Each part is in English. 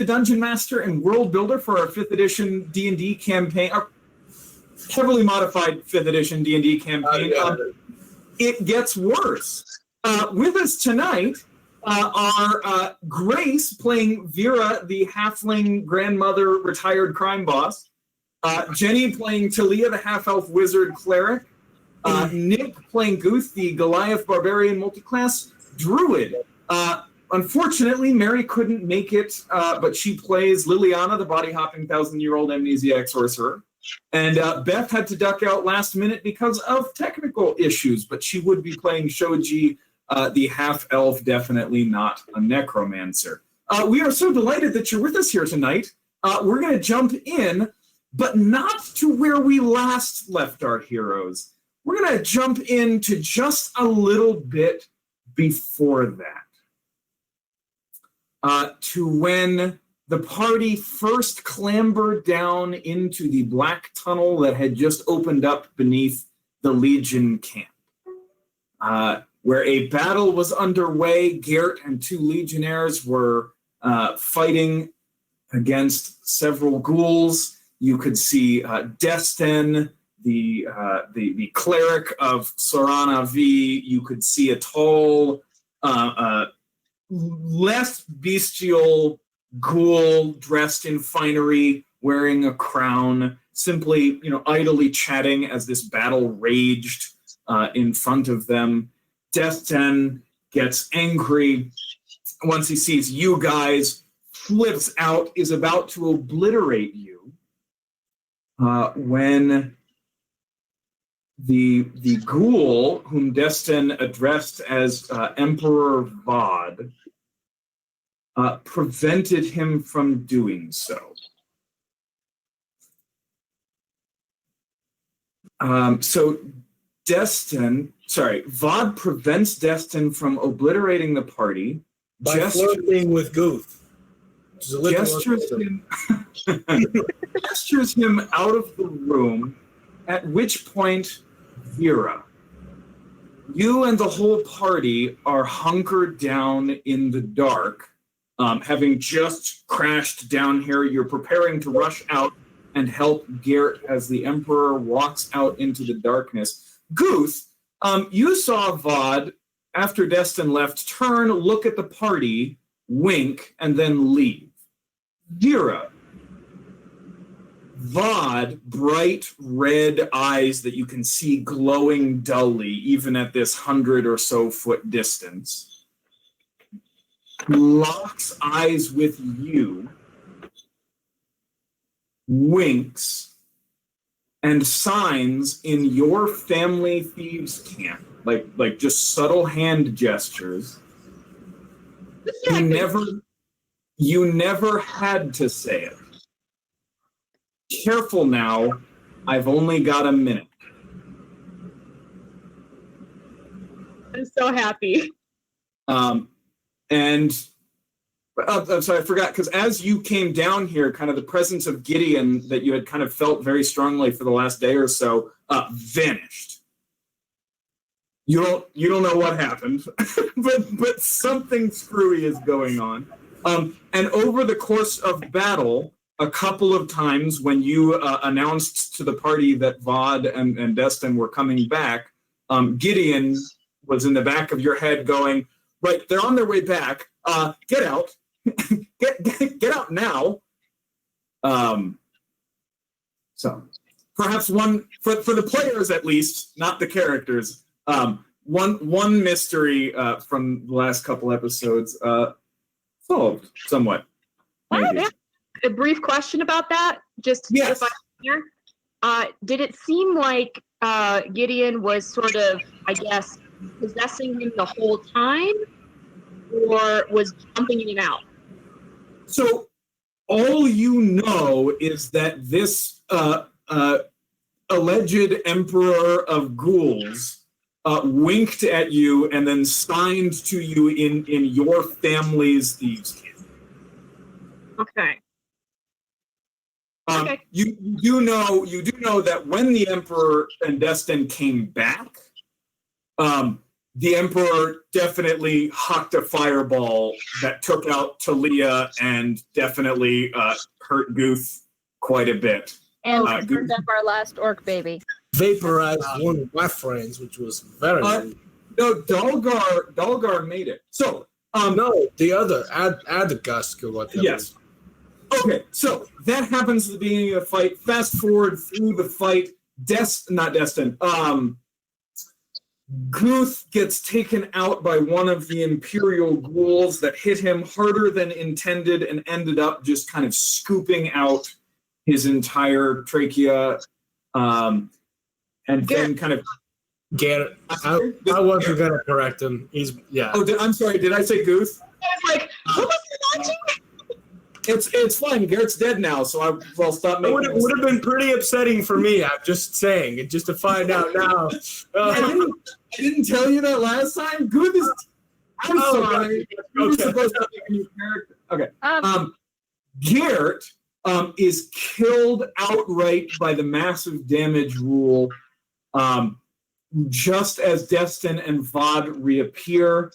the Dungeon Master and World Builder for our 5th edition D&D campaign, our heavily modified 5th edition D&D campaign. It gets worse. With us tonight are Grace playing Vera, the halfling grandmother retired crime boss. Jenny playing Talia, the half-elf wizard cleric. Nick playing Guth, the Goliath barbarian multiclass druid. Unfortunately, Mary couldn't make it, but she plays Liliana, the body-hopping 1,000-year-old amnesiac sorcerer. And Beth had to duck out last minute because of technical issues, but she would be playing Shoji, the half-elf, definitely not a necromancer. We are so delighted that you're with us here tonight. We're going to jump in, but not to where we last left our heroes. We're going to jump into just a little bit before that. To when the party first clambered down into the black tunnel that had just opened up beneath the Legion camp. Where a battle was underway, Gert and 2 legionnaires were fighting against several ghouls. You could see Destin, the cleric of Sorana V. You could see a tall, less bestial ghoul dressed in finery, wearing a crown, simply, idly chatting as this battle raged in front of them. Destin gets angry once he sees you guys, flips out, is about to obliterate you. When the ghoul, whom Destin addressed as Emperor Vod, prevented him from doing so. Vod prevents Destin from obliterating the party by flirting with Guth. Gestures him out of the room, at which point, Vera, you and the whole party are hunkered down in the dark. Having just crashed down here, you're preparing to rush out and help Gert as the Emperor walks out into the darkness. Guth, you saw Vod, after Destin left, turn, look at the party, wink, and then leave. Vera, Vod, bright red eyes that you can see glowing dully, even at this 100 or so foot distance, locks eyes with you, winks, and signs in your family thieves camp, like just subtle hand gestures. You never had to say it. Careful now, I've only got a minute. I'm so happy. I'm sorry, I forgot, because as you came down here, kind of the presence of Gideon that you had kind of felt very strongly for the last day or so vanished. You don't know what happened, but something screwy is going on. And over the course of battle, a couple of times when you announced to the party that Vod and Destin were coming back, Gideon was in the back of your head going, right, they're on their way back. Get out. get out now. So perhaps one for the players at least, not the characters. One mystery from the last couple episodes solved somewhat. Maybe. A brief question about that. Yes. Did it seem like Gideon was sort of, I guess, possessing him the whole time, or was jumping in and out? So all you know is that this alleged emperor of ghouls winked at you and then signed to you in your family's thieves camp. Okay. Okay. You do know that when the Emperor and Destin came back, the Emperor definitely hucked a fireball that took out Talia and definitely hurt Guth quite a bit. And turned up our last orc baby. Vaporized one of my friends, which was very rude. No, Dalgar made it. So, no, the other, Adagust or whatever. Yes. Okay, so that happens at the beginning of the fight. Fast forward through the fight. Guth gets taken out by one of the Imperial ghouls that hit him harder than intended and ended up just kind of scooping out his entire trachea. And then kind of... Garrett, I wasn't going to correct him. Oh, I'm sorry. Did I say Guth? I was like, what was he watching? It's fine. Garrett's dead now, so I'll stop making it. Would have been pretty upsetting for me. I'm just saying, and just to find out now. I didn't tell you that last time. Guth is... I'm sorry. You're supposed to make a new character. Okay. Garrett is killed outright by the massive damage rule. Just as Destin and Vod reappear,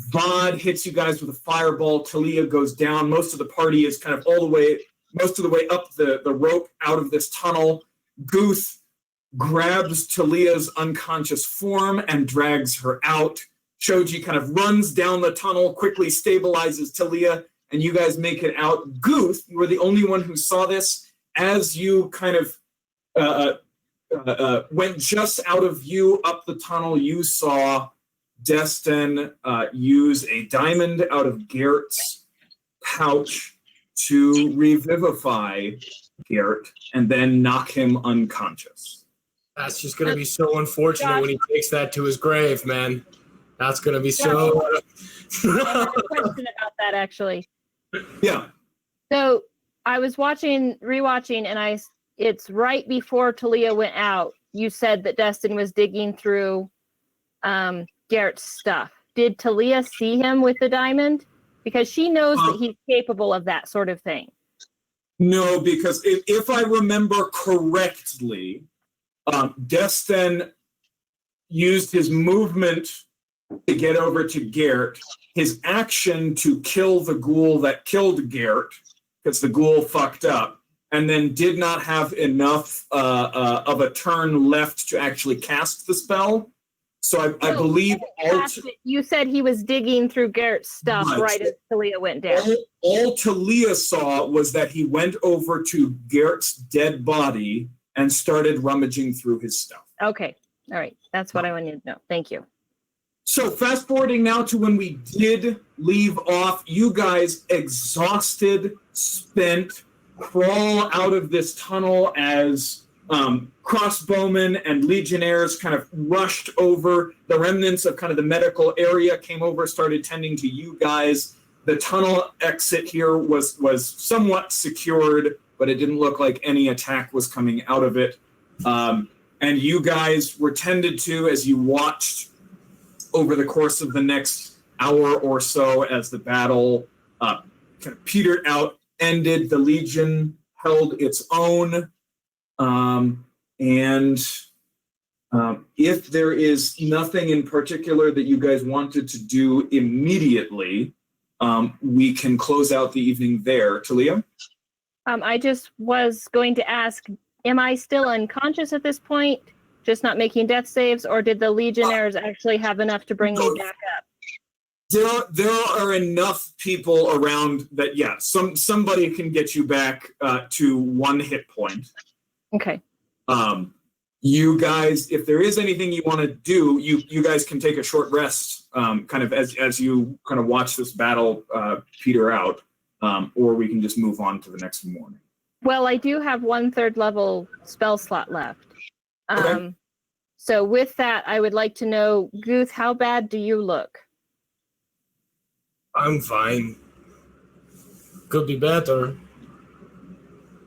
Vod hits you guys with a fireball. Talia goes down. Most of the party is kind of most of the way up the rope out of this tunnel. Guth grabs Talia's unconscious form and drags her out. Shoji kind of runs down the tunnel, quickly stabilizes Talia, and you guys make it out. Guth, you were the only one who saw this. As you kind of went just out of view up the tunnel, you saw Destin use a diamond out of Garrett's pouch to revivify Garrett and then knock him unconscious. That's just going to be so unfortunate when he takes that to his grave, man. That's going to be so... I have a question about that, actually. Yeah. So I was rewatching, and it's right before Talia went out. You said that Destin was digging through Garrett's stuff. Did Talia see him with the diamond? Because she knows that he's capable of that sort of thing. No, because if I remember correctly, Destin used his movement to get over to Garrett, his action to kill the ghoul that killed Garrett, because the ghoul fucked up, and then did not have enough of a turn left to actually cast the spell. So I believe... You said he was digging through Garrett's stuff right as Talia went down. All Talia saw was that he went over to Garrett's dead body and started rummaging through his stuff. Okay. All right. That's what I wanted to know. Thank you. So fast forwarding now to when we did leave off, you guys exhausted, spent, crawl out of this tunnel as crossbowmen and legionnaires kind of rushed over. The remnants of kind of the medical area came over, started tending to you guys. The tunnel exit here was somewhat secured, but it didn't look like any attack was coming out of it. And you guys were tended to as you watched over the course of the next hour or so as the battle kind of petered out, ended. The Legion held its own. If there is nothing in particular that you guys wanted to do immediately, we can close out the evening there. Talia? I just was going to ask, am I still unconscious at this point, just not making death saves, or did the Legionnaires actually have enough to bring me back up? There are enough people around that, yeah, somebody can get you back to 1 hit point. Okay. You guys, if there is anything you want to do, you guys can take a short rest, kind of as you kind of watch this battle peter out, or we can just move on to the next morning. Well, I do have 1 3rd level spell slot left. Okay. So with that, I would like to know, Guth, how bad do you look? I'm fine. Could be better.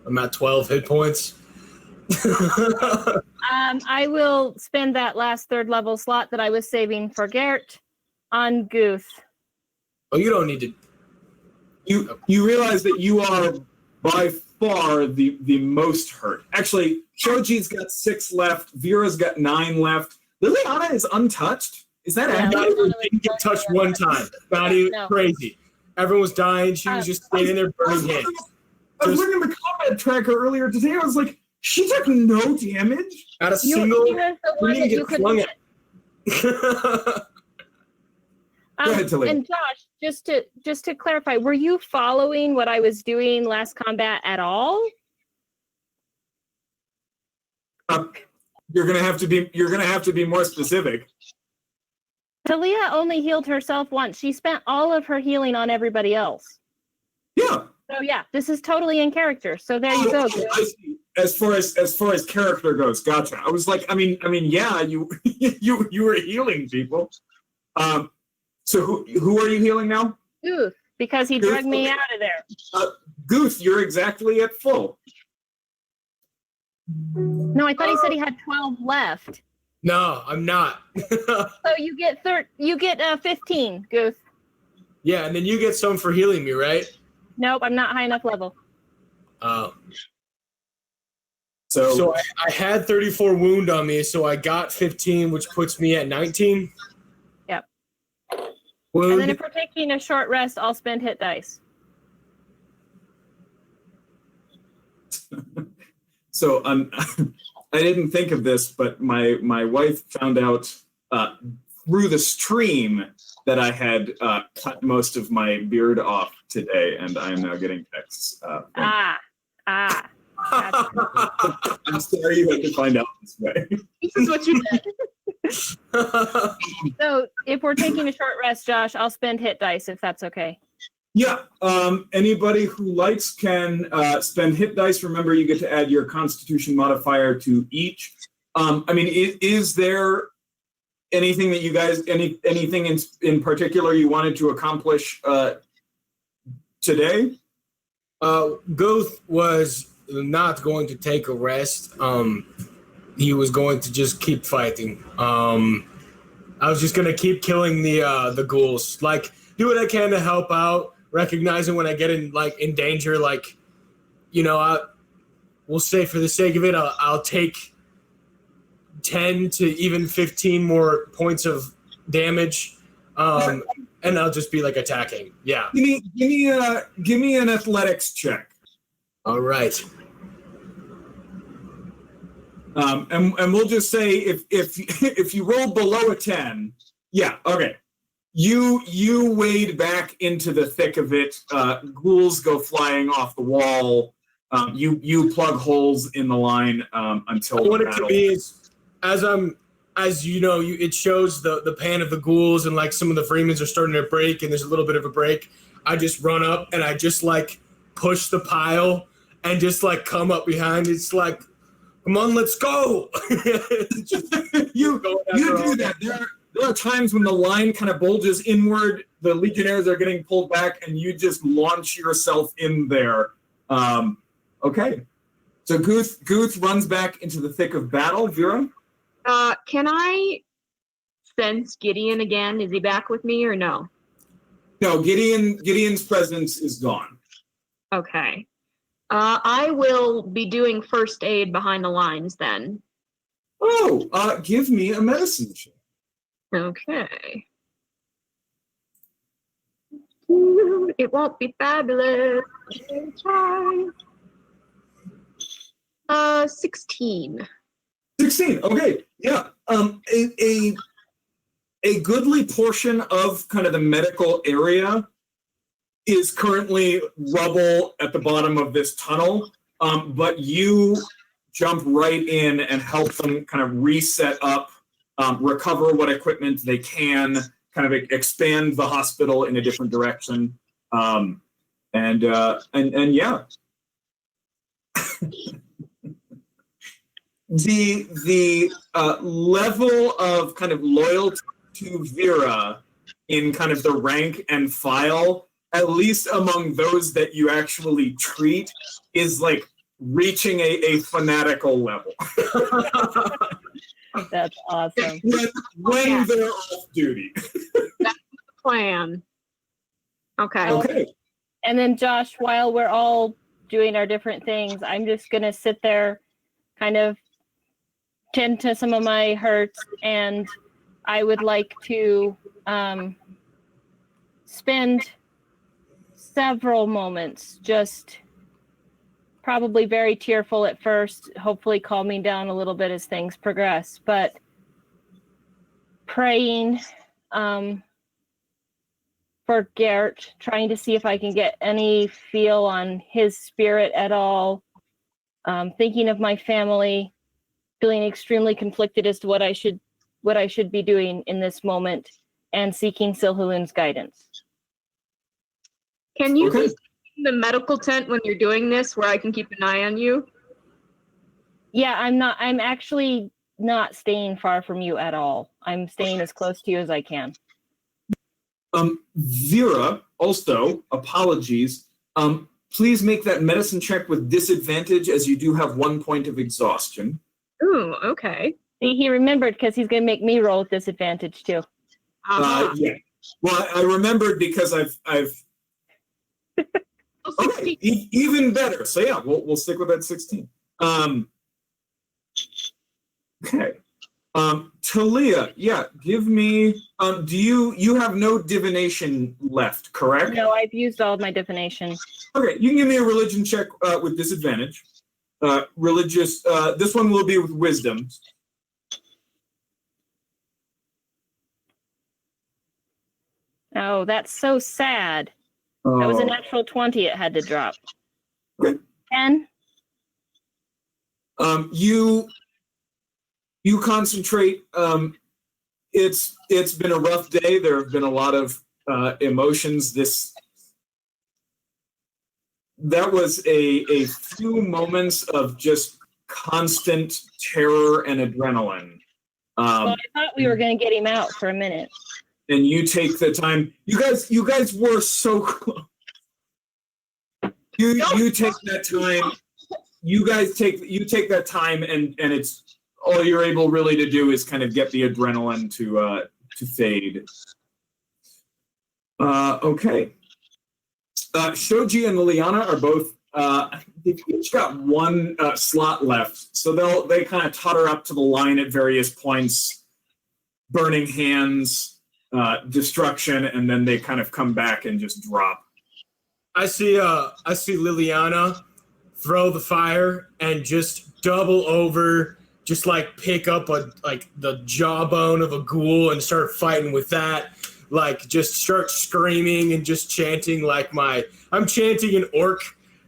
I'm at 12 hit points. I will spend that last 3rd level slot that I was saving for Garrett on Guth. Oh, you don't need to. You realize that you are by far the most hurt. Actually, Shoji's got 6 left. Vera's got 9 left. Liliana is untouched. Is that Yeah, accurate? Not even didn't get touched one time. Not even No. crazy. Everyone was dying. She was just standing there burning hands. I was Just- looking at the combat tracker earlier today. I was like, she took no damage. Not a You single. was the one Didn't that you get could flung look at. at. Go ahead, Talia. And Josh, just to clarify, were you following what I was doing last combat at all? You're gonna have to be more specific. Talia only healed herself once. She spent all of her healing on everybody else. Yeah. So yeah, this is totally in character. So there you go. I see. As far as character goes, gotcha. I was like, I mean, yeah, you you were healing people. So who are you healing now? Goof, because he Goof, dragged me okay. out of there. Goof, you're exactly at full. No, I thought he said he had 12 left. No, I'm not. So you get 15, Goof. Yeah, and then you get some for healing me, right? Nope, I'm not high enough level. So I had 34 wound on me, so I got 15, which puts me at 19. Yep. Wound. And then if we're taking a short rest, I'll spend hit dice. So I didn't think of this, but my wife found out through the stream that I had cut most of my beard off today, and I am now getting texts. Gotcha. I'm sorry you had to find out this way. This is what you did. So if we're taking a short rest, Josh, I'll spend hit dice if that's okay. Yeah. Anybody who likes can spend hit dice. Remember, you get to add your Constitution modifier to each. I mean, is there anything that you guys, anything in particular you wanted to accomplish today? Goth was not going to take a rest. He was going to just keep fighting. I was just gonna keep killing the ghouls. Like, do what I can to help out, recognizing when I get in danger. Like, you know, we'll say for the sake of it, I'll take 10 to even 15 more points of damage, and I'll just be like attacking. Yeah. Give me an athletics check. All right. And we'll just say if you roll below a 10, yeah, okay. You wade back into the thick of it. Ghouls go flying off the wall. You plug holes in the line until I want the it to battle. be as you know, it shows the pan of the ghouls, and like some of the Freemans are starting to break, and there's a little bit of a break. I just run up and I just like push the pile and just like come up behind. It's like, come on, let's go. You do that. There are times when the line kind of bulges inward, the legionnaires are getting pulled back, and you just launch yourself in there. Okay. So Guth runs back into the thick of battle. Vera? Can I sense Gideon again? Is he back with me or no? No, Gideon's presence is gone. Okay. I will be doing first aid behind the lines then. Oh, give me a medicine check. Okay. It won't be fabulous. Try. 16. 16. Okay. Yeah. A goodly portion of kind of the medical area is currently rubble at the bottom of this tunnel. But you jump right in and help them kind of reset up, recover what equipment they can, kind of expand the hospital in a different direction. And yeah. The level of kind of loyalty to Vera in kind of the rank and file, at least among those that you actually treat, is like reaching a fanatical level. That's awesome. when they're off duty. That's the plan. Okay. Okay. And then Josh, while we're all doing our different things, I'm just gonna sit there, kind of tend to some of my hurts, and I would like to spend several moments just probably very tearful at first, hopefully calming down a little bit as things progress, but praying for Garrett, trying to see if I can get any feel on his spirit at all, thinking of my family, feeling extremely conflicted as to what I should be doing in this moment, and seeking Silhulun's guidance. Can you Okay. be in the medical tent when you're doing this, where I can keep an eye on you? Yeah, I'm actually not staying far from you at all. I'm staying as close to you as I can. Vera, also, apologies. Please make that medicine check with disadvantage, as you do have 1 point of exhaustion. Ooh, okay. He remembered because he's going to make me roll with disadvantage too. Yeah. Well, I remembered because I've. Okay, even better. So yeah, we'll stick with that 16. Okay. Talia, yeah, give me. Do you have no divination left? Correct. No, I've used all of my divination. Okay, you can give me a religion check with disadvantage. Religious. This one will be with wisdom. Oh, that's so sad. That was a natural 20 it had to drop. Okay. 10? You concentrate. It's been a rough day. There have been a lot of emotions. That was a few moments of just constant terror and adrenaline. Well, I thought we were going to get him out for a minute. And you take the time. You guys were so close. You take that time. You guys take that time, and it's all you're able really to do is kind of get the adrenaline to fade. Okay. Shoji and Liliana are both. They've each got one slot left, so they kind of totter up to the line at various points, burning hands, destruction, and then they kind of come back and just drop. I see Liliana throw the fire and just double over, just like pick up the jawbone of a ghoul and start fighting with that. Like just start screaming and just chanting I'm chanting an orc,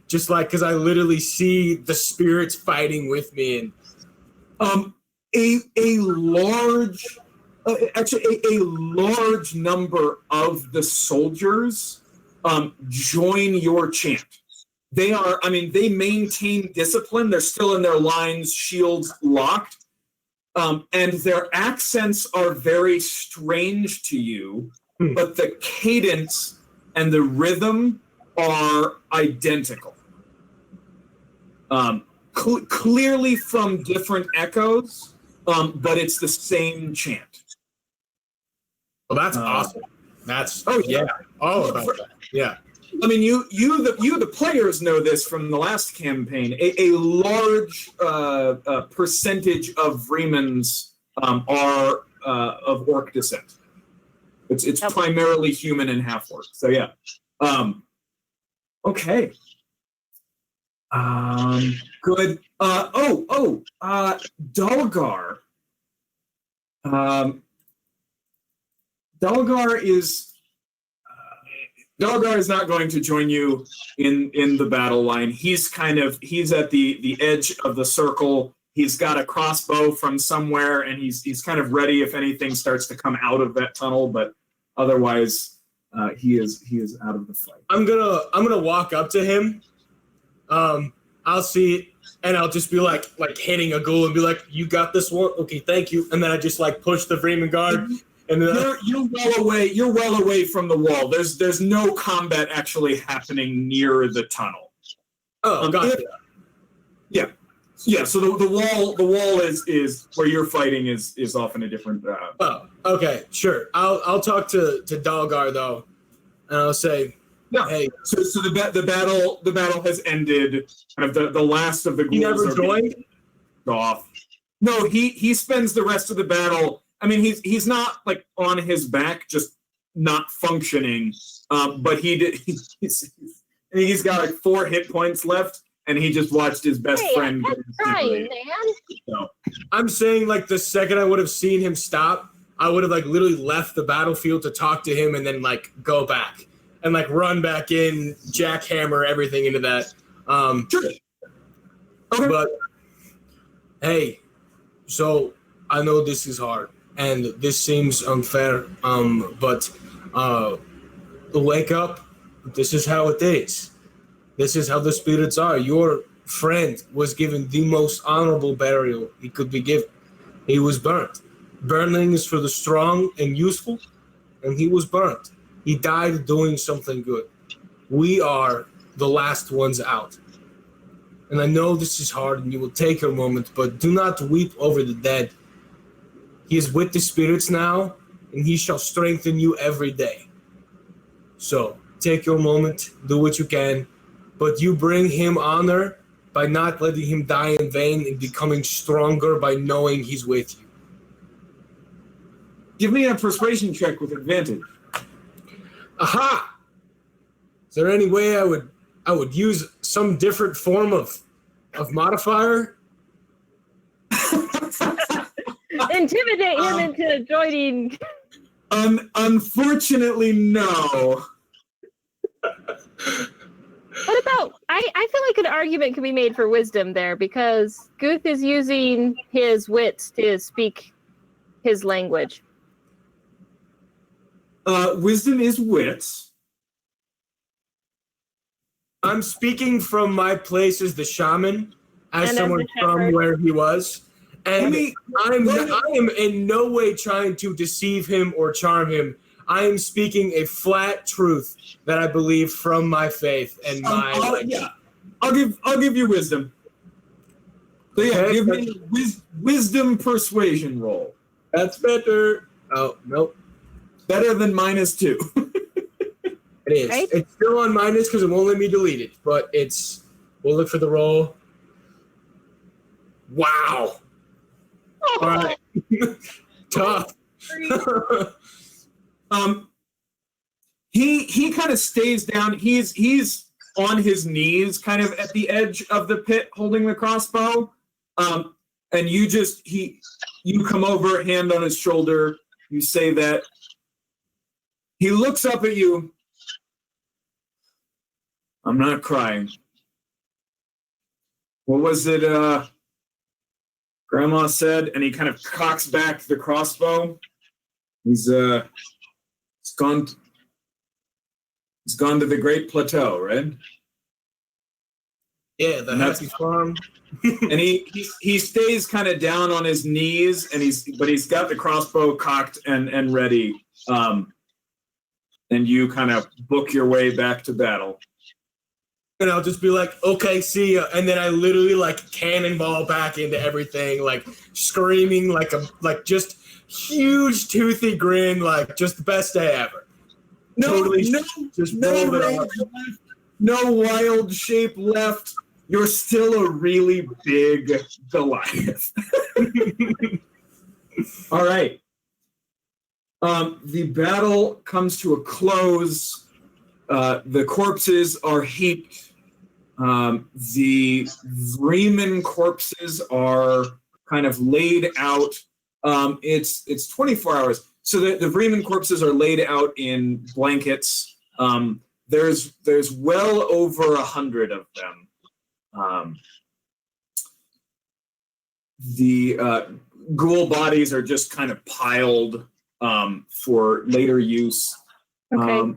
just like because I literally see the spirits fighting with me. And a large number of the soldiers join your chant. They maintain discipline. They're still in their lines, shields locked. And their accents are very strange to you, but the cadence and the rhythm are identical. Clearly from different echoes, but it's the same chant. Well, that's awesome. That's yeah, all about that. Yeah. I mean, you the players know this from the last campaign. A large percentage of Vremens are of orc descent. It's primarily human and half orc. So yeah. Okay. Good. Dalgar. Dalgar is not going to join you in the battle line. He's at the edge of the circle. He's got a crossbow from somewhere, and he's kind of ready if anything starts to come out of that tunnel. But otherwise, he is out of the fight. I'm gonna walk up to him. I'll see it, and I'll just be like hitting a ghoul and be like, "You got this one, okay? Thank you." And then I just push the Freeman guard. And then you're well away. You're well away from the wall. There's no combat actually happening near the tunnel. Oh, gotcha. Yeah. So the wall is where you're fighting is off in a different. Oh, okay, sure. I'll talk to Dalgar though, and I'll say, yeah. Hey. So the battle has ended. Kind of the last of the ghouls. He never joined. Off. No, he spends the rest of the battle I mean, he's not like on his back, just not functioning. But he's got like 4 hit points left, and he just watched his best friend. I'm trying, man. So, I'm saying like the second I would have seen him stop, I would have like literally left the battlefield to talk to him and then like go back and like run back in, jackhammer everything into that. sure. Okay. But hey, so I know this is hard and this seems unfair. But wake up. This is how it is. This is how the spirits are. Your friend was given the most honorable burial he could be given. He was burnt. Burning is for the strong and useful, and he was burnt. He died doing something good. We are the last ones out. And I know this is hard and you will take your moment, but do not weep over the dead. He is with the spirits now, and he shall strengthen you every day. So take your moment, do what you can, but you bring him honor by not letting him die in vain and becoming stronger by knowing he's with you. Give me a persuasion check with advantage. Aha! Is there any way I would use some different form of modifier? Intimidate him into joining. Unfortunately, no. What about, I feel like an argument could be made for wisdom there, because Guth is using his wits to speak his language. Wisdom is wits. I'm speaking from my place as the shaman, as And as someone the from shepherd. where he was. And I I am in no way trying to deceive him or charm him. I am speaking a flat truth that I believe from my faith and my I'll give you wisdom. So yeah, Okay. give me a wisdom persuasion roll. That's better. Oh, nope. Better than -2. It is. Right? It's still on minus because it won't let me delete it, but we'll look for the roll. Wow. All right. Tough. He kind of stays down. He's on his knees, kind of at the edge of the pit, holding the crossbow. And you come over, hand on his shoulder. You say that. He looks up at you. I'm not crying. What was it? Grandma said, and he kind of cocks back the crossbow. He's gone to the Great Plateau, right? Yeah, the And that's- happy farm. And he stays kind of down on his knees, and he's got the crossbow cocked and ready. And you kind of book your way back to battle. And I'll just be like, okay, see ya. And then I literally like cannonball back into everything, like screaming like just huge toothy grin, like just the best day ever. Totally just rolled it off. No wild shape left. You're still a really big Goliath. All right. The battle comes to a close. The corpses are heaped. The Vreeman corpses are kind of laid out. It's 24 hours. So the Vreeman corpses are laid out in blankets. There's well over 100 of them. The ghoul bodies are just kind of piled for later use. Okay.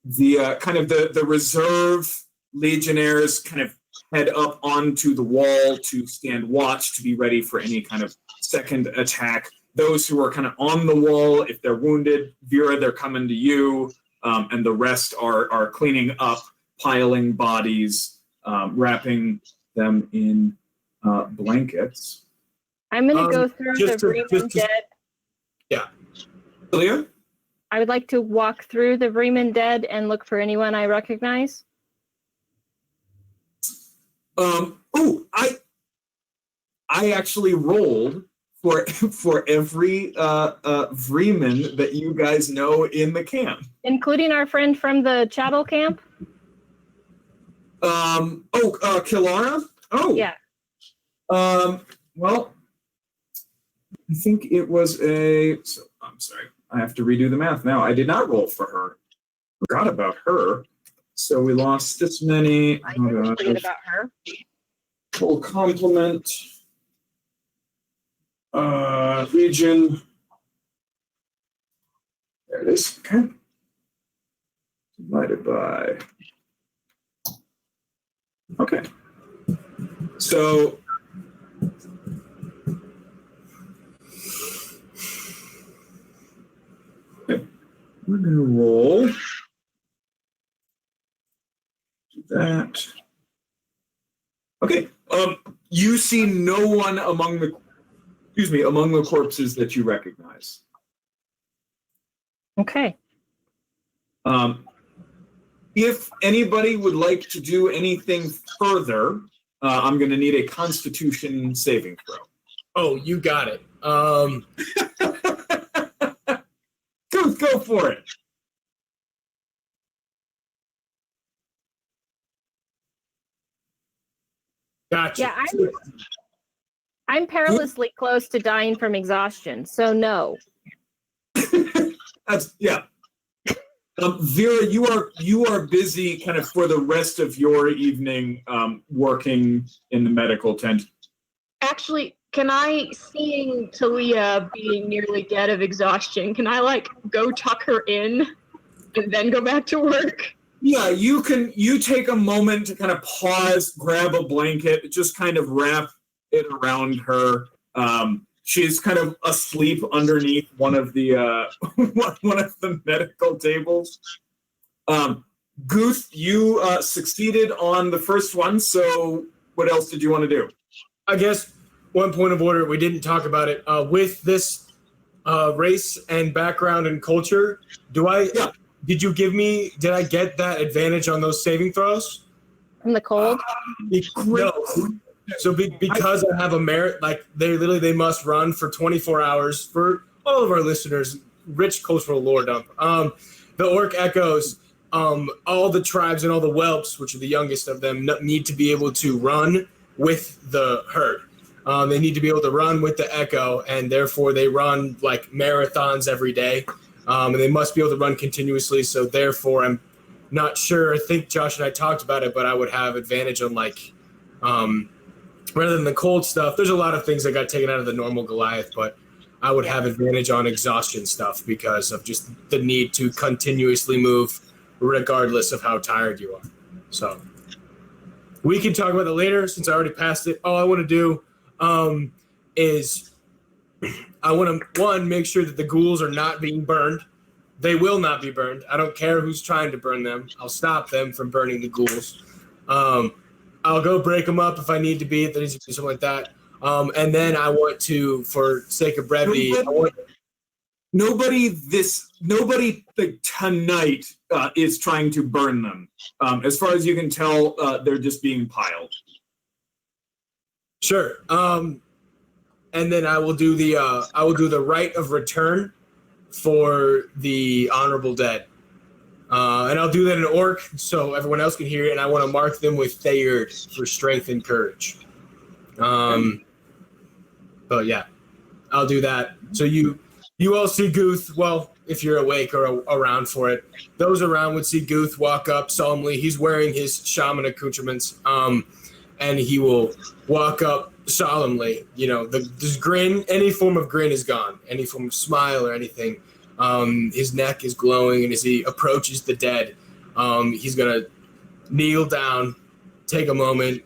The kind of the reserve legionnaires kind of head up onto the wall to stand watch to be ready for any kind of second attack. Those who are kind of on the wall, if they're wounded, Vera, they're coming to you, and the rest are cleaning up, piling bodies, wrapping them in blankets. I'm going to go through the Vreeman dead. Yeah. Leah? I would like to walk through the Vreeman dead and look for anyone I recognize. I actually rolled for every Vreeman that you guys know in the camp. Including our friend from the chattel camp? Kilara? Oh. Yeah. Well, I think it was I'm sorry. I have to redo the math now. I did not roll for her. Forgot about her. So we lost this many. I didn't forget about her. Full complement. Region. There it is. Okay. Divided by. Okay. So. Okay. We're going to roll. Do that. Okay. You see no one among the corpses that you recognize. Okay. If anybody would like to do anything further, I'm going to need a Constitution saving throw. Oh, you got it. Go for it. Gotcha. Yeah, I'm perilously close to dying from exhaustion, so no. That's yeah. Vera, you are busy kind of for the rest of your evening working in the medical tent. Actually, can I, seeing Talia being nearly dead of exhaustion, can I go tuck her in and then go back to work? Yeah, you take a moment to kind of pause, grab a blanket, just kind of wrap it around her. She's kind of asleep underneath one of the medical tables. Guth, you succeeded on the first one, so what else did you want to do? I guess one point of order, we didn't talk about it. With this race and background and culture, did I get that advantage on those saving throws? From the cold? No. So because I have a merit, they must run for 24 hours for all of our listeners, rich cultural lore dump. The Orc Echoes, all the tribes and all the whelps, which are the youngest of them, need to be able to run with the herd. They need to be able to run with the Echo, and therefore they run marathons every day. And they must be able to run continuously. So therefore, I'm not sure. I think Josh and I talked about it, but I would have advantage on rather than the cold stuff. There's a lot of things that got taken out of the normal Goliath, but I would have advantage on exhaustion stuff because of just the need to continuously move regardless of how tired you are. So we can talk about it later since I already passed it. All I want to do is I want to, make sure that the ghouls are not being burned. They will not be burned. I don't care who's trying to burn them. I'll stop them from burning the ghouls. I'll go break them up if I need to be, if there needs to be something like that. And then I want to, for sake of brevity, nobody tonight is trying to burn them. As far as you can tell, they're just being piled. Sure. And then I will do the rite of return for the honorable dead. And I'll do that in Orc so everyone else can hear it, and I want to mark them with Thayard for strength and courage. But yeah, I'll do that. So you all see Guth, well, if you're awake or around for it. Those around would see Guth walk up solemnly. He's wearing his shaman accoutrements, and he will walk up solemnly. This grin, any form of grin is gone. Any form of smile or anything. His neck is glowing, and as he approaches the dead, he's going to kneel down, take a moment.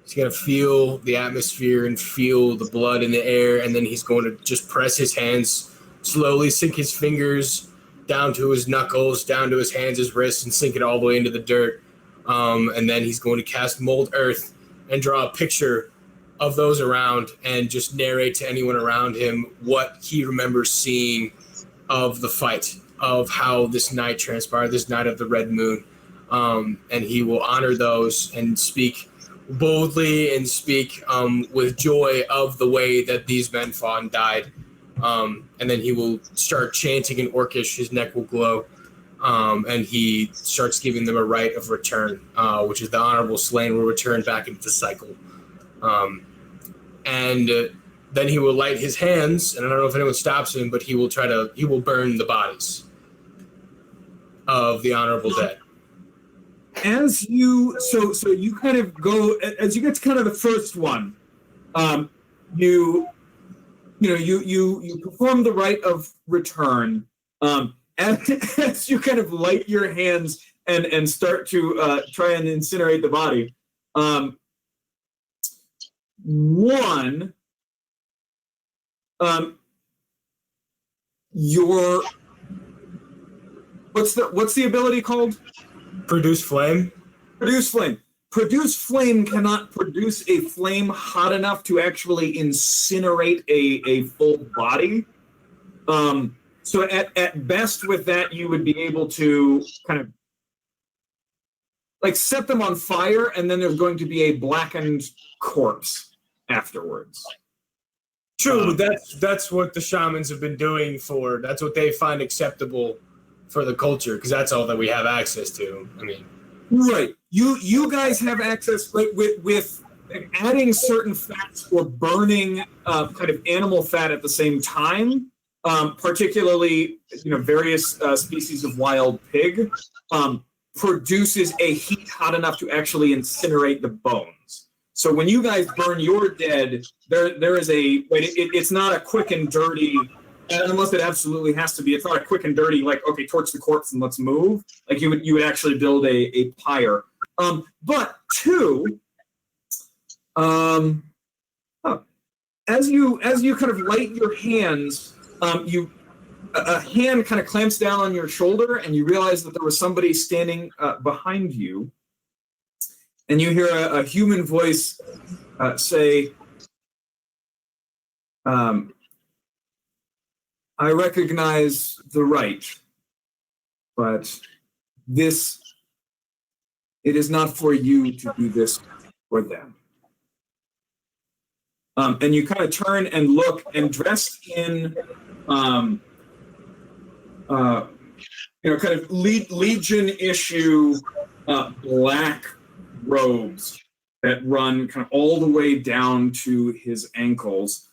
He's going to feel the atmosphere and feel the blood in the air, and then he's going to just press his hands, slowly sink his fingers down to his knuckles, down to his hands, his wrists, and sink it all the way into the dirt. And then he's going to cast Mold Earth and draw a picture of those around and just narrate to anyone around him what he remembers seeing of the fight, of how this night transpired, this night of the red moon. And he will honor those and speak boldly and speak with joy of the way that these men fought and died. And then he will start chanting in Orcish. His neck will glow. And he starts giving them a rite of return, which is the honorable slain will return back into the cycle. Then he will light his hands, and I don't know if anyone stops him, but he will burn the bodies of the honorable dead. As you kind of go, as you get to kind of the first one, you perform the rite of return. As you kind of light your hands and start to try and incinerate the body, your what's the ability called? Produce flame. Produce flame. Produce flame cannot produce a flame hot enough to actually incinerate a full body. So at best with that, you would be able to kind of like set them on fire, and then there's going to be a blackened corpse afterwards. True, that's what the shamans have been doing that's what they find acceptable for the culture, because that's all that we have access to. I mean, right. You guys have access, like with adding certain fats or burning kind of animal fat at the same time. Particularly, various species of wild pig, produces a heat hot enough to actually incinerate the bones. So when you guys burn your dead, there is it's not a quick and dirty, unless it absolutely has to be. It's not a quick and dirty, like, okay, torch the corpse and let's move. Like you would actually build a pyre. But two, as you kind of light your hands. A hand kind of clamps down on your shoulder, and you realize that there was somebody standing behind you, and you hear a human voice say, "I recognize the right, but it is not for you to do this for them." And you kind of turn and look, and dressed in, kind of Legion issue black robes that run kind of all the way down to his ankles,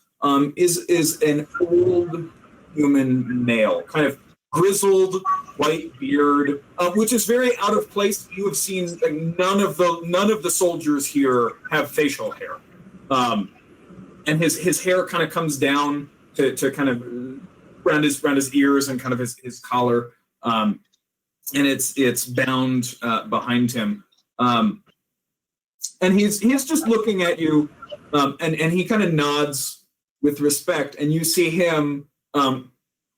is an old human male, kind of grizzled white beard, which is very out of place. You have seen none of the soldiers here have facial hair. And his hair kind of comes down to kind of around his ears and kind of his collar, and it's bound behind him. And he's just looking at you, and he kind of nods with respect, and you see him kind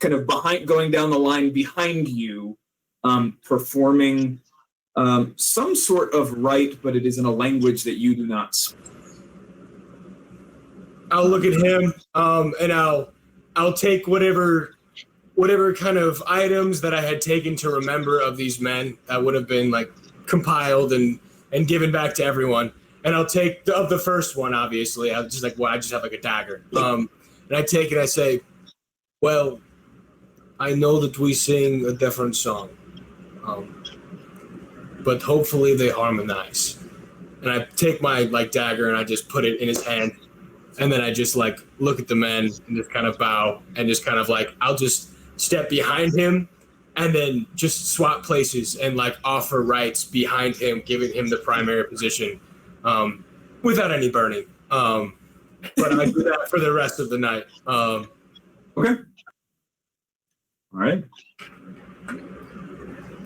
of going down the line behind you, performing some sort of rite, but it is in a language that you do not speak. I'll look at him, and I'll take whatever kind of items that I had taken to remember of these men that would have been like compiled and given back to everyone. And I'll take the first one, obviously. I just I just have like a dagger. And I take it, I say, well, I know that we sing a different song, but hopefully they harmonize. And I take my dagger and I just put it in his hand. And then I just look at the men and just kind of bow and just kind of I'll just step behind him and then just swap places and offer rites behind him, giving him the primary position without any burning. But I do that for the rest of the night. Okay. All right.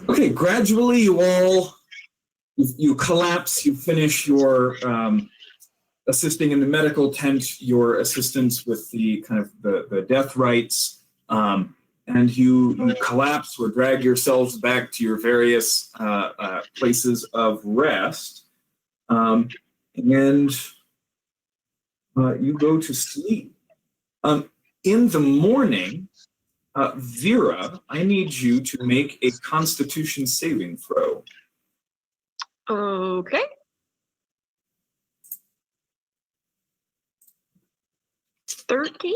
Okay, gradually you collapse, you finish your assisting in the medical tent, your assistance with the kind of the death rites, and you collapse or drag yourselves back to your various places of rest, and you go to sleep. In the morning, Vera, I need you to make a Constitution saving throw. Okay. 13?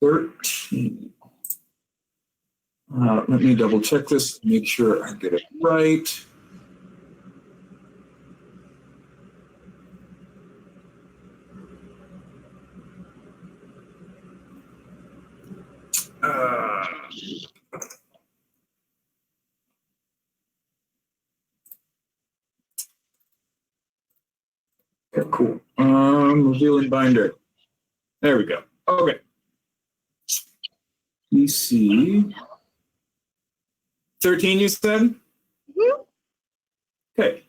13. Let me double check this, make sure I get it right. Okay, cool. Revealing binder. There we go. Okay. Let me see. 13, you said? Mm-hmm. Okay.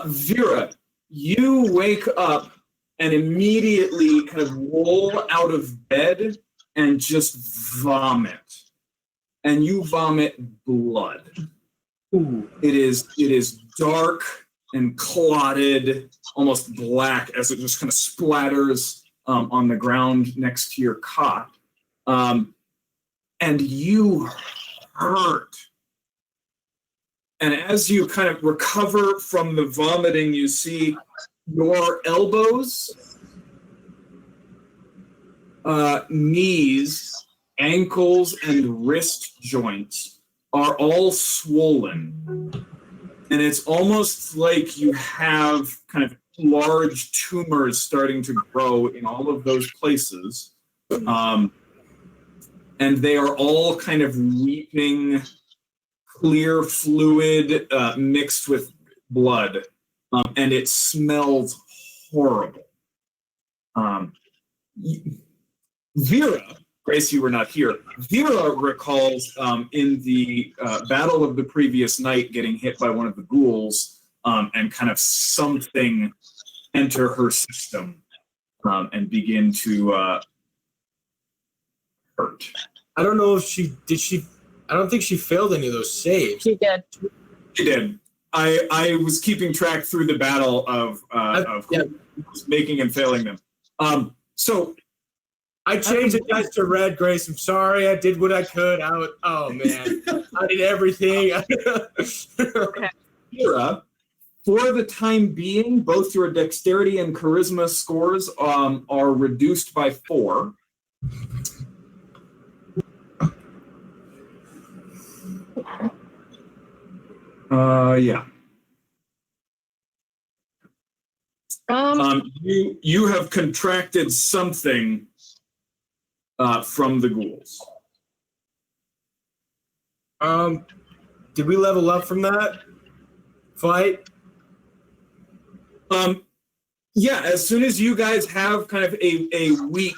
Vera, you wake up and immediately kind of roll out of bed and just vomit. And you vomit blood. Ooh. It is dark and clotted, almost black, as it just kind of splatters on the ground next to your cot. And you hurt. And as you kind of recover from the vomiting, you see your elbows, knees, ankles, and wrist joints are all swollen. And it's almost like you have kind of large tumors starting to grow in all of those places. And they are all kind of weeping clear fluid mixed with blood. And it smells horrible. Vera, Grace, you were not here. Vera recalls in the battle of the previous night getting hit by one of the ghouls and kind of something enter her system and begin to hurt. I don't know if she I don't think she failed any of those saves. She did. She did. I was keeping track through the battle of who was making and failing them. So I changed it guys to red, Grace. I'm sorry. I did what I could. Oh man, I did everything. Okay. Vera, for the time being, both your dexterity and charisma scores are reduced by 4. Yeah. You have contracted something from the ghouls. Did we level up from that fight? Yeah, as soon as you guys have kind of a week,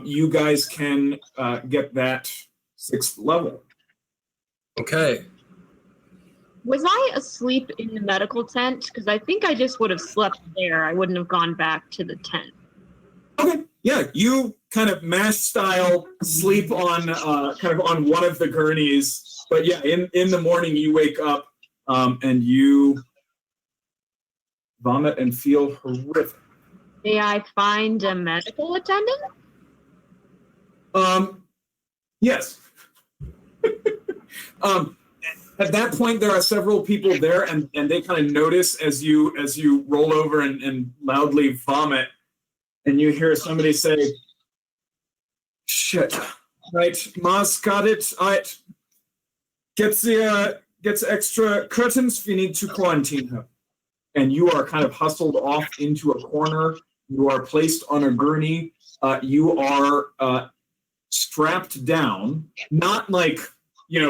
you guys can get that 6th level. Okay. Was I asleep in the medical tent? Because I think I just would have slept there. I wouldn't have gone back to the tent. Okay. Yeah, you kind of mash style sleep on kind of on one of the gurneys. But yeah, in the morning you wake up and you vomit and feel horrific. May I find a medical attendant? Yes. At that point, there are several people there, and they kind of notice as you roll over and loudly vomit, and you hear somebody say, "Shit, right? Mars got it. Right, gets extra curtains. We need to quarantine her." And you are kind of hustled off into a corner. You are placed on a gurney. You are strapped down, not like,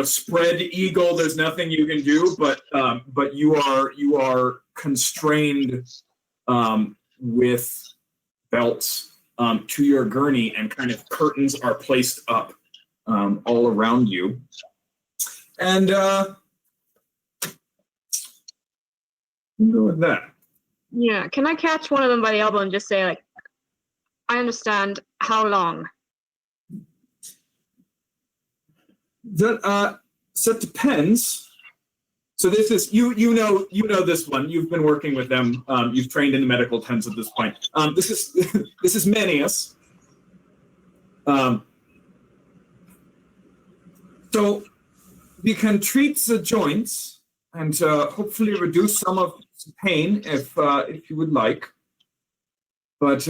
spread eagle. There's nothing you can do, but you are constrained with belts to your gurney, and kind of curtains are placed up all around you. And we'll go with that. Yeah. Can I catch one of them by the elbow and just say, like, I understand. How long? So it depends. So this is you know this one. You've been working with them. You've trained in the medical tents at this point. This is Manius. So we can treat the joints and hopefully reduce some of the pain if you would like. But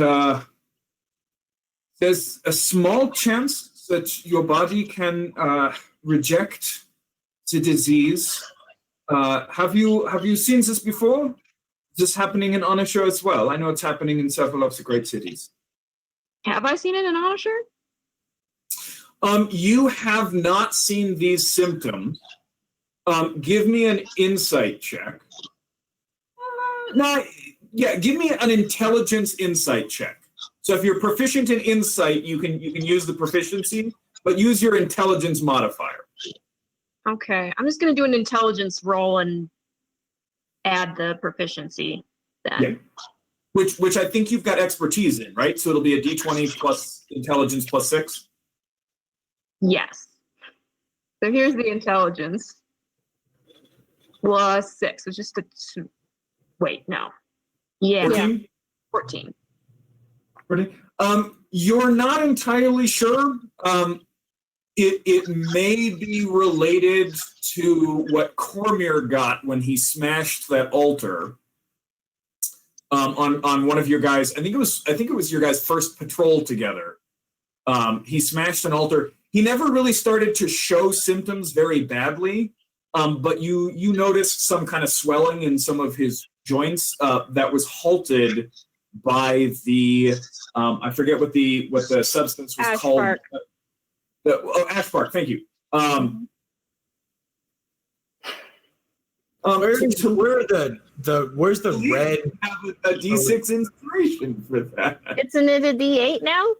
There's a small chance that your body can reject the disease. Have you seen this before? This happening in Onisher as well. I know it's happening in several of the great cities. Have I seen it in Onisher? You have not seen these symptoms. Give me an insight check. Give me an intelligence insight check. So if you're proficient in insight, you can use the proficiency, but use your intelligence modifier. Okay, I'm just gonna do an intelligence roll and add the proficiency then. Yeah. Which I think you've got expertise in, right? So it'll be a d20 plus intelligence plus 6. Yes. So here's the intelligence. Plus 6, which is wait, no. Yeah. 14? 14. You're not entirely sure. It may be related to what Cormir got when he smashed that altar on one of your guys. I think it was your guys' first patrol together. He smashed an altar. He never really started to show symptoms very badly, but you noticed some kind of swelling in some of his joints that was halted by the I forget what the substance was Ash called. bark. Ash bark. Thank you. Where's the red? Have a D6 inspiration for that. Isn't it a D8 now?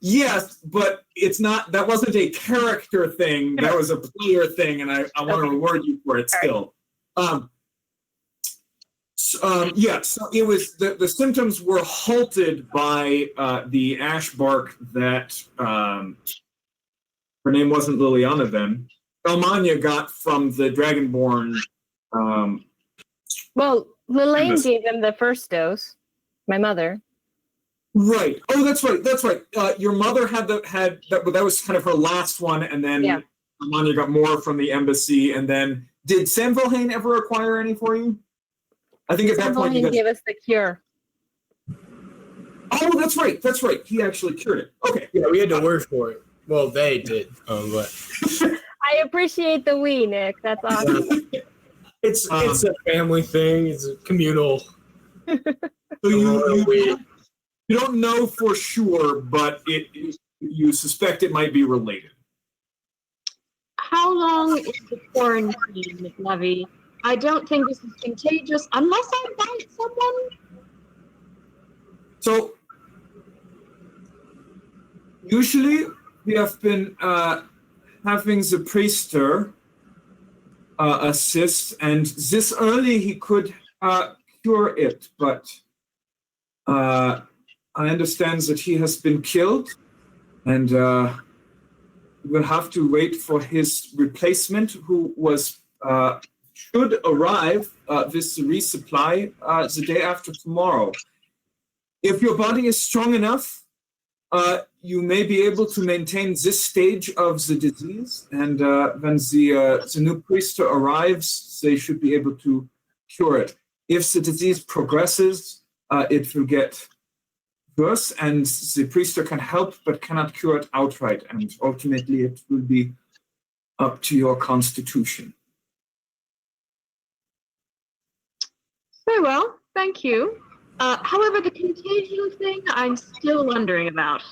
Yes, but it's not. That wasn't a character thing. That was a player thing, and I want to reward you for it still. So it was the symptoms were halted by the ash bark that her name wasn't Liliana then. Elmania got from the Dragonborn. Well, Lelaine gave him the first dose. My mother. Right. Oh, that's right. That's right. Your mother had that. That was kind of her last one, and then Elmania got more from the embassy. And then, did Sam Volhain ever acquire any for you? I think at that point you gave us the cure. Oh, that's right. That's right. He actually cured it. Okay. Yeah, we had to work for it. Well, they did. But I appreciate the we, Nick. That's awesome. It's a family thing. It's a communal. So you don't know for sure, but you suspect it might be related. How long is the quarantine, Levy? I don't think this is contagious unless I bite someone. So usually we have been having the priester assist, and this early he could cure it, but I understand that he has been killed, and we'll have to wait for his replacement, who should arrive with the resupply the day after tomorrow. If your body is strong enough, you may be able to maintain this stage of the disease, and when the new priester arrives, they should be able to cure it. If the disease progresses, it will get worse, and the priester can help but cannot cure it outright, and ultimately it will be up to your constitution. Very well, thank you. However, the contagion thing, I'm still wondering about.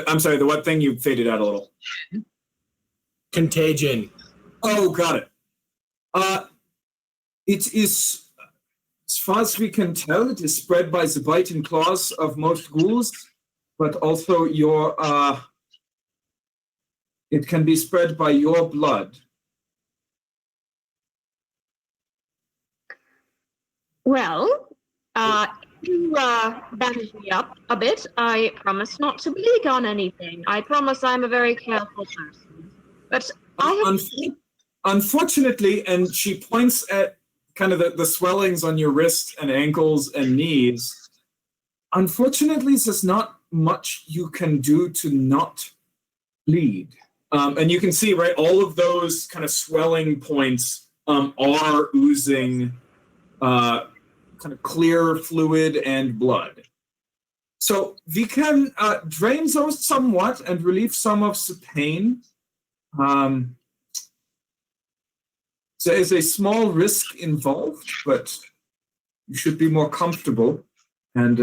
I'm sorry, the what thing? You faded out a little. Contagion. Oh, got it. It is, as far as we can tell, it is spread by the bite and claws of most ghouls, but also it can be spread by your blood. Well, you bandage me up a bit. I promise not to bleed on anything. I promise I'm a very careful person. But Unfortunately, and she points at kind of the swellings on your wrists and ankles and knees, unfortunately, there's not much you can do to not bleed. And you can see, right, all of those kind of swelling points are oozing kind of clear fluid and blood. So we can drain those somewhat and relieve some of the pain. There is a small risk involved, but you should be more comfortable. And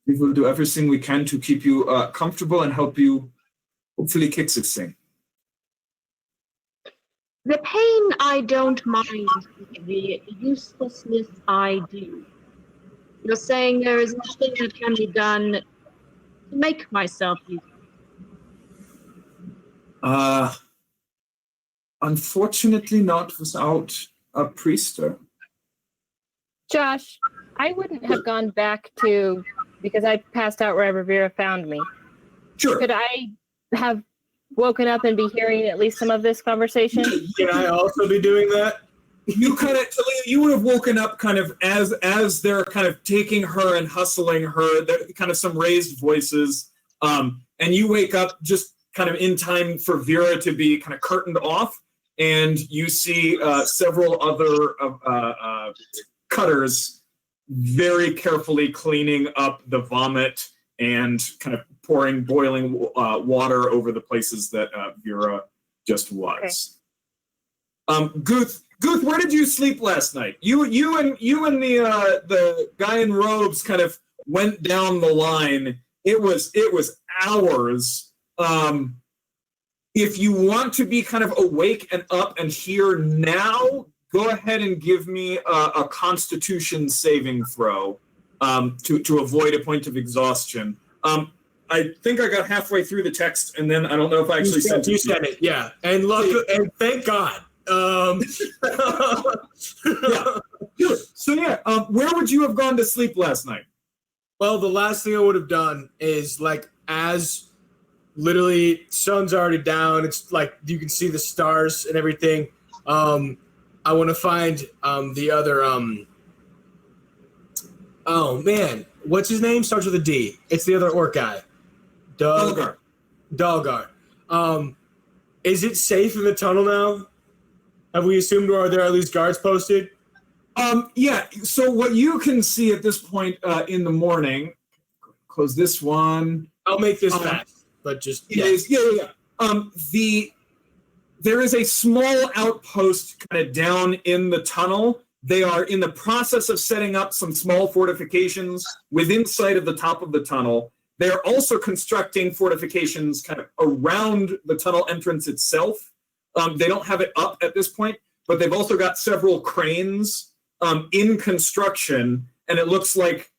we will do everything we can to keep you comfortable and help you hopefully kick this thing. The pain I don't mind, the uselessness I do. You're saying there is nothing that can be done to make myself useful. Unfortunately not without a priester. Josh, I wouldn't have gone back to, because I passed out wherever Vera found me. Sure. Could I have woken up and be hearing at least some of this conversation? Can I also be doing that? You kind of, you would have woken up kind of as they're kind of taking her and hustling her, kind of some raised voices, and you wake up just kind of in time for Vera to be kind of curtained off, and you see several other cutters very carefully cleaning up the vomit and kind of pouring boiling water over the places that Vera just was. Okay. Guth, where did you sleep last night? You and the guy in robes kind of went down the line. It was hours. If you want to be kind of awake and up and here now, go ahead and give me a Constitution saving throw to avoid a point of exhaustion. I think I got halfway through the text, and then I don't know if I actually sent it. You sent it, yeah. And and thank God. Yeah. So where would you have gone to sleep last night? Well, the last thing I would have done is as literally sun's already down. It's like you can see the stars and everything. I want to find the other. Oh man, what's his name? Starts with a D. It's the other orc guy. Dalgar. Is it safe in the tunnel now? Have we assumed, or are there at least guards posted? Yeah. So what you can see at this point in the morning, close this one. I'll make this fast, but just there is a small outpost kind of down in the tunnel. They are in the process of setting up some small fortifications within sight of the top of the tunnel. They are also constructing fortifications kind of around the tunnel entrance itself. They don't have it up at this point, but they've also got several cranes in construction, and it looks like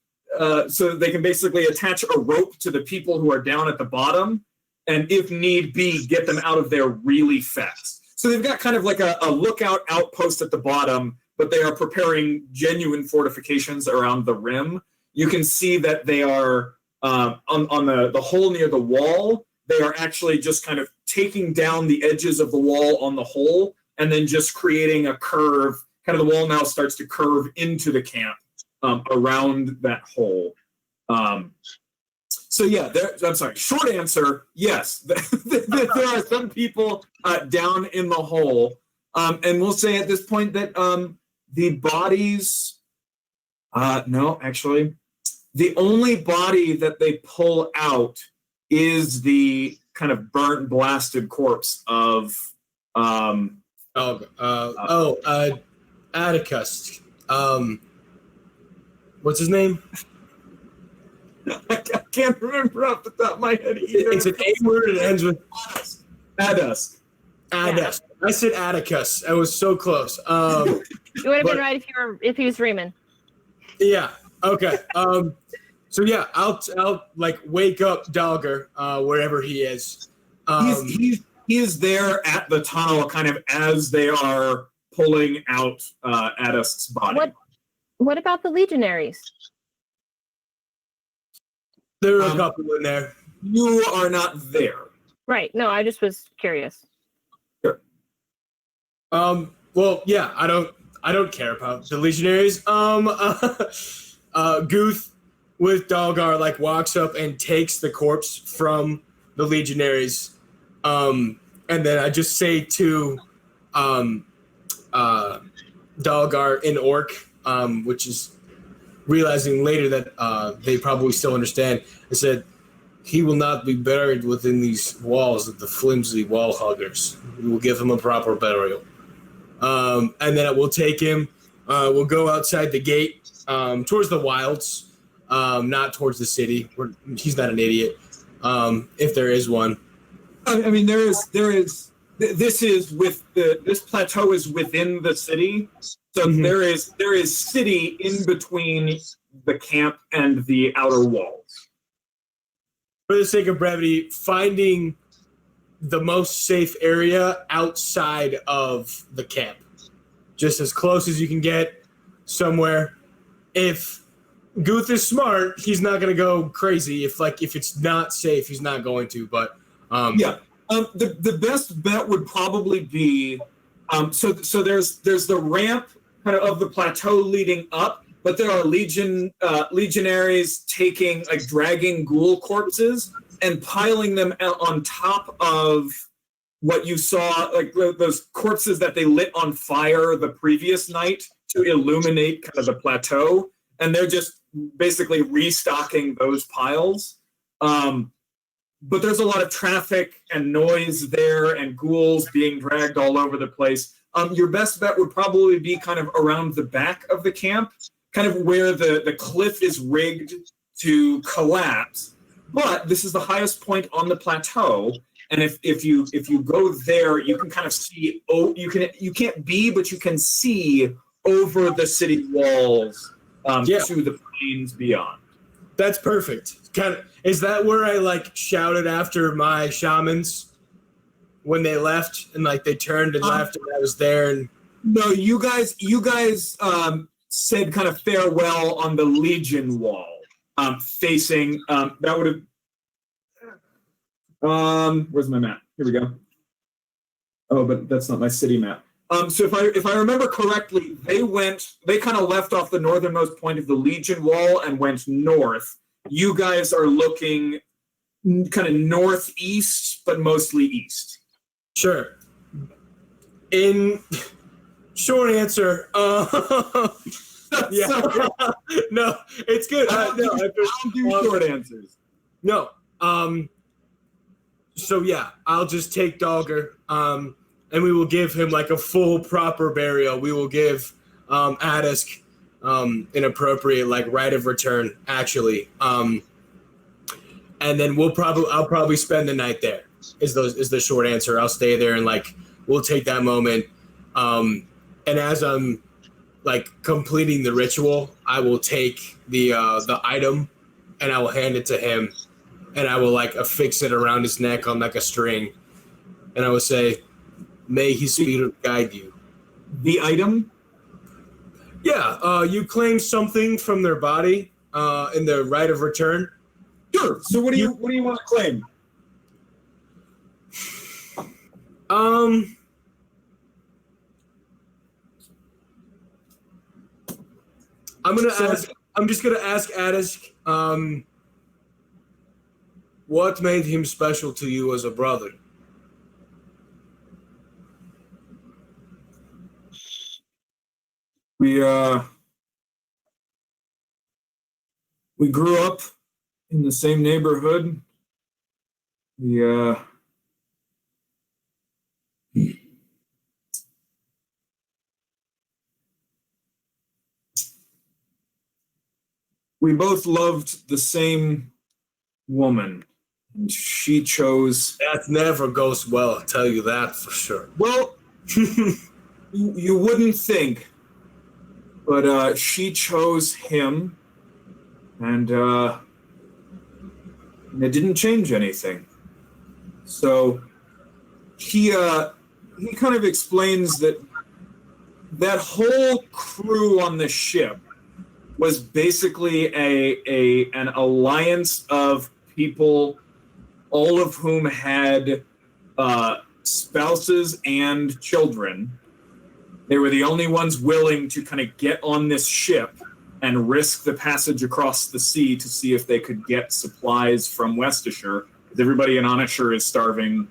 so they can basically attach a rope to the people who are down at the bottom, and if need be, get them out of there really fast. So they've got kind of like a lookout outpost at the bottom, but they are preparing genuine fortifications around the rim. You can see that they are on the hole near the wall. They are actually just kind of taking down the edges of the wall on the hole and then just creating a curve. Kind of the wall now starts to curve into the camp around that hole. So yeah, I'm sorry. Short answer, yes. There are some people down in the hole. And we'll say at this point that the bodies, no, actually, the only body that they pull out is the kind of burnt, blasted corpse of Atticus. What's his name? I can't remember off the top of my head either. It's an A word and it ends with Adus. Adus. I said Atticus. I was so close. You would have been right if he was Freeman. Yeah. Okay. So yeah, I'll like wake up Dalgar wherever he is. He is there at the tunnel, kind of as they are pulling out Adus's body. What about the legionaries? There are a couple in there. You are not there. Right. No, I just was curious. Sure. Well, yeah, I don't care about the legionaries. Guth with Dalgar like walks up and takes the corpse from the legionaries. And then I just say to Dalgar in Orc, which is realizing later that they probably still understand, I said, he will not be buried within these walls of the flimsy wall huggers. We will give him a proper burial. And then we'll take him. We'll go outside the gate towards the wilds, not towards the city. He's not an idiot, if there is one. I mean, there is. This plateau is within the city, so there is city in between the camp and the outer walls. For the sake of brevity, finding the most safe area outside of the camp, just as close as you can get somewhere. If Guth is smart, he's not going to go crazy. If it's not safe, he's not going to. But the best bet would probably be so there's the ramp kind of the plateau leading up, but there are legionaries dragging ghoul corpses and piling them on top of what you saw, like those corpses that they lit on fire the previous night to illuminate kind of the plateau, and they're just basically restocking those piles. But there's a lot of traffic and noise there and ghouls being dragged all over the place. Your best bet would probably be kind of around the back of the camp, kind of where the cliff is rigged to collapse. But this is the highest point on the plateau, and if you go there, you can kind of see. You can't be, but you can see over the city walls to the plains beyond. That's perfect. Is that where I shouted after my shamans when they left and they turned and left and I was there? And no, you guys said kind of farewell on the Legion wall, facing that would have. Where's my map? Here we go. Oh, but that's not my city map. So if I remember correctly, they kind of left off the northernmost point of the Legion wall and went north. You guys are looking kind of northeast, but mostly east. Sure. In short answer, yeah. No, it's good. I don't do short answers. No. So yeah, I'll just take Dogger, and we will give him a full proper burial. We will give Adisk an appropriate right of return, actually. And then I'll probably spend the night there. Is the short answer. I'll stay there and we'll take that moment. And as I'm completing the ritual, I will take the item and I will hand it to him, and I will affix it around his neck on a string, and I will say, "May his spirit guide you." The item? Yeah, you claim something from their body in the right of return. Sure. So what do you want to claim? I'm just gonna ask Adisk, what made him special to you as a brother? We grew up in the same neighborhood. We both loved the same woman, and she chose. That never goes well, I'll tell you that for sure. Well, you wouldn't think, but she chose him, and it didn't change anything. So he kind of explains that whole crew on the ship was basically an alliance of people, all of whom had spouses and children. They were the only ones willing to kind of get on this ship and risk the passage across the sea to see if they could get supplies from Westashire, because everybody in Onashire is starving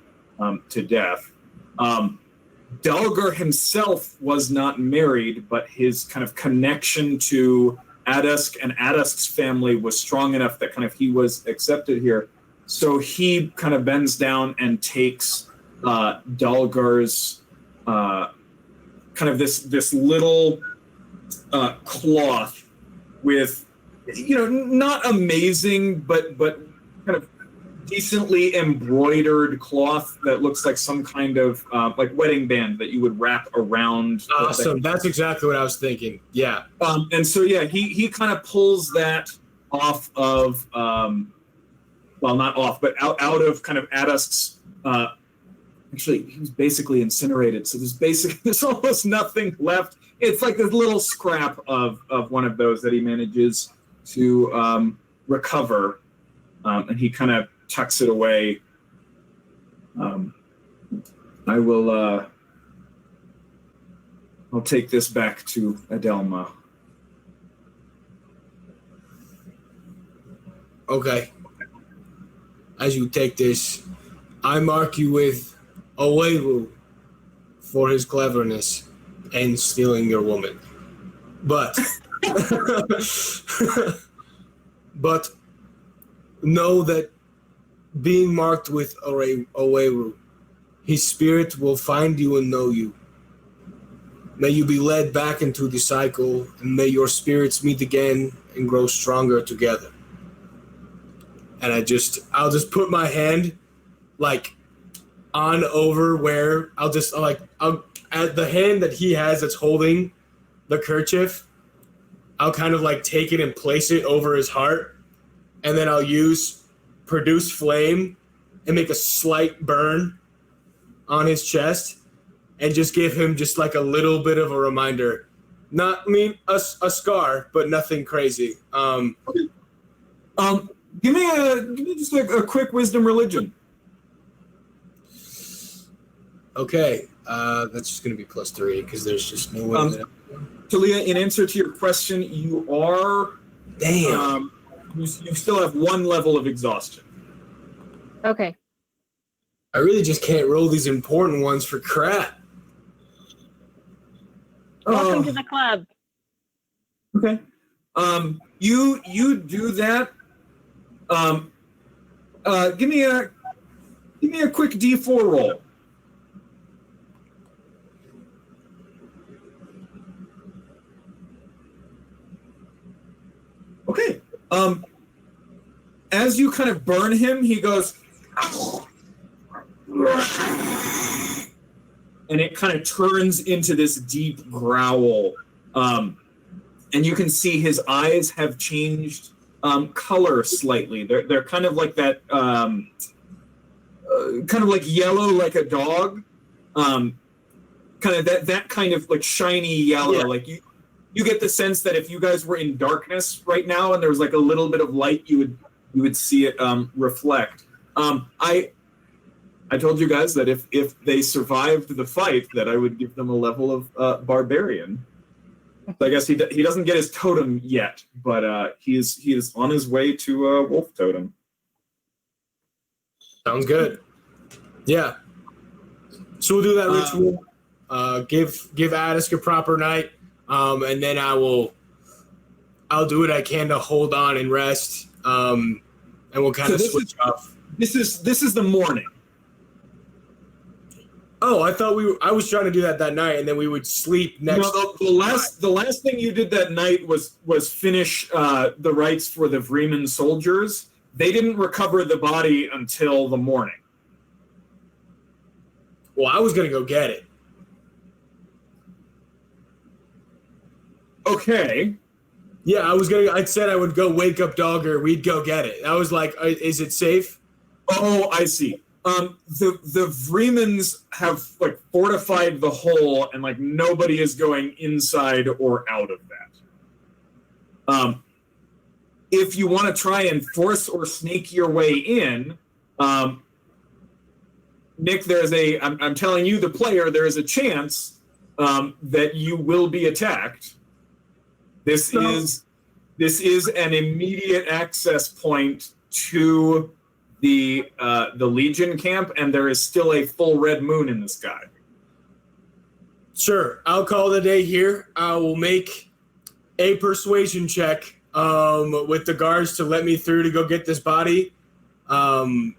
to death. Dalgar himself was not married, but his kind of connection to Adusk and Adusk's family was strong enough that kind of he was accepted here. So he kind of bends down and takes Dalgar's kind of this little cloth with, not amazing, but kind of decently embroidered cloth that looks like some kind of like wedding band that you would wrap around. Awesome. That's exactly what I was thinking. Yeah. And so, he kind of pulls that off of, well, not off, but out of kind of Adusk's, actually, he was basically incinerated. So there's almost nothing left. It's like this little scrap of one of those that he manages to recover. And he kind of tucks it away. I will, I'll take this back to Adelma. Okay. As you take this, I mark you with Oweru for his cleverness and stealing your woman. But but know that being marked with Oweru, his spirit will find you and know you. May you be led back into the cycle, and may your spirits meet again and grow stronger together. And I'll just put my hand like on over where I'll at the hand that he has that's holding the kerchief, I'll kind of like take it and place it over his heart, and then I'll use produce flame and make a slight burn on his chest and just give him just like a little bit of a reminder. A scar, but nothing crazy. Give me just a quick wisdom religion. Okay, that's just going to be +3 because there's just no way that. Talia, in answer to your question, you are. Damn. You still have 1 level of exhaustion. Okay. I really just can't roll these important ones for crap. Welcome to the club. Okay. You do that. Give me a quick D4 roll. Okay. As you kind of burn him, he goes, and it kind of turns into this deep growl. And you can see his eyes have changed color slightly. They're kind of like that, kind of like yellow, like a dog. Kind of that kind of like shiny yellow. Yeah. Like you get the sense that if you guys were in darkness right now and there was like a little bit of light, you would see it reflect. I told you guys that if they survived the fight, that I would give them a level of barbarian. So I guess he doesn't get his totem yet, but he is on his way to wolf totem. Sounds good. Yeah. So we'll do that ritual. Give Adusk a proper night, and then I'll do what I can to hold on and rest, and we'll kind of switch off. This is the morning. Oh, I thought I was trying to do that night, and then we would sleep next. No, the last thing you did that night was finish the rites for the Vreeman soldiers. They didn't recover the body until the morning. Well, I was gonna go get it. Okay. Yeah, I said I would go wake up Dogger. We'd go get it. I was like, is it safe? Oh, I see. The Vreemans have like fortified the hole, and like nobody is going inside or out of that. If you want to try and force or sneak your way in, Nick, I'm telling you, the player, there is a chance that you will be attacked. This is an immediate access point to the Legion camp, and there is still a full red moon in the sky. Sure, I'll call it a day here. I will make a persuasion check with the guards to let me through to go get this body. And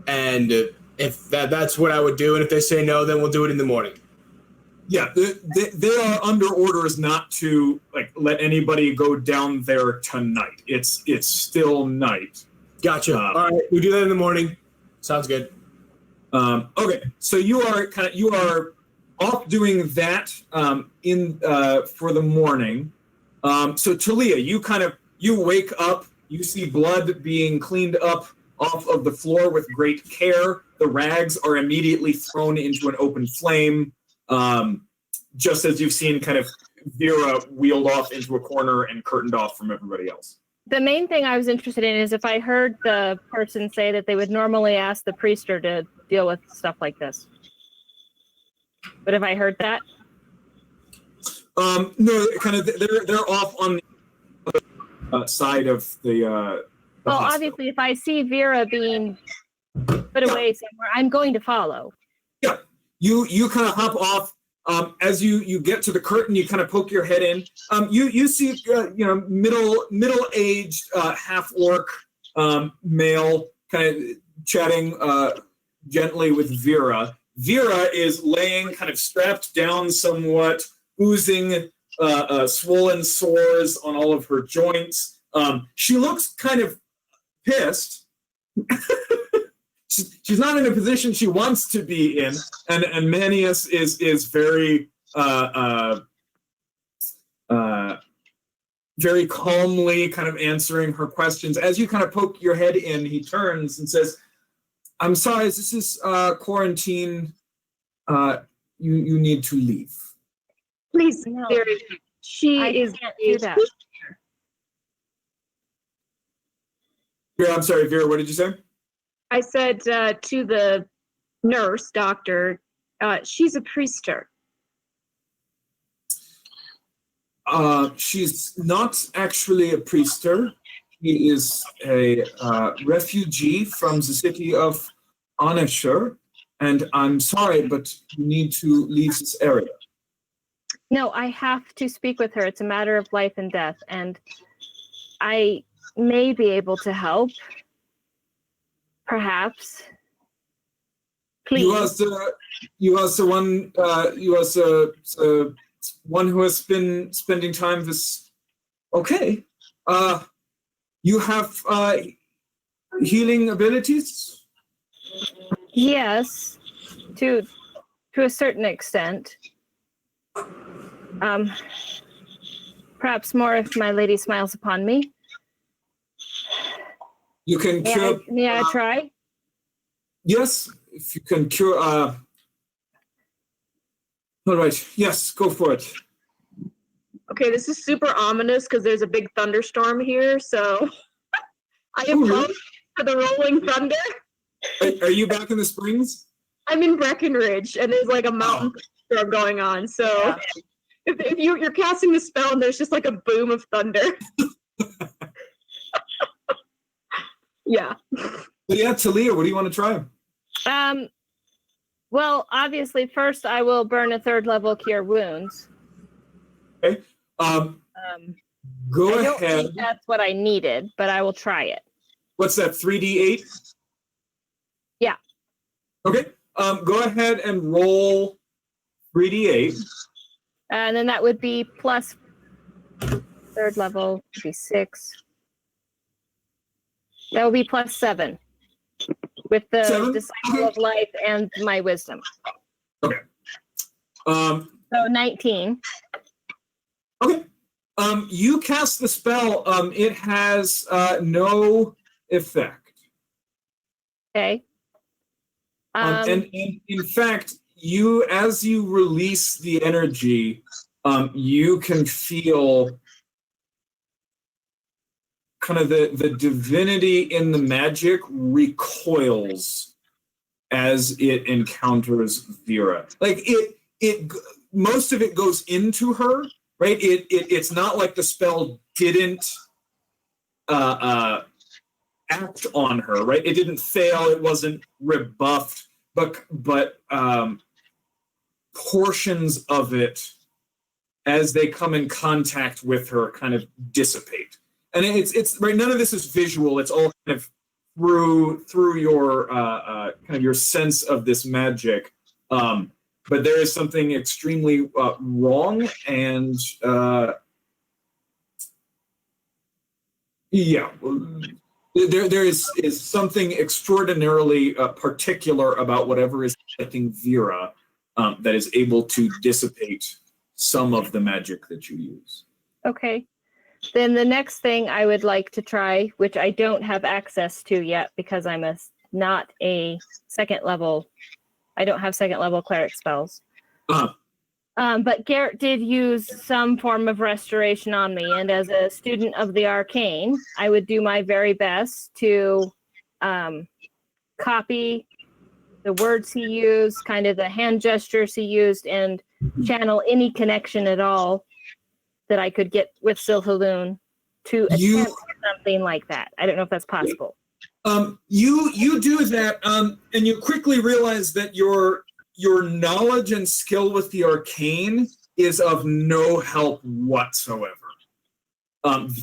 if that's what I would do, and if they say no, then we'll do it in the morning. Yeah, they are under orders not to let anybody go down there tonight. It's still night. Gotcha. All right, we do that in the morning. Sounds good. Okay, so you are off doing that for the morning. So Talia, you wake up, you see blood being cleaned up off of the floor with great care. The rags are immediately thrown into an open flame. Just as you've seen Vera wheeled off into a corner and curtained off from everybody else. The main thing I was interested in is if I heard the person say that they would normally ask the priester to deal with stuff like this. But have I heard that? No, they're off on the side of the well, hospital. Obviously, if I see Vera being put away somewhere, I'm going to follow. Yeah, you kind of hop off. As you get to the curtain, you kind of poke your head in. You see middle-aged half orc male kind of chatting gently with Vera. Vera is laying kind of strapped down somewhat, oozing swollen sores on all of her joints. She looks kind of pissed. She's not in a position she wants to be in, and Manius is very very calmly kind of answering her questions. As you kind of poke your head in, he turns and says, "I'm sorry, this is quarantine. You need to leave." Please, No. Vera, she I is can't do that. Vera, I'm sorry, Vera, what did you say? I said to the nurse, doctor, she's a priester. She's not actually a priester. He is a refugee from the city of Anisher, and I'm sorry, but you need to leave this area. No, I have to speak with her. It's a matter of life and death, and I may be able to help. Perhaps. Please. You are the one who has been spending time this. Okay. You have healing abilities? Yes, to a certain extent. Perhaps more if my lady smiles upon me. You can cure. May I try? Yes, if you can cure. All right. Yes, go for it. Okay, this is super ominous because there's a big thunderstorm here, so I am close to the rolling thunder. Are you back in the Springs? I'm in Breckenridge, and there's a mountain storm going on. So if you're casting the spell, and there's just a boom of thunder. Yeah. But yeah, Talia, what do you want to try? Well, obviously, first I will burn a 3rd level cure wounds. Okay. Go I don't ahead. think that's what I needed, but I will try it. What's that? 3d8? Yeah. Okay. Go ahead and roll 3d8. And then that would be plus 3rd level would be 6. That would be plus 7 with the 7? Disciple of Life and my wisdom. Okay. So 19. Okay. You cast the spell. It has no effect. Okay. And in fact, as you release the energy, you can feel kind of the divinity in the magic recoils as it encounters Vera. It most of it goes into her, right? It's not like the spell didn't act on her, right? It didn't fail. It wasn't rebuffed, but portions of it as they come in contact with her, kind of dissipate. And it's right. None of this is visual. It's all kind of through your kind of your sense of this magic. But there is something extremely wrong, and yeah, there is something extraordinarily particular about whatever is affecting Vera that is able to dissipate some of the magic that you use. Okay. Then the next thing I would like to try, which I don't have access to yet because I'm not a second level. I don't have second level cleric spells. But Garrett did use some form of restoration on me, and as a student of the arcane, I would do my very best to copy the words he used, kind of the hand gestures he used, and channel any connection at all that I could get with Silhaloon to attempt something like that. I don't know if that's possible. You do that, and you quickly realize that your knowledge and skill with the arcane is of no help whatsoever.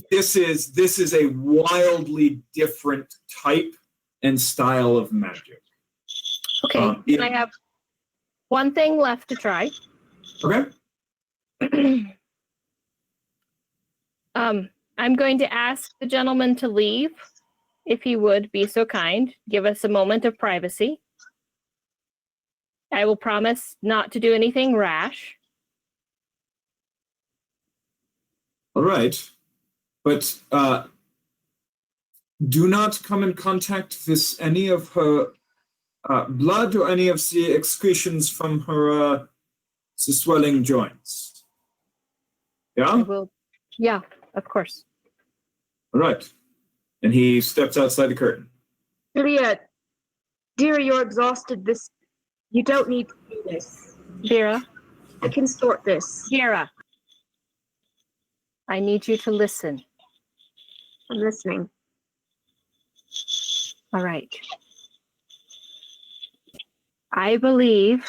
This is a wildly different type and style of magic. Okay, I have one thing left to try. Okay. I'm going to ask the gentleman to leave, if he would be so kind. Give us a moment of privacy. I will promise not to do anything rash. All right. But do not come in contact with any of her blood or any of the excretions from her the swelling joints. Yeah? I will. Yeah, of course. All right. And he steps outside the curtain. Leah, dear, you're exhausted. You don't need to do this. Vera. I can sort this. Vera. I need you to listen. I'm listening. All right. I believe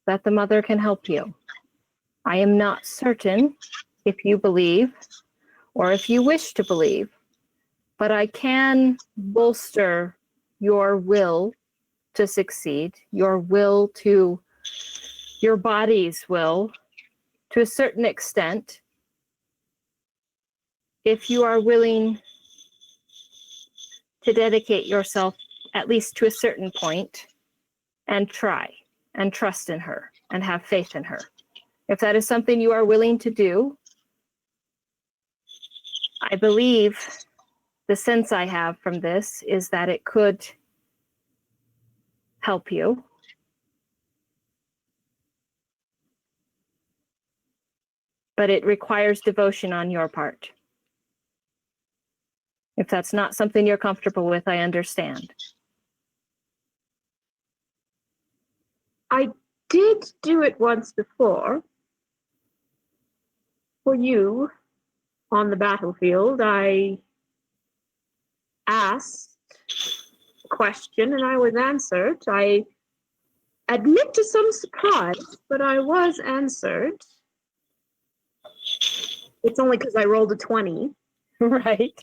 that the mother can help you. I am not certain if you believe or if you wish to believe, but I can bolster your will to succeed, your body's will to a certain extent, if you are willing to dedicate yourself at least to a certain point and try and trust in her and have faith in her. If that is something you are willing to do, I believe the sense I have from this is that it could help you. But it requires devotion on your part. If that's not something you're comfortable with, I understand. I did do it once before. For you, on the battlefield, I asked a question and I was answered. I admit to some surprise, but I was answered. It's only because I rolled a 20. Right.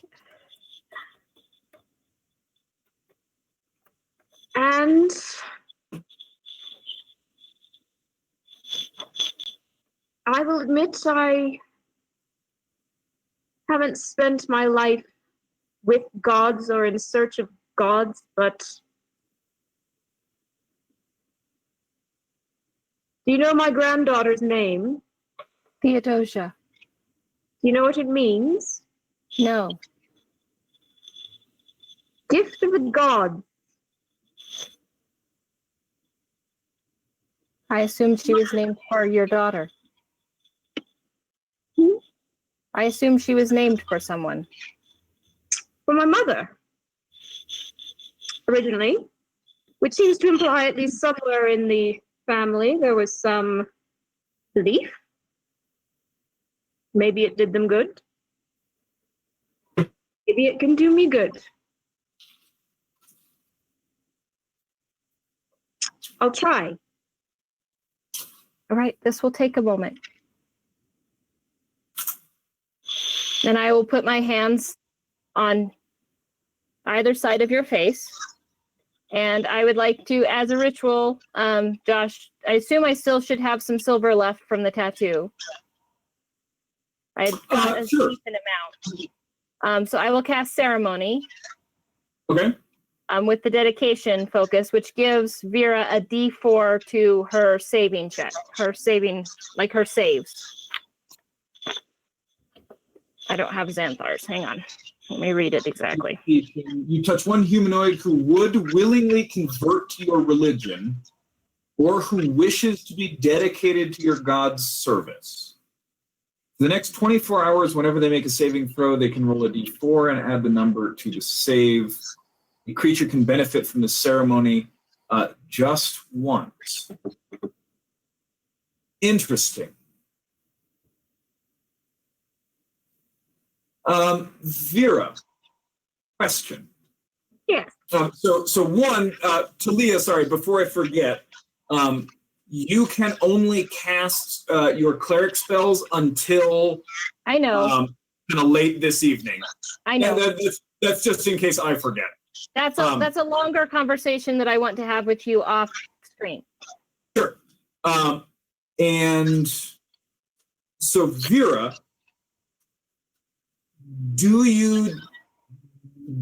And I will admit I haven't spent my life with gods or in search of gods, but do you know my granddaughter's name? Theodosia. Do you know what it means? No. Gift of the gods. I assumed she was named for your daughter. I assumed she was named for someone. For my mother, originally, which seems to imply at least somewhere in the family there was some belief. Maybe it did them good. Maybe it can do me good. I'll try. All right, this will take a moment. And I will put my hands on either side of your face. And I would like to, as a ritual, Josh, I assume I still should have some silver left from the tattoo. I got a sure. decent amount. So I will cast ceremony. Okay. With the dedication focus, which gives Vera a D4 to her saving check, her saves. I don't have Xanthar's. Hang on. Let me read it exactly. You touch one humanoid who would willingly convert to your religion or who wishes to be dedicated to your god's service. For the next 24 hours, whenever they make a saving throw, they can roll a D4 and add the number to the save. The creature can benefit from the ceremony just once. Interesting. Vera, question. Yes. So one, Talia, sorry, before I forget, you can only cast your cleric spells until I know. Kind of late this evening. I know. And that's just in case I forget. That's a longer conversation that I want to have with you off screen. Sure. And so Vera, do you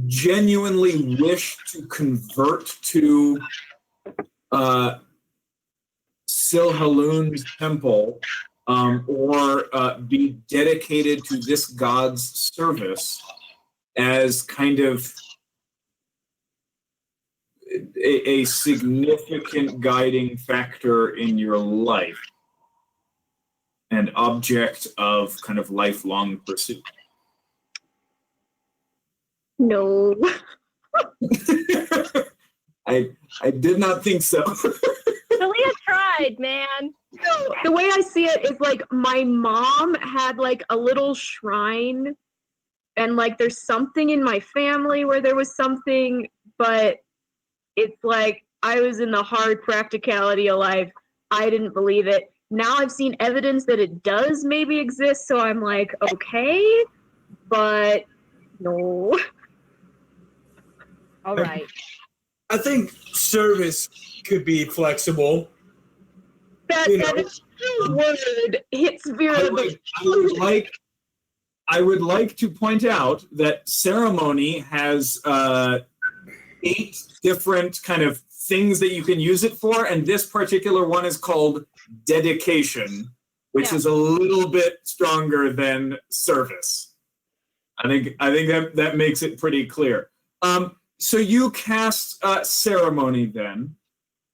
genuinely wish to convert to Silhalun's temple or be dedicated to this god's service as kind of a significant guiding factor in your life and object of kind of lifelong pursuit? No. I did not think so. Talia tried, man. No, the way I see it is like my mom had like a little shrine, and like there's something in my family where there was something, but it's like I was in the hard practicality of life. I didn't believe it. Now I've seen evidence that it does maybe exist, so I'm like, okay, but no. All right. I think service could be flexible. That word hits Vera. I would like to point out that ceremony has 8 different kind of things that you can use it for, and this particular one is called dedication, which is a little bit stronger than service. I think that makes it pretty clear. So you cast ceremony then.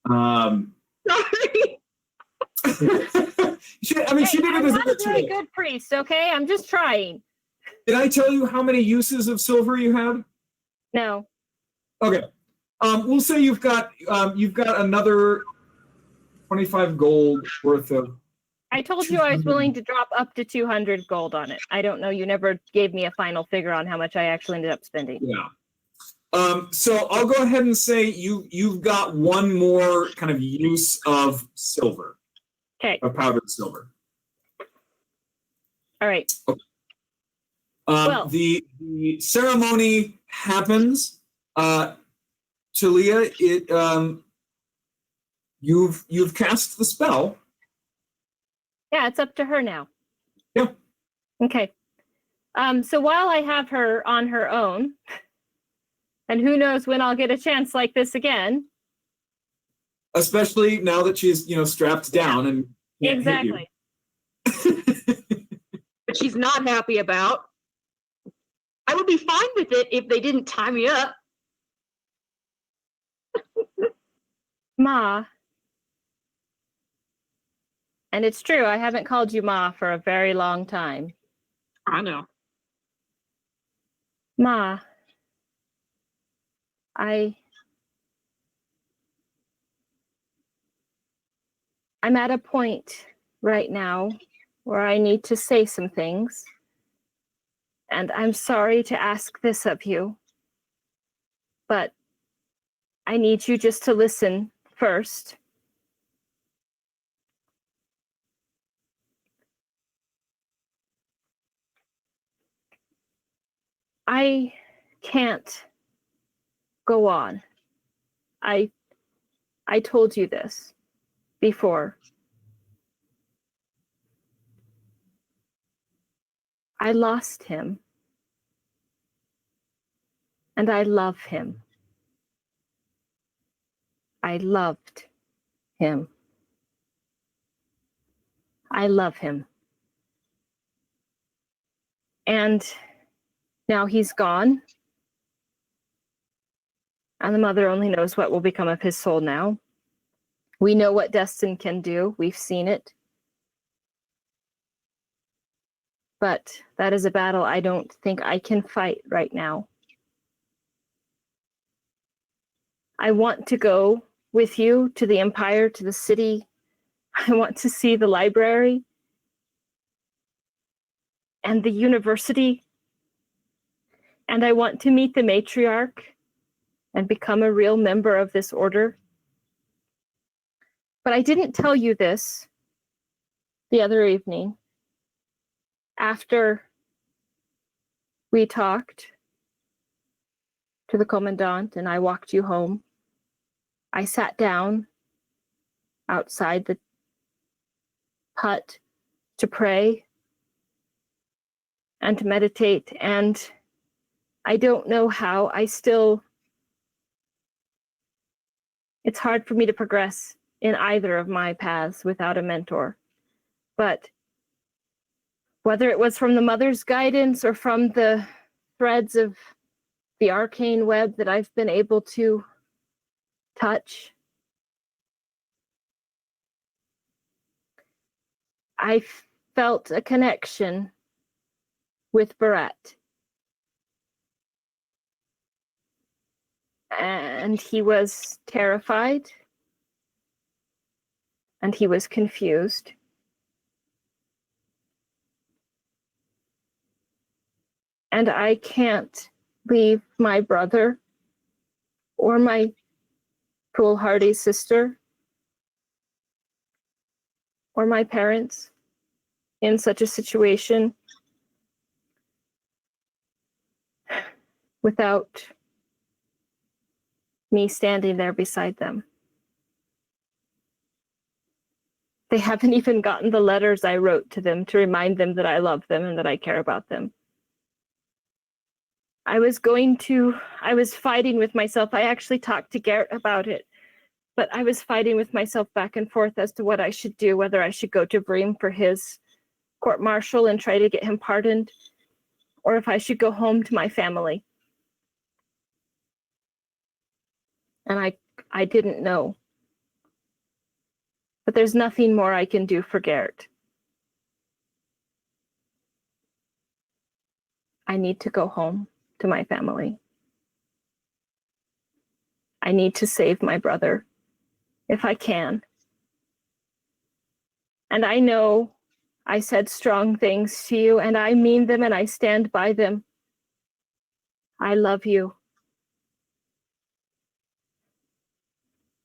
Sorry. She did it I'm as not a very good priest, okay? I'm just trying. Did I tell you how many uses of silver you have? No. Okay. We'll say you've got another 25 gold worth of. I told you I was willing to drop up to 200 gold on it. I don't know. You never gave me a final figure on how much I actually ended up spending. Yeah. So I'll go ahead and say you've got one more kind of use of silver. Okay. Of powdered silver. All right. Okay. The ceremony happens. Talia, you've cast the spell. Yeah, it's up to her now. Yeah. Okay. So while I have her on her own, and who knows when I'll get a chance like this again. Especially now that she's, strapped down and can't hit you. Exactly. But she's not happy about. I would be fine with it if they didn't tie me up. Ma. And it's true, I haven't called you Ma for a very long time. I know. Ma. I'm at a point right now where I need to say some things. And I'm sorry to ask this of you, but I need you just to listen first. I can't go on. I told you this before. I lost him. And I love him. I loved him. I love him. And now he's gone. And the mother only knows what will become of his soul now. We know what Destin can do. We've seen it. But that is a battle I don't think I can fight right now. I want to go with you to the Empire, to the city. I want to see the library and the university. And I want to meet the matriarch and become a real member of this order. But I didn't tell you this the other evening. After we talked to the commandant and I walked you home, I sat down outside the hut to pray and to meditate, and I don't know how. It's hard for me to progress in either of my paths without a mentor. But whether it was from the mother's guidance or from the threads of the arcane web that I've been able to touch, I felt a connection with Barrett. And he was terrified. And he was confused. And I can't leave my brother or my foolhardy sister or my parents in such a situation without me standing there beside them. They haven't even gotten the letters I wrote to them to remind them that I love them and that I care about them. I was fighting with myself. I actually talked to Garrett about it, but I was fighting with myself back and forth as to what I should do, whether I should go to Bream for his court-martial and try to get him pardoned, or if I should go home to my family. And I didn't know. But there's nothing more I can do for Garrett. I need to go home to my family. I need to save my brother, if I can. And I know I said strong things to you, and I mean them, and I stand by them. I love you.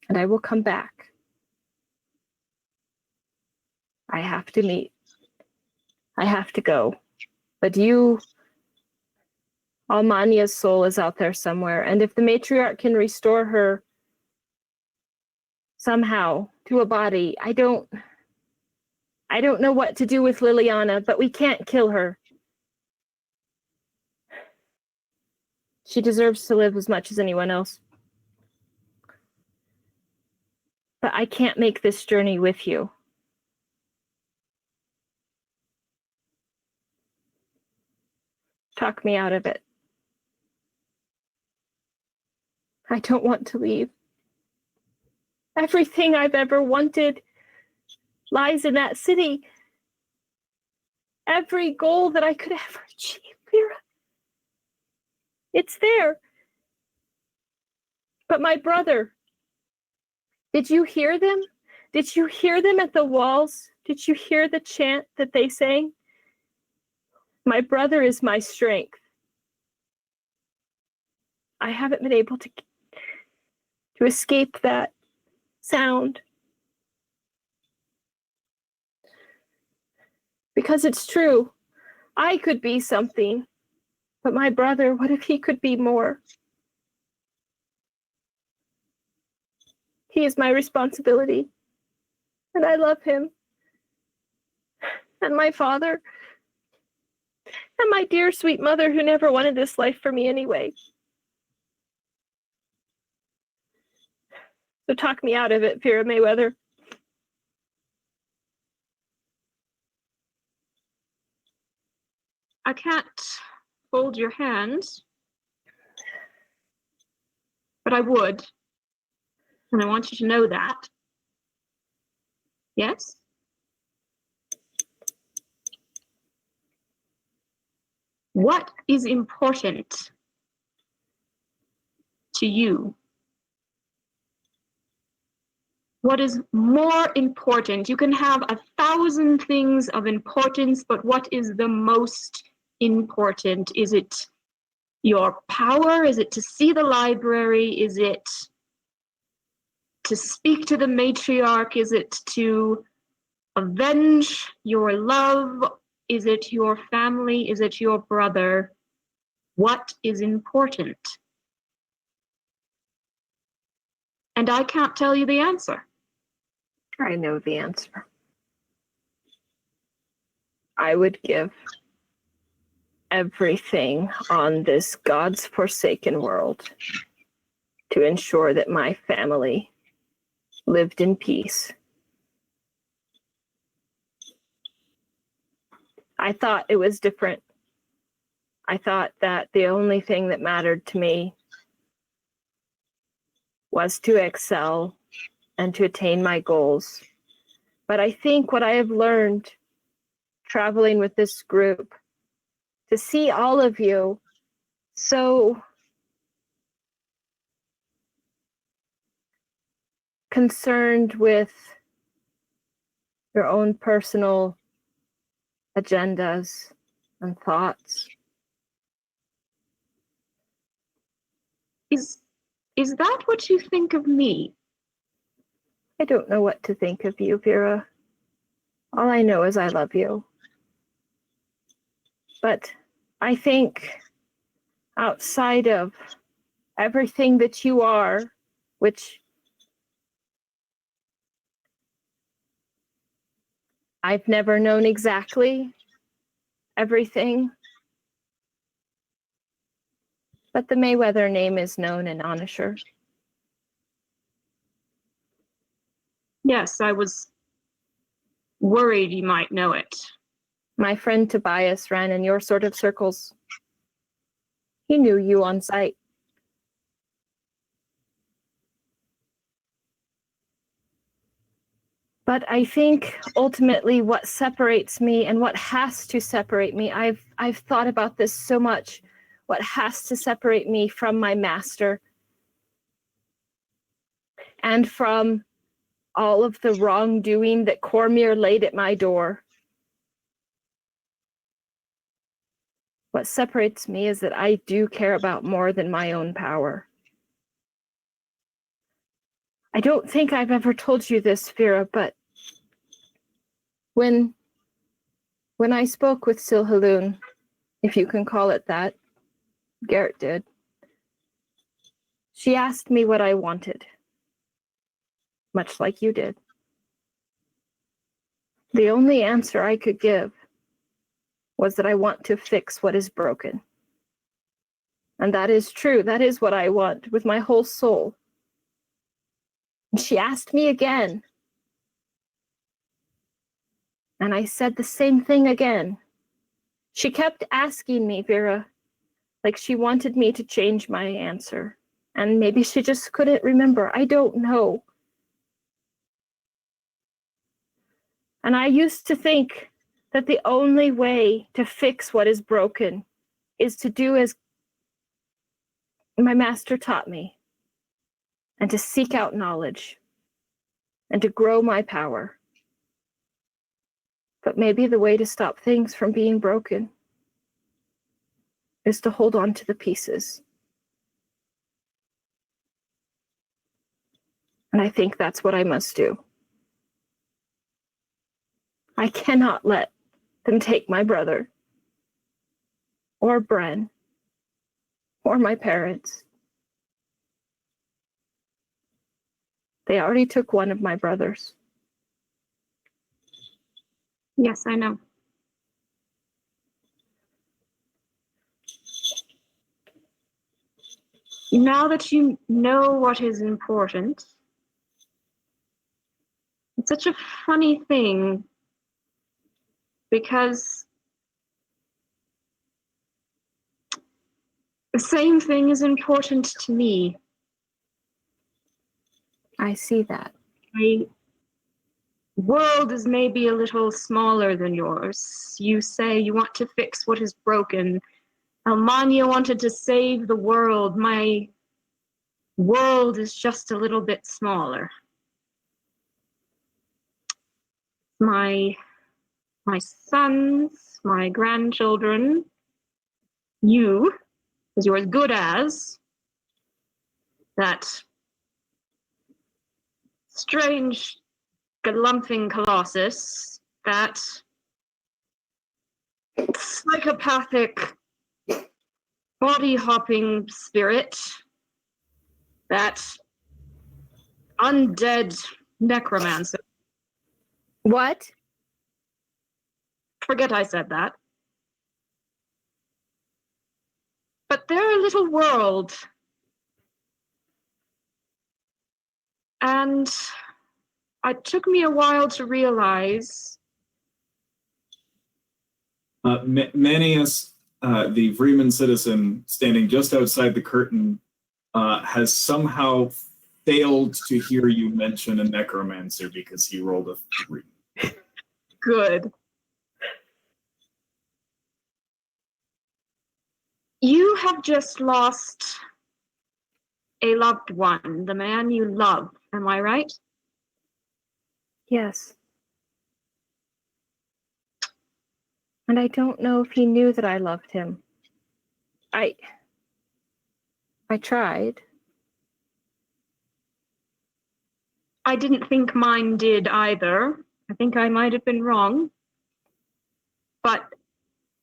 And I will come back. I have to meet. I have to go. But Almania's soul is out there somewhere. And if the matriarch can restore her somehow to a body, I don't know what to do with Liliana, but we can't kill her. She deserves to live as much as anyone else. But I can't make this journey with you. Talk me out of it. I don't want to leave. Everything I've ever wanted lies in that city. Every goal that I could ever achieve, Vera. It's there. But my brother, did you hear them? Did you hear them at the walls? Did you hear the chant that they sang? My brother is my strength. I haven't been able to escape that sound. Because it's true. I could be something. But my brother, what if he could be more? He is my responsibility, and I love him. And my father, and my dear sweet mother who never wanted this life for me anyway. So talk me out of it, Vera Mayweather. I can't hold your hand, but I would. And I want you to know that. Yes? What is important to you? What is more important? You can have 1,000 things of importance, but what is the most important? Is it your power? Is it to see the library? Is it to speak to the matriarch? Is it to avenge your love? Is it your family? Is it your brother? What is important? And I can't tell you the answer. I know the answer. I would give everything on this God's forsaken world to ensure that my family lived in peace. I thought it was different. I thought that the only thing that mattered to me was to excel and to attain my goals. But I think what I have learned traveling with this group, to see all of you so concerned with your own personal agendas and thoughts. Is that what you think of me? I don't know what to think of you, Vera. All I know is I love you. But I think outside of everything that you are, which I've never known exactly everything, but the Mayweather name is known in Onisher. Yes, I was worried you might know it. My friend Tobias ran in your sort of circles. He knew you on sight. But I think ultimately what separates me and what has to separate me, I've thought about this so much, what has to separate me from my master and from all of the wrongdoing that Cormier laid at my door. What separates me is that I do care about more than my own power. I don't think I've ever told you this, Vera, but when I spoke with Silhaloon, if you can call it that, Garrett did, she asked me what I wanted, much like you did. The only answer I could give was that I want to fix what is broken. And that is true. That is what I want with my whole soul. And she asked me again. And I said the same thing again. She kept asking me, Vera, like she wanted me to change my answer. And maybe she just couldn't remember. I don't know. And I used to think that the only way to fix what is broken is to do as my master taught me, and to seek out knowledge, and to grow my power. But maybe the way to stop things from being broken is to hold on to the pieces. And I think that's what I must do. I cannot let them take my brother or Bren Or my parents. They already took one of my brothers. Yes, I know. Now that you know what is important, it's such a funny thing because the same thing is important to me. I see that. My world is maybe a little smaller than yours. You say you want to fix what is broken. Almania wanted to save the world. My world is just a little bit smaller. My sons, my grandchildren, you, because you're as good as that strange galumphing colossus, that psychopathic body hopping spirit, that undead necromancer. What? Forget I said that. But they're a little world. And it took me a while to realize. Manius, the Vreeman citizen standing just outside the curtain, has somehow failed to hear you mention a necromancer because he rolled a 3. Good. You have just lost a loved one, the man you love. Am I right? Yes. And I don't know if he knew that I loved him. I tried. I didn't think mine did either. I think I might have been wrong. But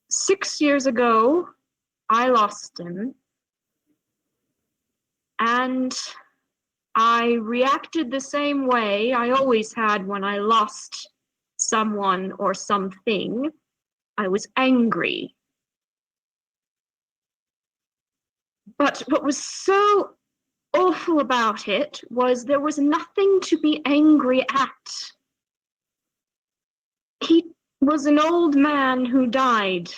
6 years ago, I lost him. And I reacted the same way I always had when I lost someone or something. I was angry. But what was so awful about it was there was nothing to be angry at. He was an old man who died.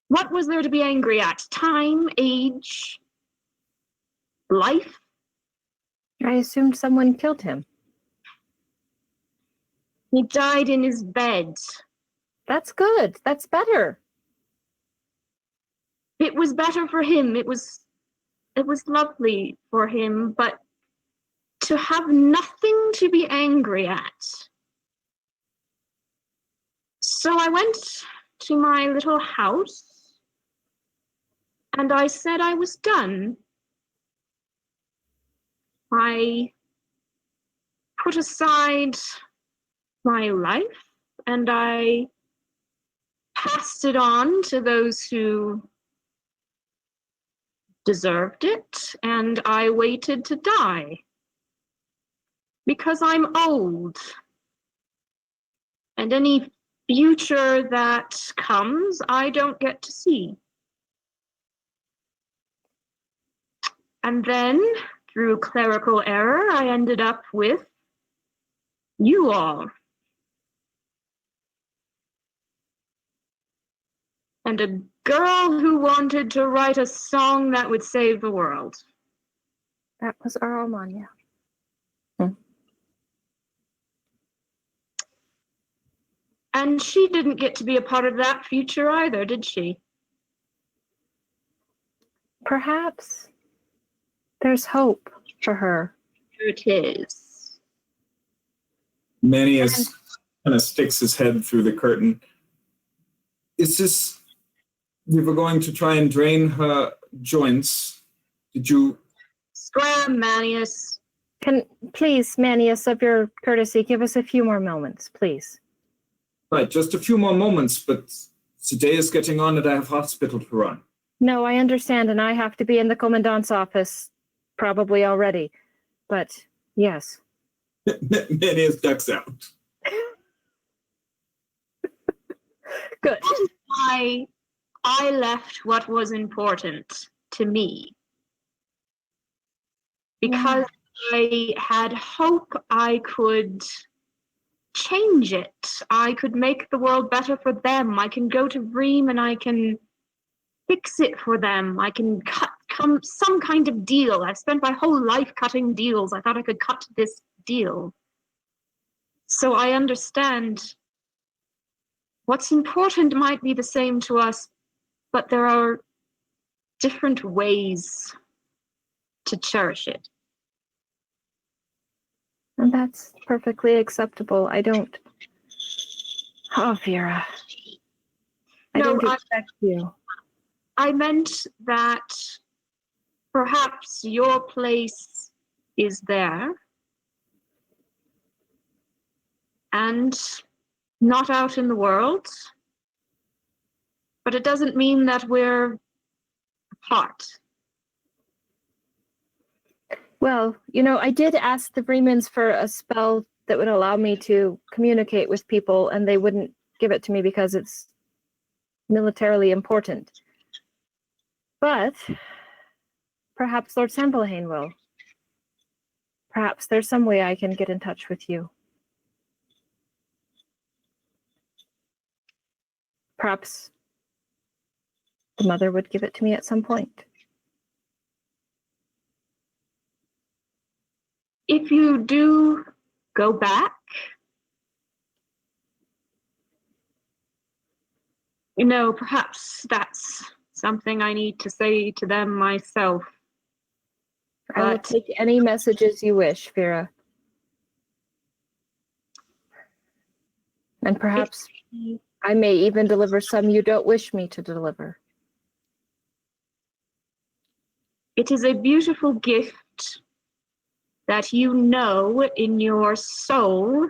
What was there to be angry at? Time, age, life? I assumed someone killed him. He died in his bed. That's good. That's better. It was better for him. It was lovely for him, but to have nothing to be angry at. So I went to my little house and I said I was done. I put aside my life and I passed it on to those who deserved it, and I waited to die because I'm old, and any future that comes I don't get to see. And then through clerical error I ended up with you all. And a girl who wanted to write a song that would save the world. That was our Almania. And she didn't get to be a part of that future either, did she? Perhaps there's hope for her. It is. Manius kind of sticks his head through the curtain. Is this, we were going to try and drain her joints. Did you? Scram, Manius. Can please, Manius, of your courtesy, give us a few more moments, please. Right, just a few more moments, but the day is getting on and I have hospital to run. No, I understand, and I have to be in the commandant's office probably already. But yes. Manius ducks out. Good. That is why I left what was important to me. Because I had hope I could change it. I could make the world better for them. I can go to Ream and I can fix it for them. I can cut some kind of deal. I've spent my whole life cutting deals. I thought I could cut this deal. So I understand what's important might be the same to us, but there are different ways to cherish it. And that's perfectly acceptable. I don't. Oh, Vera. I No, don't expect you. I meant that perhaps your place is there and not out in the world, but it doesn't mean that we're apart. Well, I did ask the Freemans for a spell that would allow me to communicate with people, and they wouldn't give it to me because it's militarily important. But perhaps Lord Sambelhane will. Perhaps there's some way I can get in touch with you. Perhaps the mother would give it to me at some point. If you do go back, perhaps that's something I need to say to them myself. I will take any messages you wish, Vera. And perhaps I may even deliver some you don't wish me to deliver. It is a beautiful gift that you know in your soul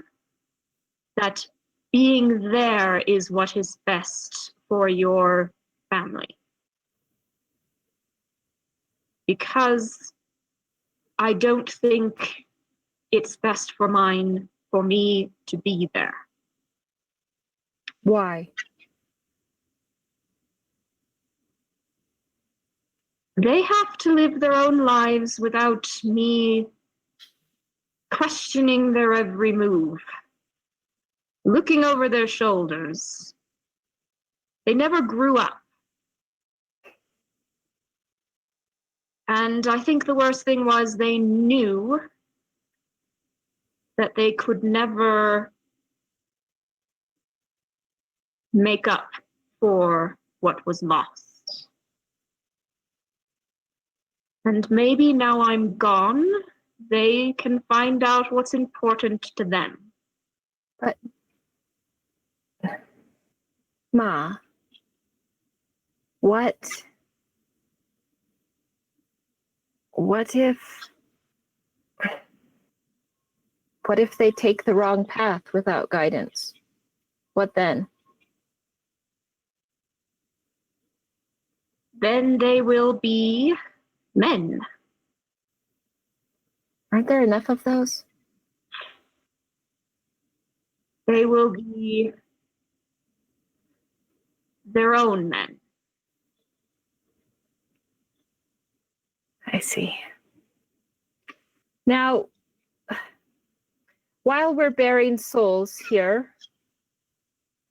that being there is what is best for your family. Because I don't think it's best for me to be there. Why? They have to live their own lives without me questioning their every move, looking over their shoulders. They never grew up. And I think the worst thing was they knew that they could never make up for what was lost. And maybe now I'm gone, they can find out what's important to them. But, Ma, what if they take the wrong path without guidance? What then? Then they will be men. Aren't there enough of those? They will be their own men. I see. Now, while we're bearing souls here,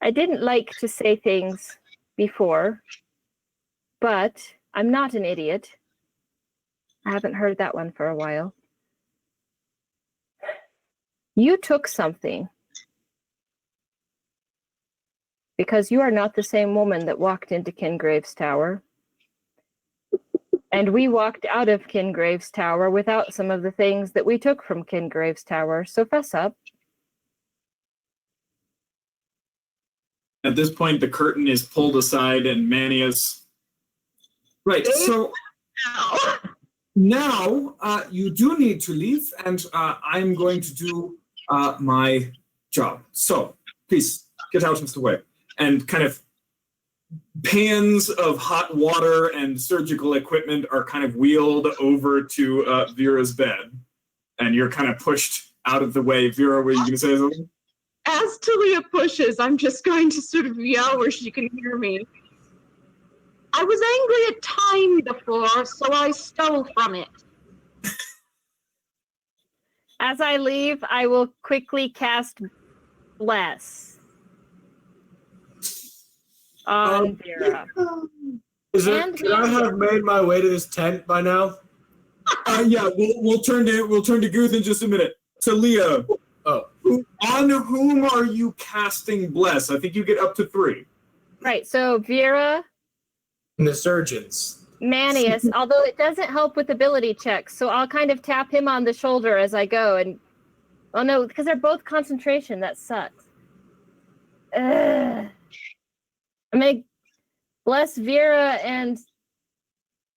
I didn't like to say things before, but I'm not an idiot. I haven't heard that one for a while. You took something because you are not the same woman that walked into Kingrave's tower. And we walked out of Kingrave's tower without some of the things that we took from Kingrave's tower. So fess up. At this point, the curtain is pulled aside and Manius... Right, so... Now, you do need to leave, and I'm going to do my job. So, please, get out of the way. And kind of pans of hot water and surgical equipment are kind of wheeled over to Vera's bed, and you're kind of pushed out of the way. Vera, were you going to say something? As Talia pushes, I'm just going to sort of yell where she can hear me. I was angry at time before, so I stole from it. As I leave, I will quickly cast Bless on Vera. Can I have made my way to this tent by now? Yeah, we'll turn to Guth in just a minute. Talia, on whom are you casting Bless? I think you get up to 3. Right, so Vera, And the surgeons. Manius, although it doesn't help with ability checks, so I'll kind of tap him on the shoulder as I go. And oh no, because they're both concentration. That sucks. I make Bless Vera, and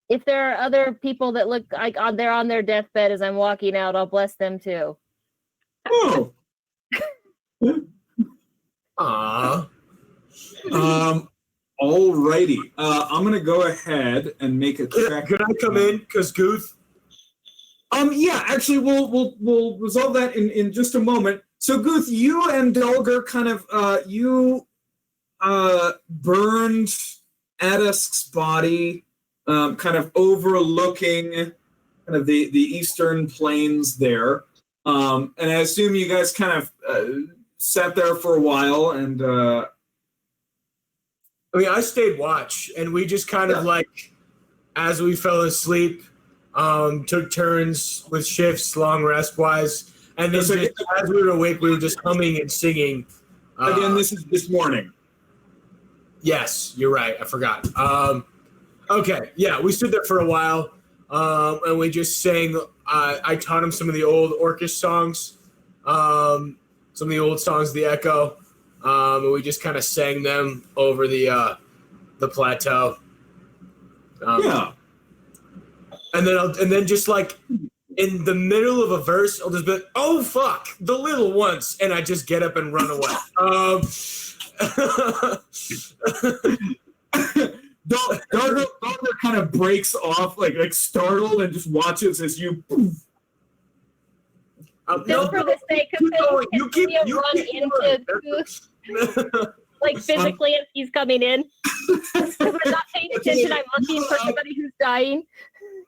if there are other people that look like they're on their deathbed as I'm walking out, I'll bless them too. Oh. Alrighty. I'm gonna go ahead and make a check. Can I come in? Because Guth? Yeah, actually we'll resolve that in just a moment. So Guth, you and Dulgar kind of burned Adisk's body, kind of overlooking kind of the eastern plains there. And I assume you guys kind of sat there for a while and I mean, I stayed watch, and we just kind of like, as we fell asleep, took turns with shifts, long rest wise, and then just, as we were awake, we were just humming and singing. Again, this is this morning. Yes, you're right. I forgot. Okay, yeah, we stood there for a while, and we just sang. I taught him some of the old Orcish songs, some of the old songs of the Echo. And we just kind of sang them over the plateau. Yeah. And then just like in the middle of a verse, I'll just be like, "Oh fuck, the little ones," and I just get up and run away. Dargo kind of breaks off, like startled, and just watches as you. Just for the sake of things, you keep run into Goose, like physically as he's coming in. Because I'm not paying attention. I'm looking for somebody who's dying.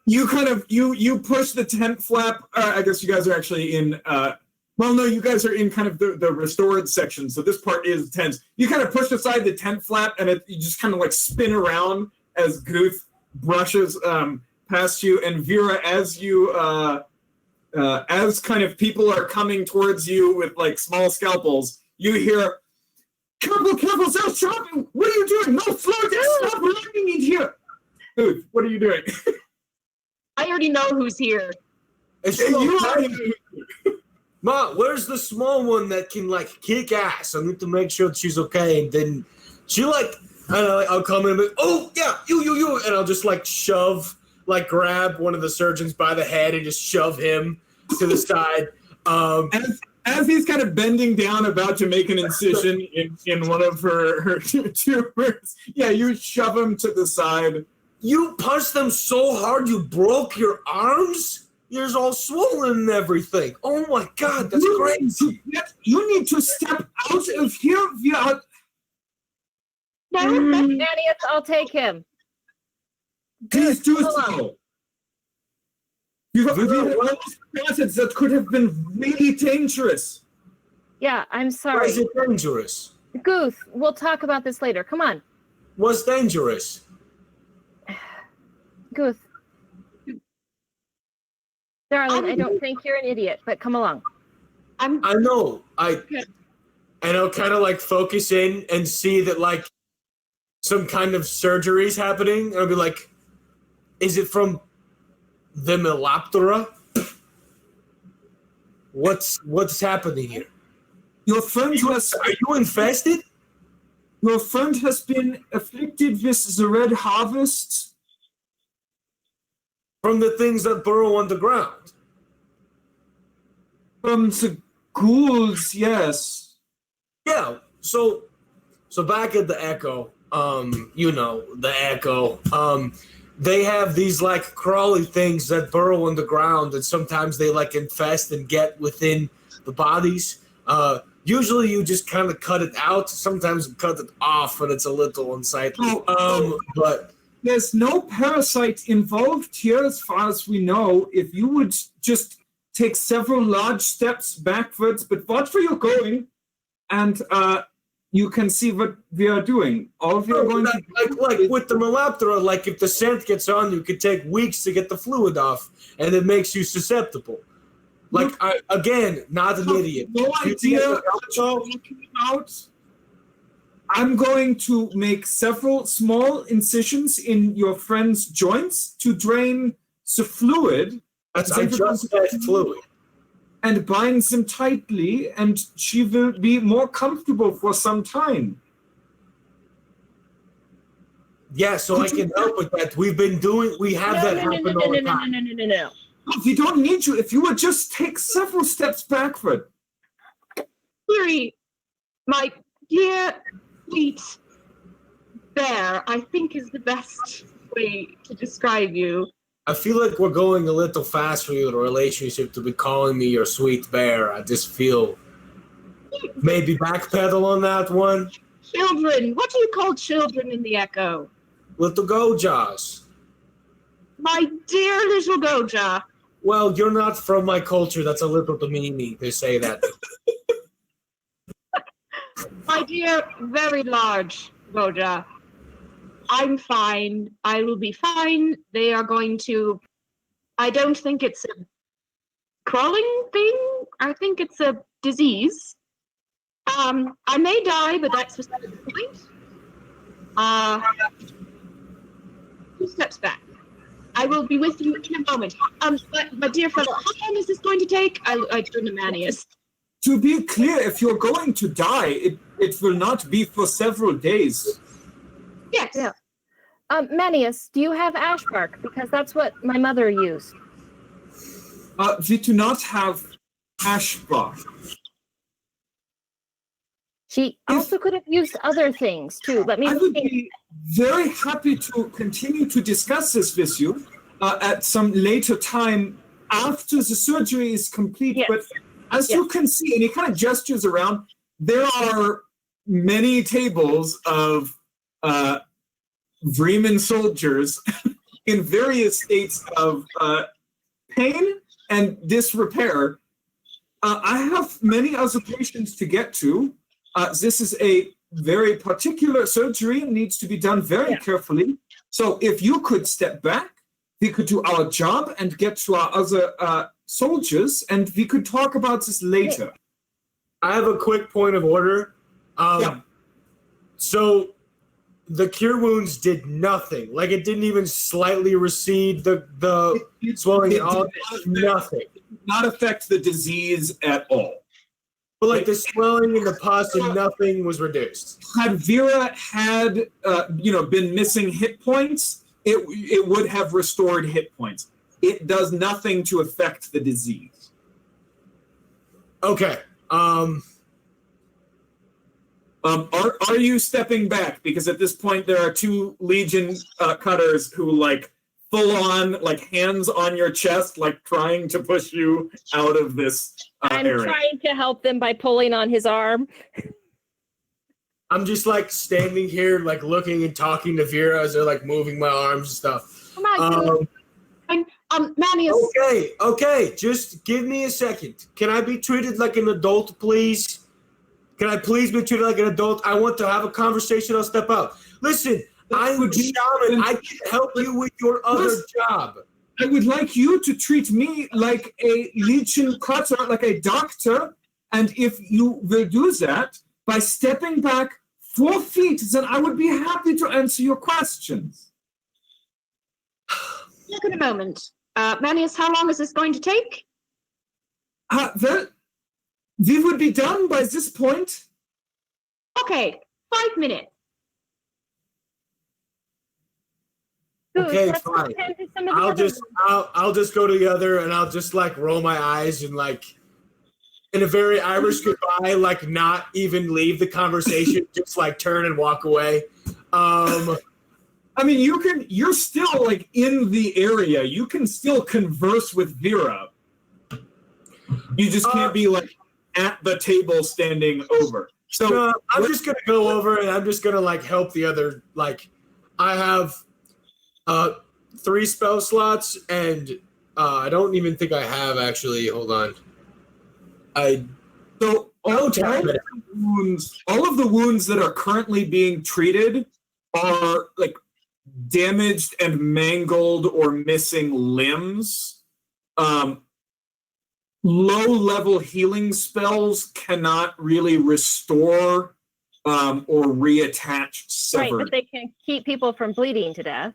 You kind of you push the tent flap. I guess you guys are actually in. Well, no, you guys are in kind of the restored section. So this part is tense. You kind of push aside the tent flap, and you just kind of like spin around as Guth brushes past you, and Vera, as you. As kind of people are coming towards you with like small scalpels, you hear, "Careful, stop shopping! What are you doing? No, slow down! Stop running in here!" Dude, what are you doing? I already know who's here. You already know. Ma, where's the small one that can like kick ass? I need to make sure that she's okay. And then she like, I'll come in and be, "Oh yeah, you," and I'll just like grab one of the surgeons by the head and just shove him to the side. As he's kind of bending down, about to make an incision in one of her tumors, yeah, you shove him to the side. You punched them so hard you broke your arms? You're all swollen and everything. Oh my God, that's crazy. You need to step out of here. Thaddeus, I'll take him. Please do so. You have assets that could have been really dangerous. Yeah, I'm Why sorry. is it dangerous? Guth, we'll talk about this later. Come on. What's dangerous? Guth. Darling, I don't think you're an idiot, but come along. I know. And I'll kind of like focus in and see that like some kind of surgery's happening. And I'll be like, is it from the Meloptera? What's happening here? Your friend Are you infested? Your friend has been afflicted with the red harvest. From the things that burrow underground. From the ghouls, yes. Yeah. So back at the Echo, the echo. They have these like crawly things that burrow in the ground, and sometimes they like infest and get within the bodies. Usually you just kind of cut it out. Sometimes you cut it off, and it's a little unsightly. But there's no parasite involved here, as far as we know. If you would just take several large steps backwards, but watch where you're going, and you can see what we are doing. All of you are going to like with the Melaptera, like if the scent gets on you, could take weeks to get the fluid off, and it makes you susceptible. Like again, not an idiot. No idea what you're talking about. I'm going to make several small incisions in your friend's joints to drain the fluid. I just said fluid. And binds them tightly, and she will be more comfortable for some time. Yeah, so I can help with that. We have that happen all the time. No. We don't need you. If you would just take several steps backward. Fury, my dear sweet bear, I think is the best way to describe you. I feel like we're going a little fast for your relationship to be calling me your sweet bear. I just feel maybe backpedal on that one. Children, what do you call children in the Echo? Little Gojas. My dear little Goja. Well, you're not from my culture. That's a little demeaning to say that. My dear, very large Goja. I'm fine. I will be fine. They are going to... I don't think it's a crawling thing. I think it's a disease. I may die, but that's beside the point. 2 steps back. I will be with you in a moment. But my dear fellow, how long is this going to take? I turn to Manius. To be clear, if you're going to die, it will not be for several days. Yes. Yeah. Manius, do you have ash bark? Because that's what my mother used. We do not have ash bark. She also could have used other things too. I would be very happy to continue to discuss this with you at some later time after the surgery is complete. Yes. But as you can see, and he kind of gestures around, there are many tables of Vreeman soldiers in various states of pain and disrepair. I have many other patients to get to. This is a very particular surgery and needs to be done very carefully. So if you could step back, we could do our job and get to our other soldiers, and we could talk about this later. I have a quick point of order. So the cure wounds did nothing. Like it didn't even slightly recede the swelling at all. Nothing. It did not affect the disease at all. But like the swelling and the pus and nothing was reduced. Had Vera had been missing hit points, it would have restored hit points. It does nothing to affect the disease. Okay. Are you stepping back? Because at this point there are 2 Legion cutters who like full on like hands on your chest, like trying to push you out of this I'm area. trying to help them by pulling on his arm. I'm just like standing here, like looking and talking to Vera as they're like moving my arms and stuff. Come on, Manius. Okay, just give me a second. Can I be treated like an adult, please? Can I please be treated like an adult? I want to have a conversation. I'll step out. Listen, I'm a shaman. I can help you with your other job. I would like you to treat me like a Legion cutter, like a doctor. And if you will do that by stepping back 4 feet, then I would be happy to answer your questions. Look at a moment. Manius, how long is this going to take? Well, we would be done by this point. Okay, 5 minutes. Okay, fine. I'll just go to the other and I'll just like roll my eyes and like in a very Irish goodbye, like not even leave the conversation, just like turn and walk away. I mean, you're still like in the area. You can still converse with Vera. You just can't be like at the table standing over. So I'm just gonna go over and I'm just gonna like help the other. Like, I have 3 spell slots, and I don't even think I have actually. Hold on. So all of the wounds that are currently being treated are like damaged and mangled or missing limbs. Low-level healing spells cannot really restore or reattach severed. Right, but they can keep people from bleeding to death.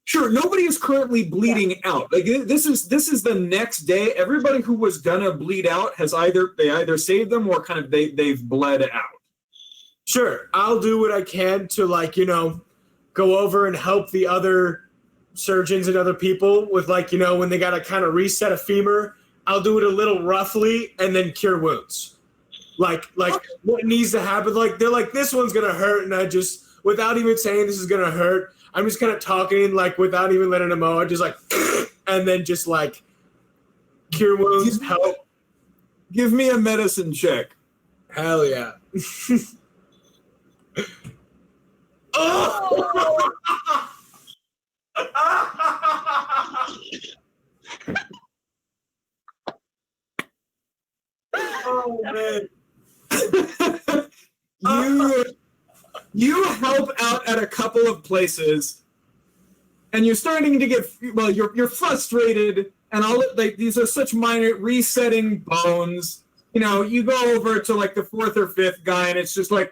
Sure, nobody is currently bleeding out. Like this is the next day. Everybody who was gonna bleed out has either saved them or kind of they've bled out. Sure, I'll do what I can to like, go over and help the other surgeons and other people with like, when they gotta kind of reset a femur. I'll do it a little roughly and then cure wounds. Like what needs to happen? Like they're like, this one's gonna hurt, and I just, without even saying this is gonna hurt, I'm just kind of talking like without even letting them know. I just like, and then just like cure wounds, help. Give me a medicine check. Hell yeah. Oh! Oh man. You help out at a couple of places, and you're starting to get you're frustrated, and all like these are such minor resetting bones. You go over to like the 4th or 5th guy, and it's just like,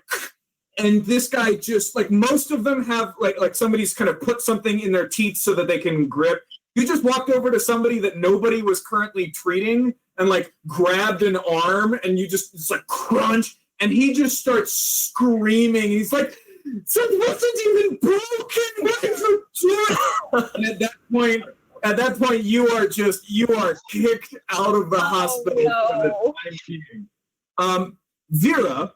and this guy just like most of them have like somebody's kind of put something in their teeth so that they can grip. You just walked over to somebody that nobody was currently treating and like grabbed an arm, and it's like crunch, and he just starts screaming. He's like, "It wasn't even broken. What did you do?" And at that point, you are kicked out of the hospital for the time being. Vera,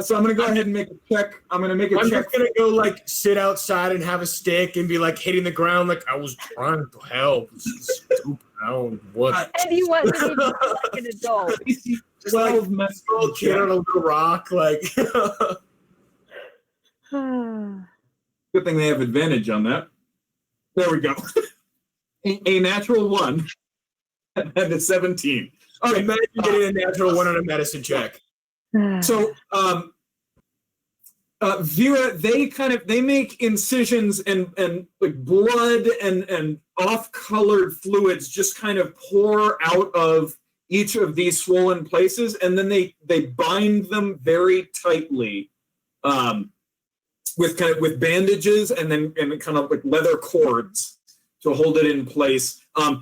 so I'm gonna go ahead and make a check. I'm just gonna go like sit outside and have a stick and be like hitting the ground like I was trying to help. What? And he wasn't even like an adult. Just like a little kid on a little rock, like. Good thing they have advantage on that. There we go. A natural 1 and a 17. All right, imagine getting a natural 1 on a medicine check. So, Vera, they make incisions and like blood and off-colored fluids just kind of pour out of each of these swollen places, and then they bind them very tightly with bandages and kind of like leather cords to hold it in place.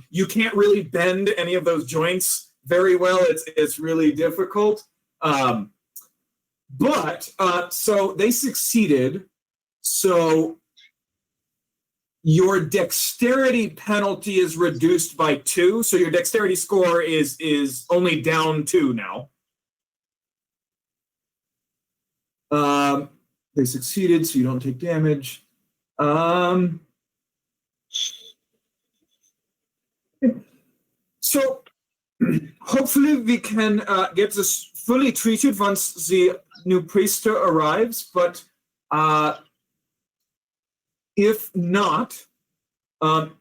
You can't really bend any of those joints very well. It's really difficult. But so they succeeded. So your dexterity penalty is reduced by 2. So your dexterity score is only down 2 now. They succeeded, so you don't take damage. So hopefully we can get this fully treated once the new priester arrives, but if not, or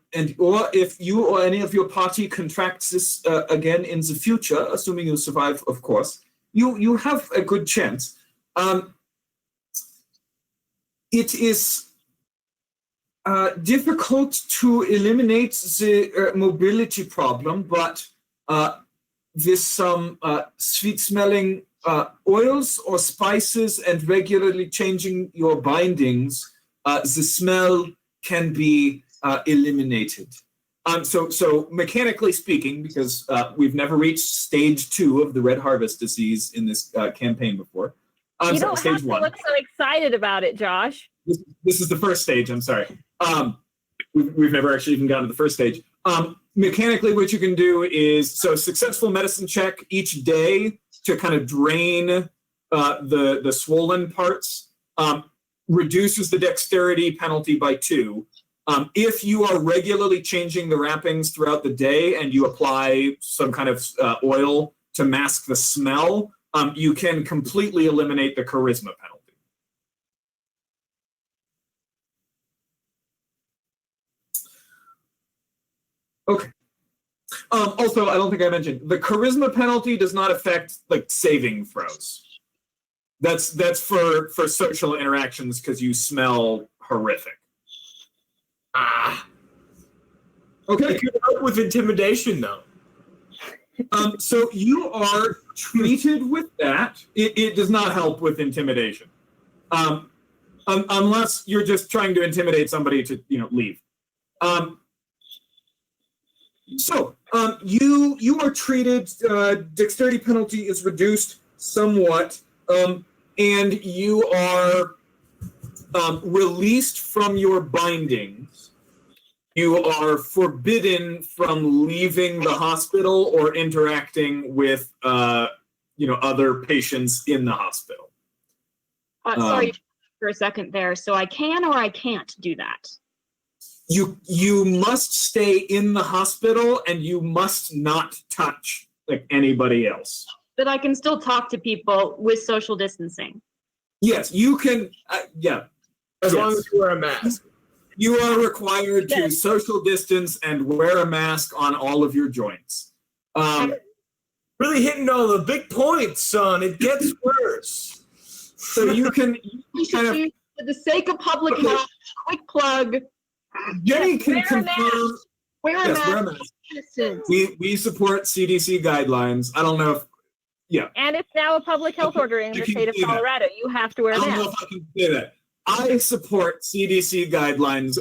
if you or any of your party contracts this again in the future, assuming you survive, of course, you have a good chance. It is difficult to eliminate the mobility problem, but with some sweet-smelling oils or spices and regularly changing your bindings, the smell can be eliminated. So mechanically speaking, because we've never reached stage 2 of the Red Harvest disease in this campaign before. You don't have to look so excited about it, Josh. This is the first stage. I'm sorry. We've never actually even gotten to the first stage. Mechanically, what you can do is successful medicine check each day to kind of drain the swollen parts. reduces the dexterity penalty by 2. If you are regularly changing the wrappings throughout the day and you apply some kind of oil to mask the smell, you can completely eliminate the charisma penalty. Okay. Also, I don't think I mentioned, the charisma penalty does not affect like saving throws. That's for social interactions because you smell horrific. Okay. It could help with intimidation, though. So you are treated with that. It does not help with intimidation, unless you're just trying to intimidate somebody to leave. You are treated. Dexterity penalty is reduced somewhat, and you are released from your bindings. You are forbidden from leaving the hospital or interacting with, other patients in the hospital. Sorry for a second there. So I can or I can't do that? You must stay in the hospital and you must not touch like anybody else. But I can still talk to people with social distancing. Yes, you can. As long as you wear a mask. You are required to social distance and wear a mask on all of your joints. Really hitting all the big points, son. It gets worse. So you can kind of, for the sake of public health, quick plug. Jenny can confirm. Wear a mask. We support CDC guidelines. I don't know if, And it's now a public health order in the state of Colorado. You have to wear a mask. I don't know if I can say that. I support CDC guidelines.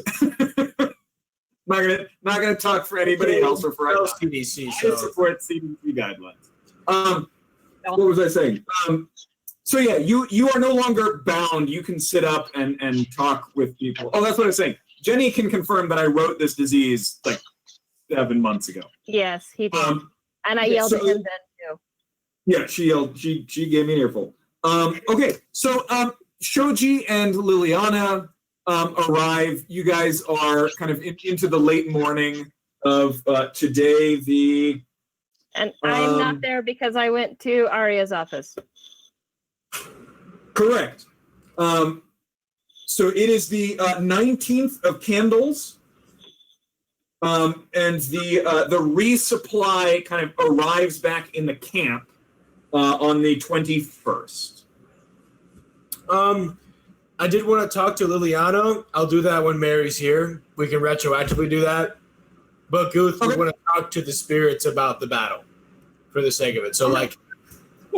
Not gonna talk for anybody else or for us. CDC. I support CDC guidelines. What was I saying? So yeah, you are no longer bound. You can sit up and talk with people. Oh, that's what I was saying. Jenny can confirm that I wrote this disease like 7 months ago. Yes, he did. And I yelled at him then too. Yeah, she yelled. She gave me an earful. Okay, so Shoji and Liliana arrive. You guys are kind of into the late morning of today. And I'm not there because I went to Aria's office. Correct. So it is the 19th of candles, and the resupply kind of arrives back in the camp on the 21st. I did want to talk to Liliana. I'll do that when Mary's here. We can retroactively do that. But Guth, we want to talk to the spirits about the battle for the sake of it. So,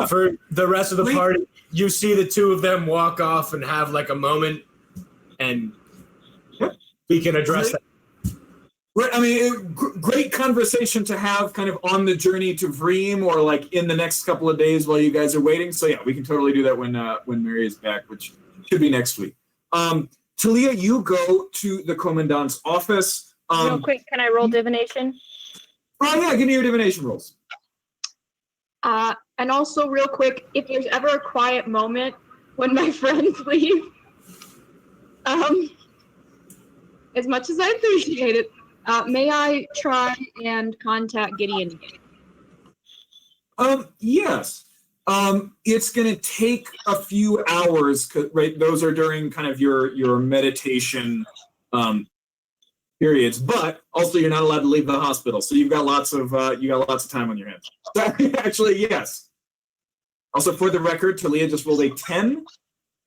for the rest of the party, you see the two of them walk off and have like a moment, and we can address that. Right. I mean, great conversation to have kind of on the journey to Vreem or like in the next couple of days while you guys are waiting. So yeah, we can totally do that when Mary is back, which should be next week. Talia, you go to the commandant's office. Real quick, can I roll divination? Oh yeah, give me your divination rolls. And also real quick, if there's ever a quiet moment when my friends leave, as much as I appreciate it, may I try and contact Gideon? Yes. It's going to take a few hours, right? Those are during kind of your meditation periods, but also you're not allowed to leave the hospital, so you've got lots of time on your hands. Actually, yes. Also, for the record, Talia just rolled a 10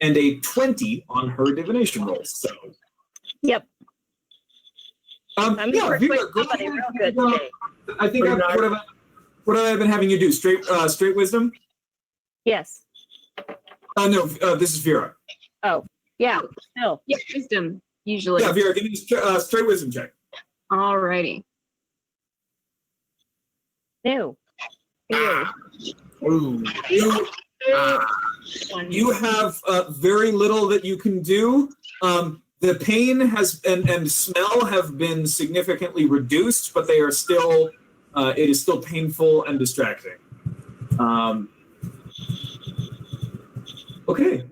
and a 20 on her divination rolls. So. Yep. Yeah, Vera, go ahead. Real good today. I think what have I been having you do? Straight wisdom? Yes. No, this is Vera. Oh, yeah. Still. Yeah, wisdom, usually. Yeah, Vera, give me a straight wisdom check. Alrighty. No. Ooh. You have very little that you can do. The pain and smell have been significantly reduced, but they are still. It is still painful and distracting. Okay,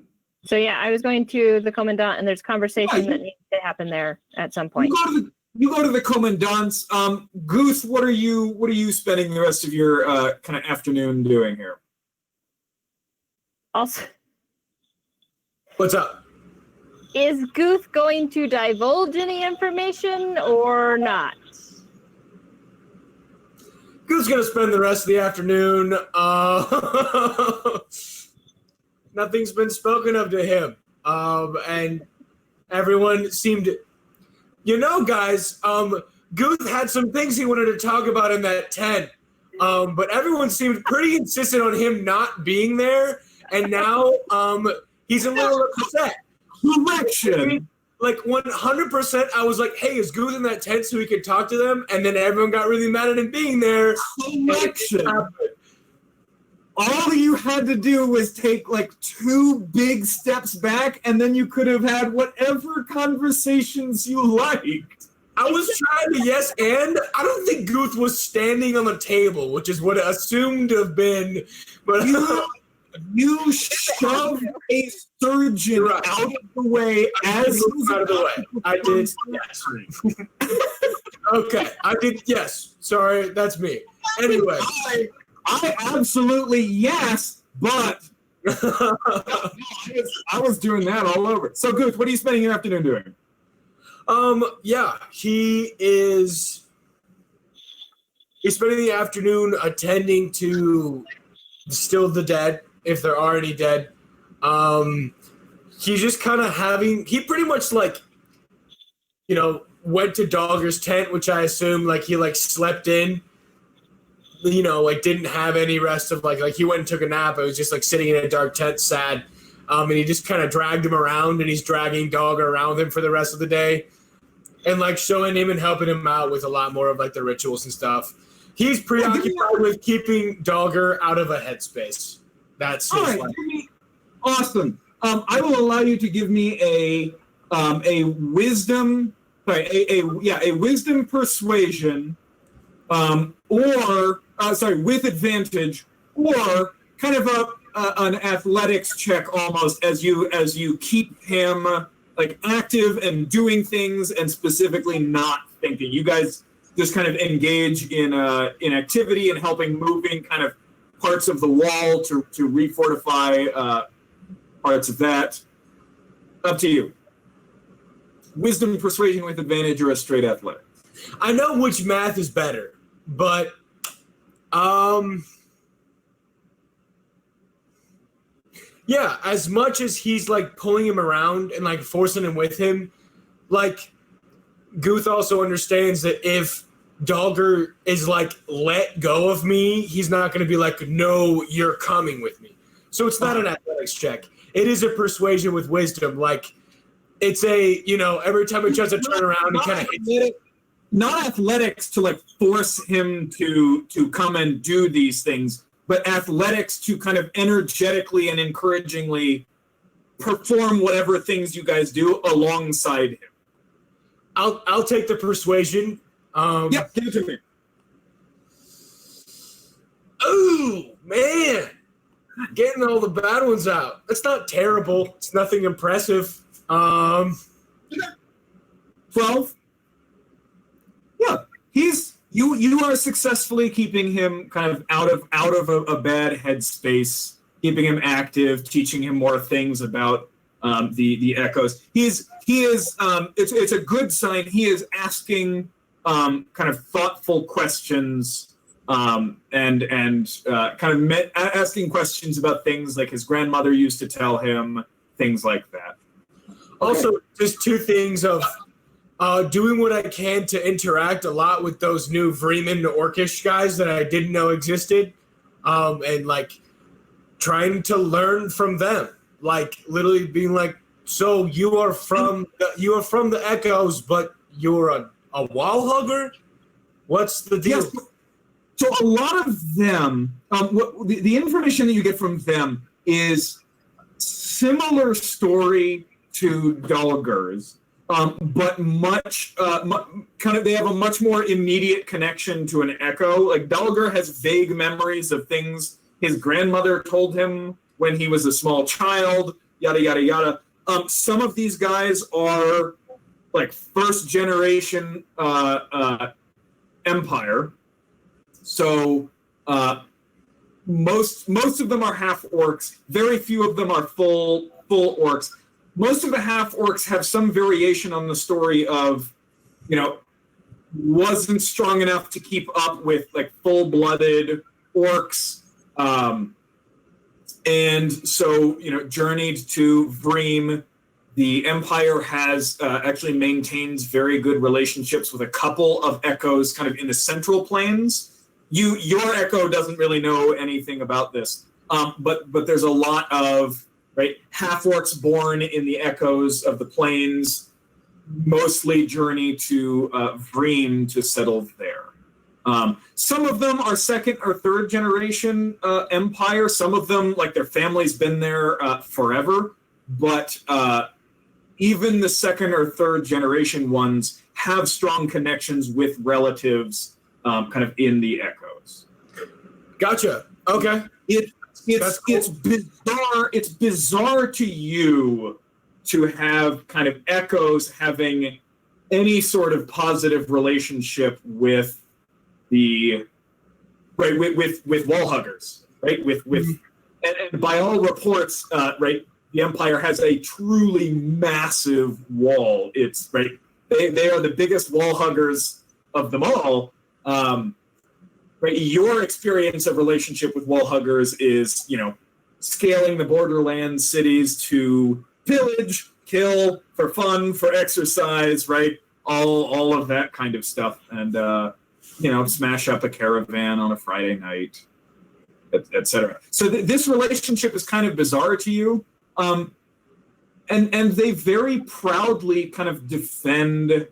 So yeah, I was going to the commandant, and there's conversation that needs to happen there at some point. You go to the commandant's. Goose, what are you spending the rest of your kind of afternoon doing here? Also, What's up? is Guth going to divulge any information or not? Goof's gonna spend the rest of the afternoon. Nothing's been spoken of to him, and everyone seemed, guys. Goof had some things he wanted to talk about in that tent, but everyone seemed pretty insistent on him not being there, and now he's a little upset. Correction. Like 100%, I was like, "Hey, is Goof in that tent so we could talk to them?" And then everyone got really mad at him being there. Correction. All you had to do was take like 2 big steps back, and then you could have had whatever conversations you liked. I was trying to yes, and I don't think Guth was standing on the table, which is what it assumed to have been. But you shoved a surgeon out of the way as he was out of the way. I did. Yes. Okay, I did. Yes. Sorry, that's me. Anyway. I absolutely yes, but I was doing that all over. So, Guth, what are you spending your afternoon doing? He's spending the afternoon attending to still the dead, if they're already dead. He's just kind of he pretty much went to Dogger's tent, which I assume he slept in. Didn't have any rest of he went and took a nap. It was just sitting in a dark tent, sad. And he just kind of dragged him around, and he's dragging Dogger around with him for the rest of the day, and showing him and helping him out with a lot more of the rituals and stuff. He's preoccupied with keeping Dogger out of a headspace. That's his life. Awesome. I will allow you to give me a wisdom, a wisdom persuasion, with advantage, or kind of an athletics check almost as you keep him active and doing things and specifically not thinking. You guys just kind of engage in activity and helping moving kind of parts of the wall to refortify parts of that. Up to you. Wisdom, persuasion with advantage, or a straight athletic. I know which math is better, but yeah, as much as he's pulling him around and forcing him with him, Guth also understands that if Dogger is let go of me, he's not going to be no, you're coming with me. So it's not an athletics check. It is a persuasion with wisdom. It's a, every time he tries to turn around, he kind of hits it. Not athletics to force him to come and do these things, but athletics to kind of energetically and encouragingly perform whatever things you guys do alongside him. I'll take the persuasion. Yep, give it to me. Oh man, getting all the bad ones out. That's not terrible. It's nothing impressive. 12. Yeah, you are successfully keeping him kind of out of a bad headspace, keeping him active, teaching him more things about the echoes. He is it's a good sign. He is asking kind of thoughtful questions and kind of asking questions about things like his grandmother used to tell him, things like that. Also, just 2 things of doing what I can to interact a lot with those new Vreeman Orcish guys that I didn't know existed, and trying to learn from them, literally being so you are from the Echoes, but you're a wall hugger. What's the deal? Yes. So a lot of them, the information that you get from them is similar story to Dogger's. But much they have a much more immediate connection to an echo. Dogger has vague memories of things his grandmother told him when he was a small child. yada yada yada. Some of these guys are like first generation Empire, so most of them are half orcs. Very few of them are full orcs. Most of the half orcs have some variation on the story of, wasn't strong enough to keep up with like full-blooded orcs, and so journeyed to Vreem. The Empire has actually maintains very good relationships with a couple of echoes kind of in the central plains. Your echo doesn't really know anything about this, but there's a lot of half orcs born in the echoes of the plains. Mostly journey to Vreem to settle there. Some of them are second or third generation Empire. Some of them, like their family's been there forever. But even the second or third generation ones have strong connections with relatives kind of in the echoes. Gotcha. Okay. It's bizarre. It's bizarre to you to have kind of echoes having any sort of positive relationship with the with wall huggers, right? And by all reports, the Empire has a truly massive wall. It's they are the biggest wall huggers of them all. Your experience of relationship with wall huggers is scaling the borderland cities to pillage, kill, for fun, for exercise, right? All of that kind of stuff, and smash up a caravan on a Friday night, etc. So this relationship is kind of bizarre to you, and they very proudly kind of defend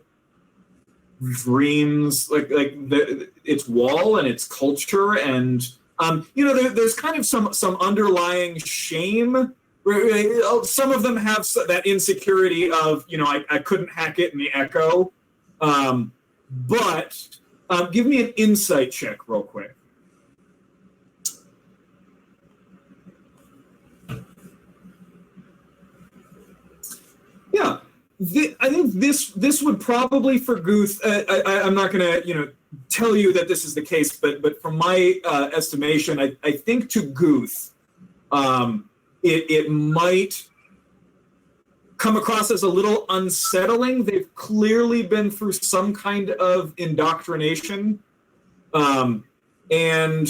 Dreams, its wall and its culture, and there's kind of some underlying shame. Some of them have that insecurity of, I couldn't hack it in the echo. But give me an insight check real quick. Yeah, I think this would probably for Guth. I'm not going to tell you that this is the case, but from my estimation, I think to Guth, it might come across as a little unsettling. They've clearly been through some kind of indoctrination, and I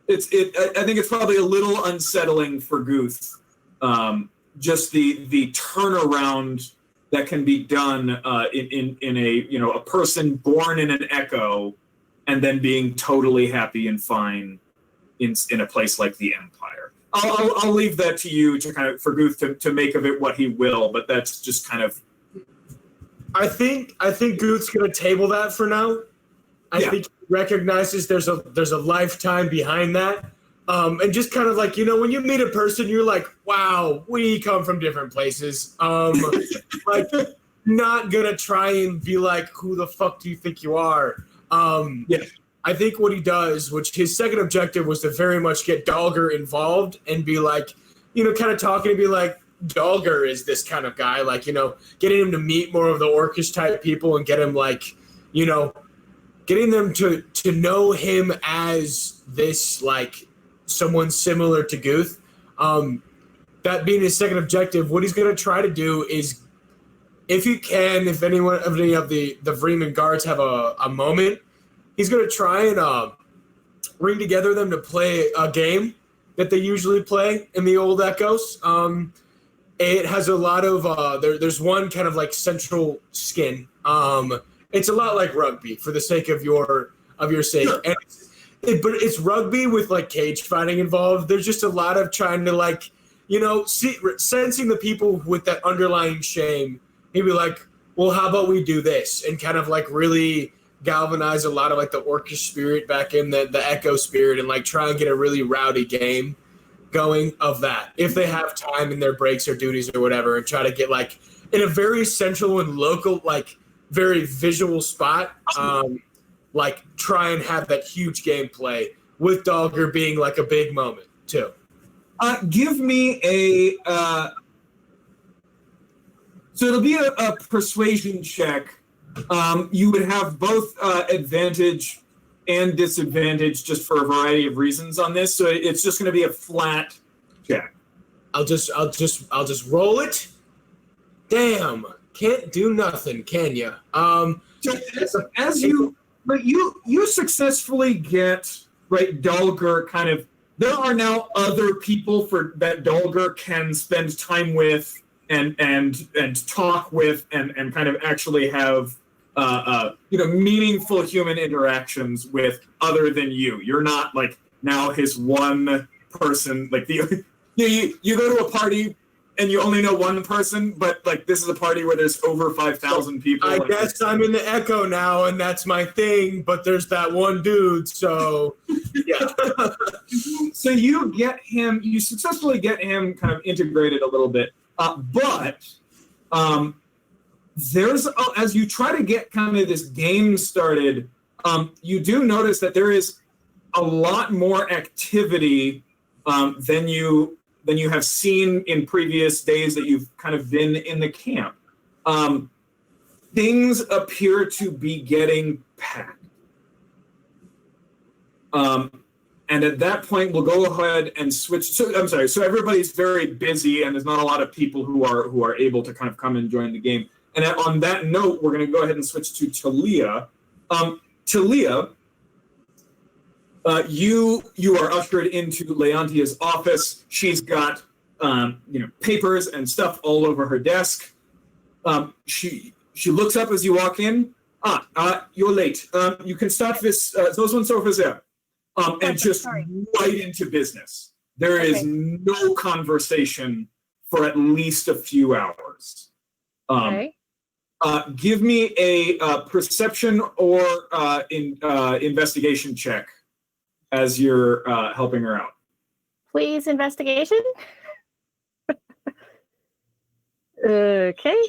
think it's probably a little unsettling for Guth. Just the turnaround that can be done in a person born in an echo and then being totally happy and fine in a place like the Empire. I'll leave that to you to kind of for Guth to make of it what he will, but that's just kind of. I think Guth's gonna table that for now. I think he recognizes there's a lifetime behind that, and just kind of like when you meet a person, you're like, wow, we come from different places. Like, not gonna try and be like, who the fuck do you think you are? I think what he does, which his second objective was to very much get Dalgar involved and be like, kind of talking and be like, Dalgar is this kind of guy, like, getting him to meet more of the orcish type people and get him like, getting them to know him as this, like, someone similar to Guth. That being his second objective, what he's going to try to do is, if he can, if any of the Vreeman guards have a moment, he's going to try and bring together them to play a game that they usually play in the old Echoes. It has a lot of there's one kind of like central skin. It's a lot like rugby for the sake of your sake. Sure. And but it's rugby with like cage fighting involved. There's just a lot of trying to like, sensing the people with that underlying shame. He'd be like, well, how about we do this? And kind of like really galvanize a lot of like the orcish spirit back in the Echo spirit and like try and get a really rowdy game going of that. If they have time in their breaks or duties or whatever, and try to get like in a very central and local, like very visual spot, like try and have that huge gameplay with Dalgar being like a big moment too. Give me a. So it'll be a persuasion check. You would have both advantage and disadvantage just for a variety of reasons on this. So it's just going to be a flat check. I'll just roll it. Damn, can't do nothing, can you? As you successfully get right, Dulger kind of. There are now other people that Dulger can spend time with and talk with and kind of actually have meaningful human interactions with other than you. You're not like now his one person. Like you go to a party and you only know one person, but like this is a party where there's over 5,000 people. I guess I'm in the Echo now, and that's my thing. But there's that one dude, so yeah. So you successfully get him kind of integrated a little bit, but there's as you try to get kind of this game started, you do notice that there is a lot more activity than you have seen in previous days that you've kind of been in the camp. Things appear to be getting packed. And at that point, we'll go ahead and switch. So I'm sorry. So everybody's very busy, and there's not a lot of people who are able to kind of come and join the game. And on that note, we're going to go ahead and switch to Talia. Talia, you are ushered into Leontia's office. She's got papers and stuff all over her desk. She looks up as you walk in. You're late. You can start this. Those ones over there. And just right into business. There is no conversation for at least a few hours. Okay. Give me a perception or investigation check as you're helping her out. Please, investigation. Okay.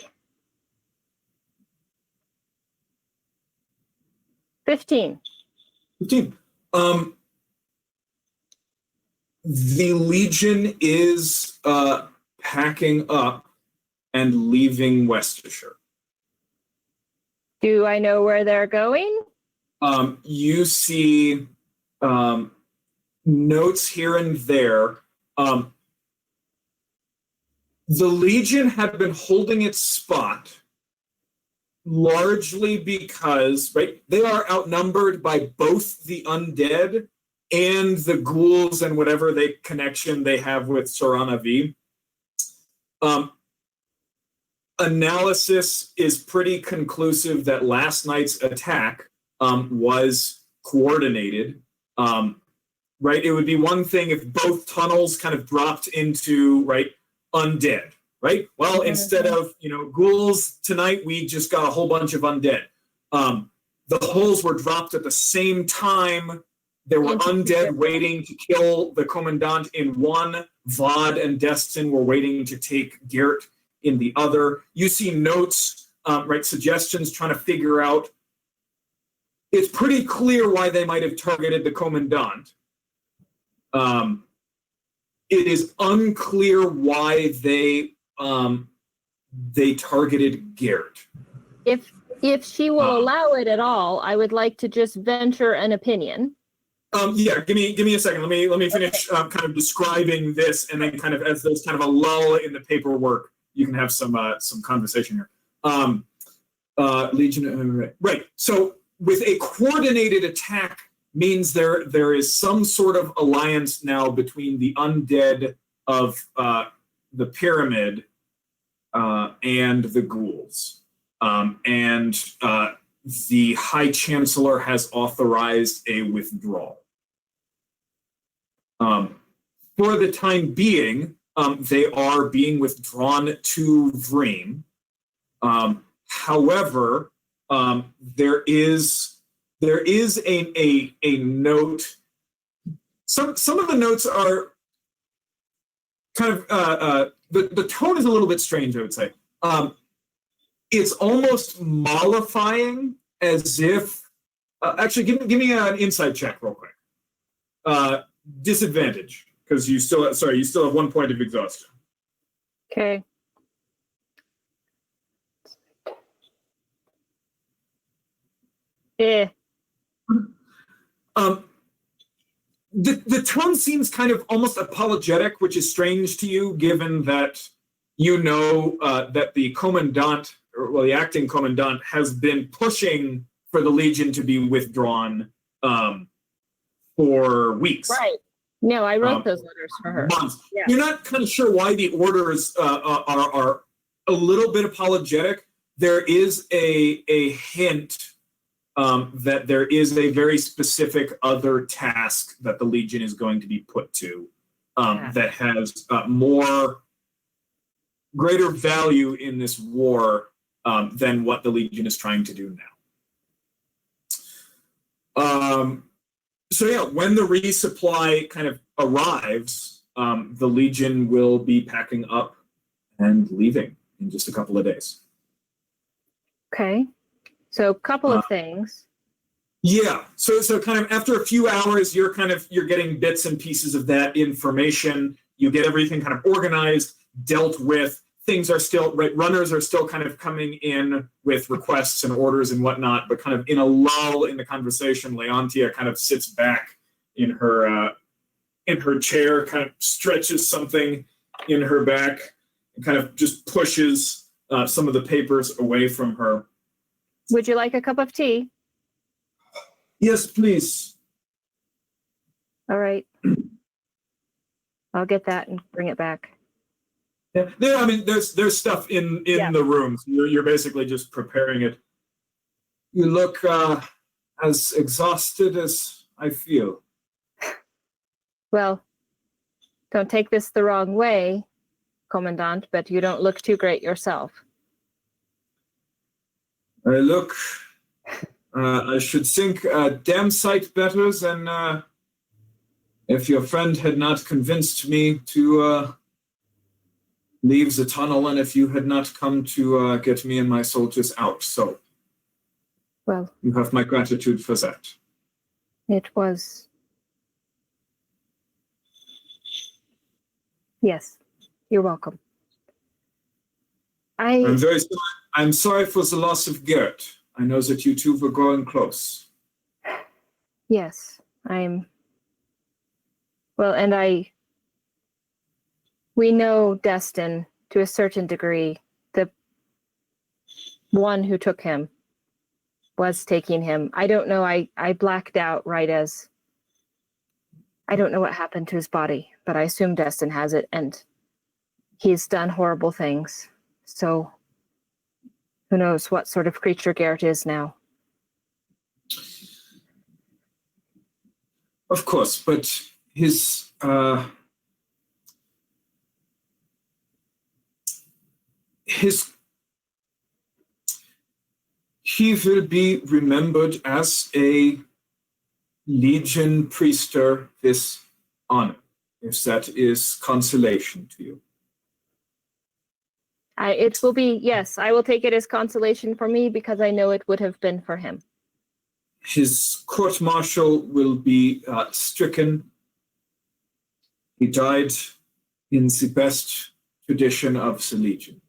15. 15. The Legion is packing up and leaving Westershire. Do I know where they're going? You see notes here and there. The Legion had been holding its spot largely because, right, they are outnumbered by both the undead and the ghouls and whatever connection they have with Sorana V. Analysis is pretty conclusive that last night's attack was coordinated. Right, it would be one thing if both tunnels kind of dropped into undead. Right. Well, instead of ghouls tonight, we just got a whole bunch of undead. The holes were dropped at the same time. There were undead waiting to kill the commandant in one. Vod and Destin were waiting to take Garrett in the other. You see notes, suggestions trying to figure out. It's pretty clear why they might have targeted the commandant. It is unclear why they targeted Garrett. If she will allow it at all, I would like to just venture an opinion. Yeah, give me a second. Let me finish kind of describing this, and then kind of as there's kind of a lull in the paperwork, you can have some conversation here. Legion, right. So with a coordinated attack means there is some sort of alliance now between the undead of the pyramid and the ghouls, and the High Chancellor has authorized a withdrawal. For the time being, they are being withdrawn to Vreem. However, there is a note. Some of the notes are kind of the tone is a little bit strange, I would say. It's almost mollifying, as if actually give me an insight check real quick. Disadvantage, because you still have 1 point of exhaustion. Okay. Eh. The tone seems kind of almost apologetic, which is strange to you, given that you know that the commandant, or the acting commandant, has been pushing for the Legion to be withdrawn for weeks. Right. No, I wrote those letters for her. Months. Yeah. You're not kind of sure why the orders are a little bit apologetic. There is a hint that there is a very specific other task that the Legion is going to be put to that has greater value in this war than what the Legion is trying to do now. So yeah, when the resupply kind of arrives, the Legion will be packing up and leaving in just a couple of days. Okay. So a couple of things. Yeah. So kind of after a few hours, you're getting bits and pieces of that information. You get everything kind of organized, dealt with. Things are still right. Runners are still kind of coming in with requests and orders and whatnot, but kind of in a lull in the conversation, Leontia kind of sits back in her chair, kind of stretches something in her back, and kind of just pushes some of the papers away from her. Would you like a cup of tea? Yes, please. All right. I'll get that and bring it back. Yeah, I mean, there's stuff in the rooms. You're basically just preparing it. You look as exhausted as I feel. Well, don't take this the wrong way, Commandant, but you don't look too great yourself. I look, I should think a damn sight better than if your friend had not convinced me to leave the tunnel and if you had not come to get me and my soldiers out. So, well, you have my gratitude for that. It was... Yes, you're welcome. I'm very sorry. I'm sorry for the loss of Gert. I know that you two were growing close. Yes, I'm... Well, and we know Destin to a certain degree. The one who took him was taking him. I don't know. I blacked out right as... I don't know what happened to his body, but I assume Destin has it, and he's done horrible things. So who knows what sort of creature Garrett is now. Of course, but his he will be remembered as a Legion priester with honor, if that is consolation to you. It will be, yes, I will take it as consolation for me because I know it would have been for him. His court-martial will be stricken. He died in the best tradition of the Legion.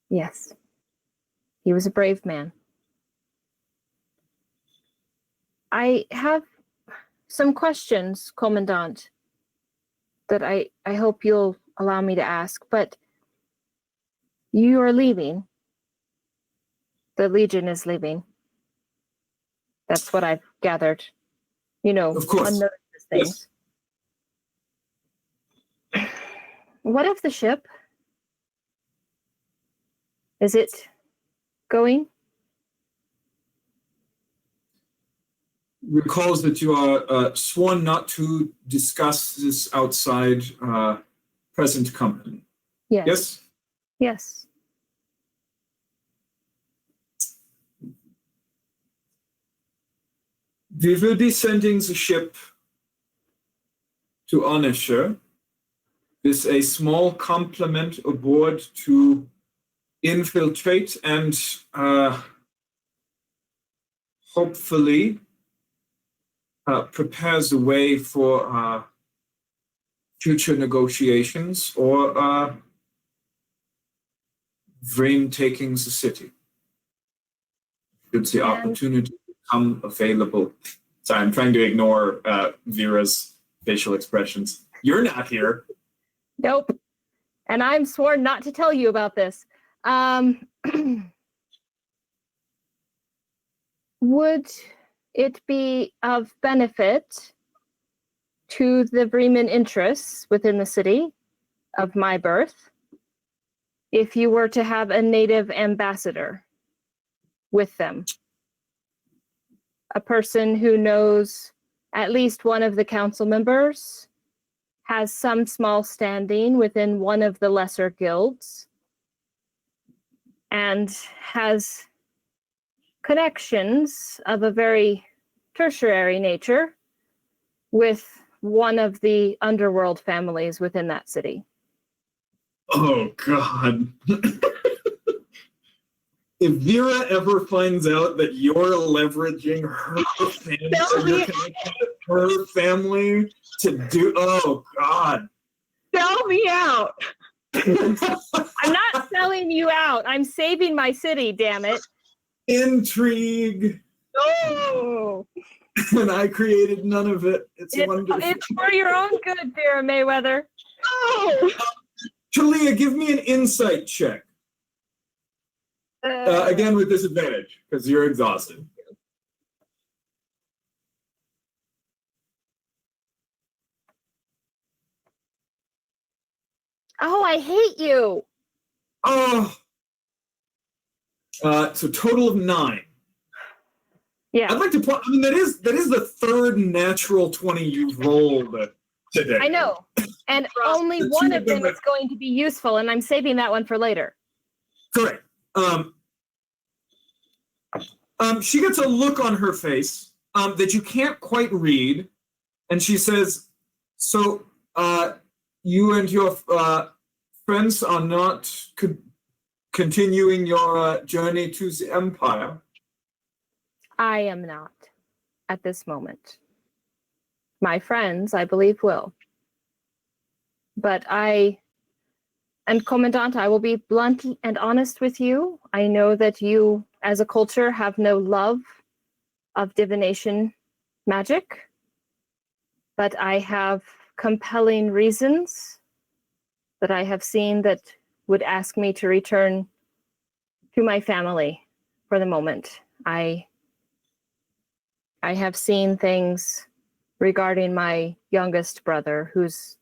Yes. He was a brave man. I have some questions, Commandant, that I hope you'll allow me to ask, but you are leaving. The Legion is leaving. That's what I've gathered. You know, of course. Unnoticed things. Yes. What of the ship? Is it going? Recalls that you are sworn not to discuss this outside present company. Yes. Yes? Yes. We will be sending the ship to Onisher with a small complement aboard to infiltrate and hopefully prepare the way for future negotiations or Vrain taking the city. Should the opportunity become available. Sorry, I'm trying to ignore Vera's facial expressions. You're not here. Nope. And I'm sworn not to tell you about this. Would it be of benefit to the Bremen interests within the city of my birth if you were to have a native ambassador with them? A person who knows at least one of the council members, has some small standing within one of the lesser guilds, and has connections of a very tertiary nature with one of the underworld families within that city. Oh, God. If Vera ever finds out that you're leveraging her family, or you're connected to her family to do, oh, God. Sell me out. I'm not selling you out. I'm saving my city, damn it. Intrigue. Oh. And I created none of it. It's wonderful. It's for your own good, Vera Mayweather. Oh. Talia, give me an insight check. Again with disadvantage, because you're exhausted. Oh, I hate you. Oh. So total of 9. Yeah. I'd like to point. I mean, that is the third natural 20 you've rolled today. I know. And only one of them is going to be useful, and I'm saving that one for later. Correct. She gets a look on her face that you can't quite read, and she says, "So, you and your friends are not continuing your journey to the Empire?" I am not at this moment. My friends, I believe, will. But and Commandant, I will be blunt and honest with you. I know that you, as a culture, have no love of divination magic, but I have compelling reasons that I have seen that would ask me to return to my family for the moment. I have seen things regarding my youngest brother, who's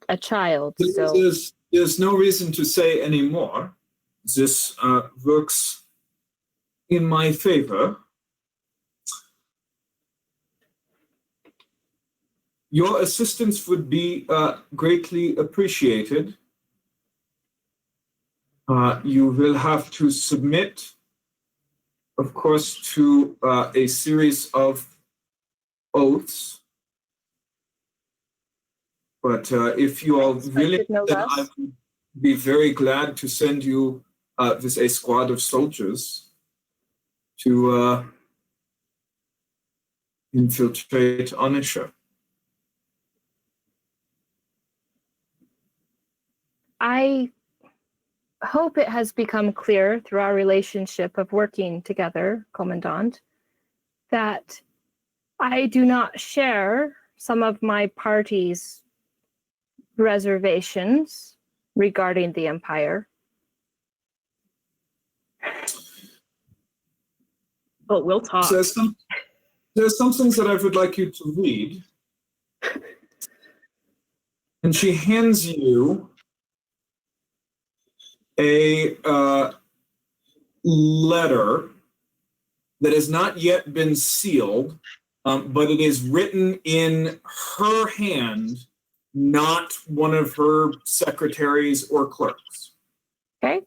a child. So there's no reason to say anymore. This works in my favor. Your assistance would be greatly appreciated. You will have to submit, of course, to a series of oaths. But if you are willing, then I would be very glad to send you with a squad of soldiers to infiltrate Onisha. I hope it has become clear through our relationship of working together, Commandant, that I do not share some of my party's reservations regarding the Empire. But we'll talk. There's some things that I would like you to read. And she hands you a letter that has not yet been sealed, but it is written in her hand, not one of her secretaries or clerks. Okay.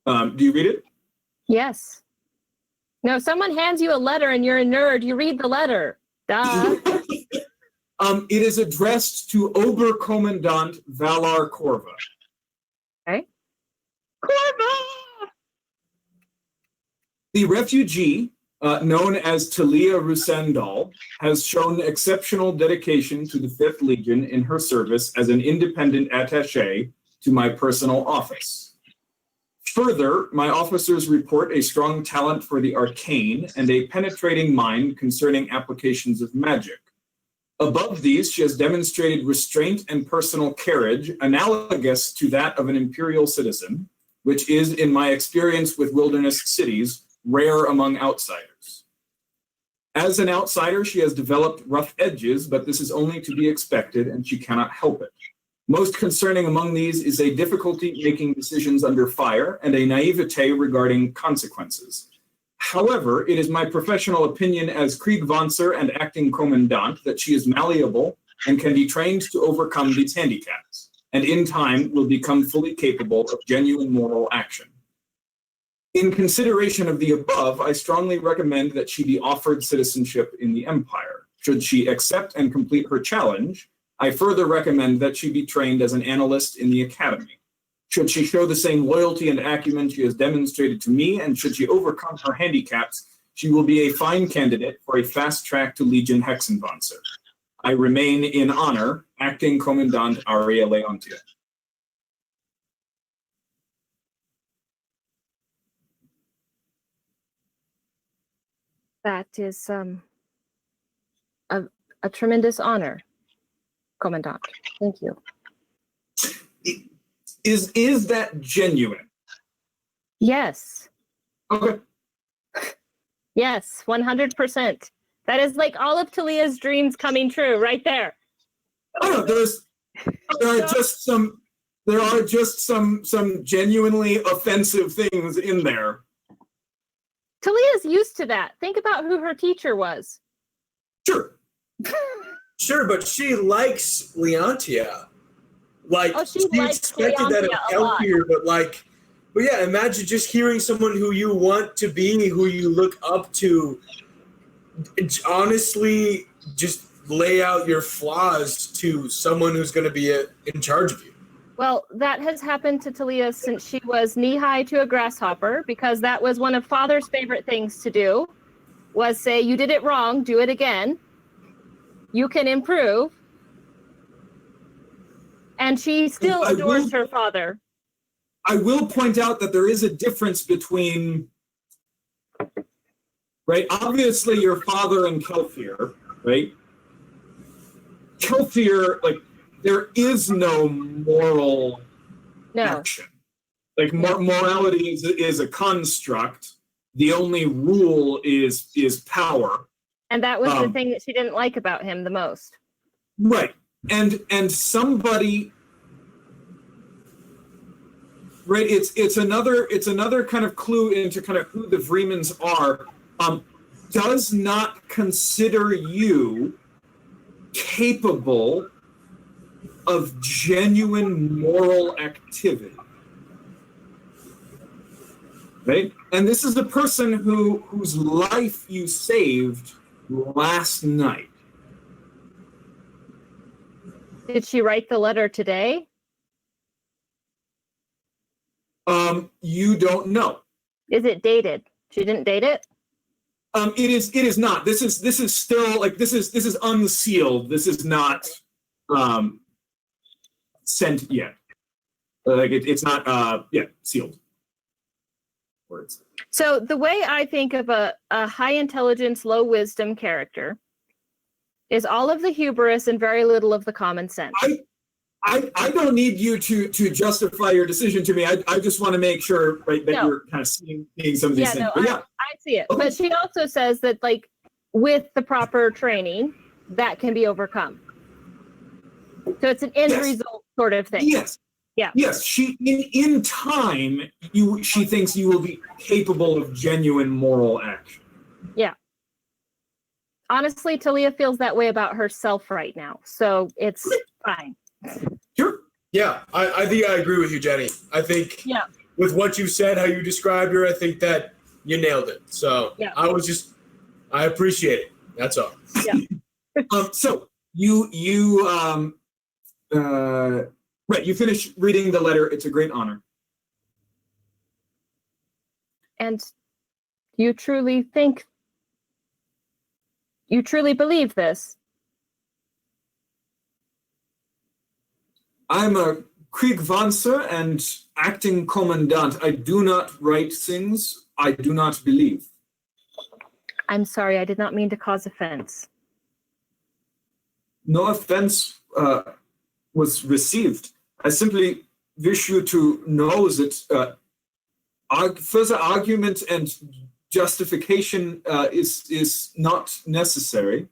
Do you read it? Yes. No, someone hands you a letter and you're a nerd. You read the letter. Duh. It is addressed to Oberkommandant Valar Corva. Okay. Corva! The refugee known as Talia Rusandal, has shown exceptional dedication to the 5th Legion in her service as an independent attaché to my personal office. Further, my officers report a strong talent for the arcane and a penetrating mind concerning applications of magic. Above these, she has demonstrated restraint and personal carriage analogous to that of an imperial citizen, which is, in my experience with wilderness cities, rare among outsiders. As an outsider, she has developed rough edges, but this is only to be expected, and she cannot help it. Most concerning among these is a difficulty making decisions under fire and a naivete regarding consequences. However, it is my professional opinion as Kriegvanzer and acting commandant that she is malleable and can be trained to overcome these handicaps, and in time will become fully capable of genuine moral action. In consideration of the above, I strongly recommend that she be offered citizenship in the Empire. Should she accept and complete her challenge, I further recommend that she be trained as an analyst in the Academy. Should she show the same loyalty and acumen she has demonstrated to me, and should she overcome her handicaps, she will be a fine candidate for a fast track to Legion Hexenpanzer. I remain in honor, Acting Commandant Aria Leontia. That is a tremendous honor, Commandant. Thank you. Is that genuine? Yes. Okay. Yes, 100%. That is like all of Talia's dreams coming true right there. Oh, there are just some genuinely offensive things in there. Talia's used to that. Think about who her teacher was. Sure. Sure, but she likes Leontia. Like, Oh, she she likes expected that Leontia of a lot. Healthier, but yeah, imagine just hearing someone who you want to be, who you look up to, honestly, just lay out your flaws to someone who's going to be in charge of you. Well, that has happened to Talia since she was knee-high to a grasshopper, because that was one of Father's favorite things to do, was say, you did it wrong, do it again. You can improve. And she still adores her father. I will point out that there is a difference between, right? Obviously, your father and Kelthir, right? Kelthir, like, there is no moral action. Like, morality is a construct. The only rule is power. And that was the thing that she didn't like about him the most. Right. And somebody, right, it's another kind of clue into kind of who the Vremans are, does not consider you capable of genuine moral activity. Right? And this is a person whose life you saved last night. Did she write the letter today? You don't know. Is it dated? She didn't date it? It is not. This is still like this is unsealed. This is not sent yet. Like it's not sealed. Words. So the way I think of a high intelligence, low wisdom character is all of the hubris and very little of the common sense. I don't need you to justify your decision to me. I just want to make sure, right, that you're kind of seeing some of these things. I see it. Okay. But she also says that, like, with the proper training, that can be overcome. So it's an end result sort of thing. Yes. Yeah. Yes. She in time she thinks you will be capable of genuine moral action. Yeah. Honestly, Talia feels that way about herself right now. So it's fine. Sure. Yeah, I think I agree with you, Jenny. I think with what you said, how you described her, I think that you nailed it. So I appreciate it. That's all. Yeah. So you finish reading the letter. It's a great honor. And you truly think You truly believe this? I'm a Kriegwanzer and acting commandant. I do not write things I do not believe. I'm sorry, I did not mean to cause offense. No offense was received. I simply wish you to know that further argument and justification is not necessary.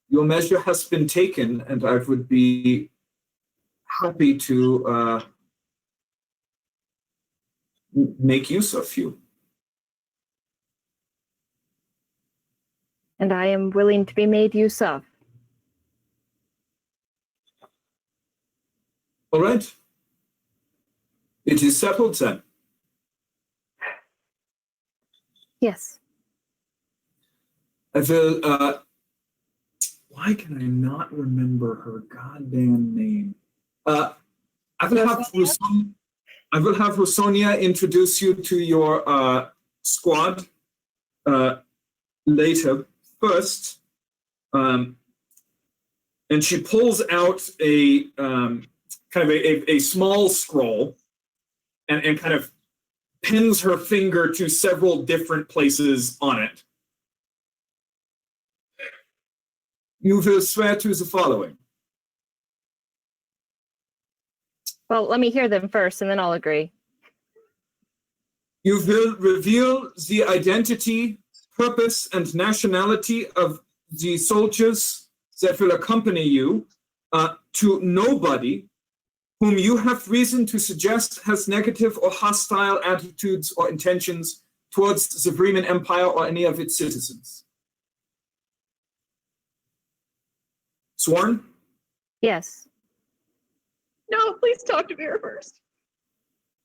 Your measure has been taken, and I would be happy to make use of you. And I am willing to be made use of. All right. It is settled then. Yes. I will, why can I not remember her goddamn name? I will have Rosonia introduce you to your squad later. First, and she pulls out a kind of a small scroll and kind of pins her finger to several different places on it. You will swear to the following. Well, let me hear them first, and then I'll agree. You will reveal the identity, purpose, and nationality of the soldiers that will accompany you to nobody whom you have reason to suggest has negative or hostile attitudes or intentions towards the Gebrecan Empire or any of its citizens. Sworn? Yes. No, please talk to Vera first.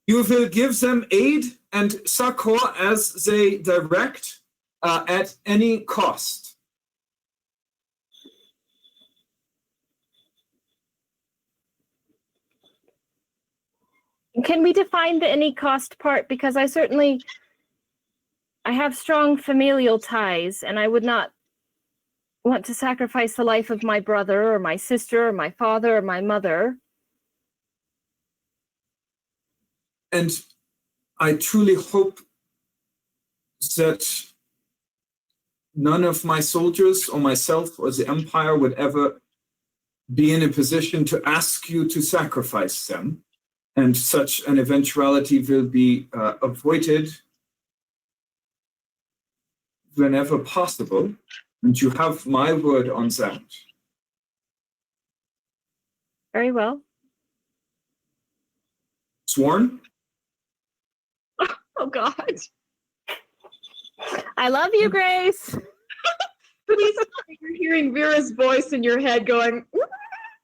You will give them aid and succor as they direct at any cost. Can we define the any cost part? Because I have strong familial ties, and I would not want to sacrifice the life of my brother or my sister or my father or my mother. And I truly hope that none of my soldiers or myself or the Empire would ever be in a position to ask you to sacrifice them. And such an eventuality will be avoided whenever possible. And you have my word on that. Very well. Sworn? Oh, God. I love you, Grace. Please, you're hearing Vera's voice in your head going,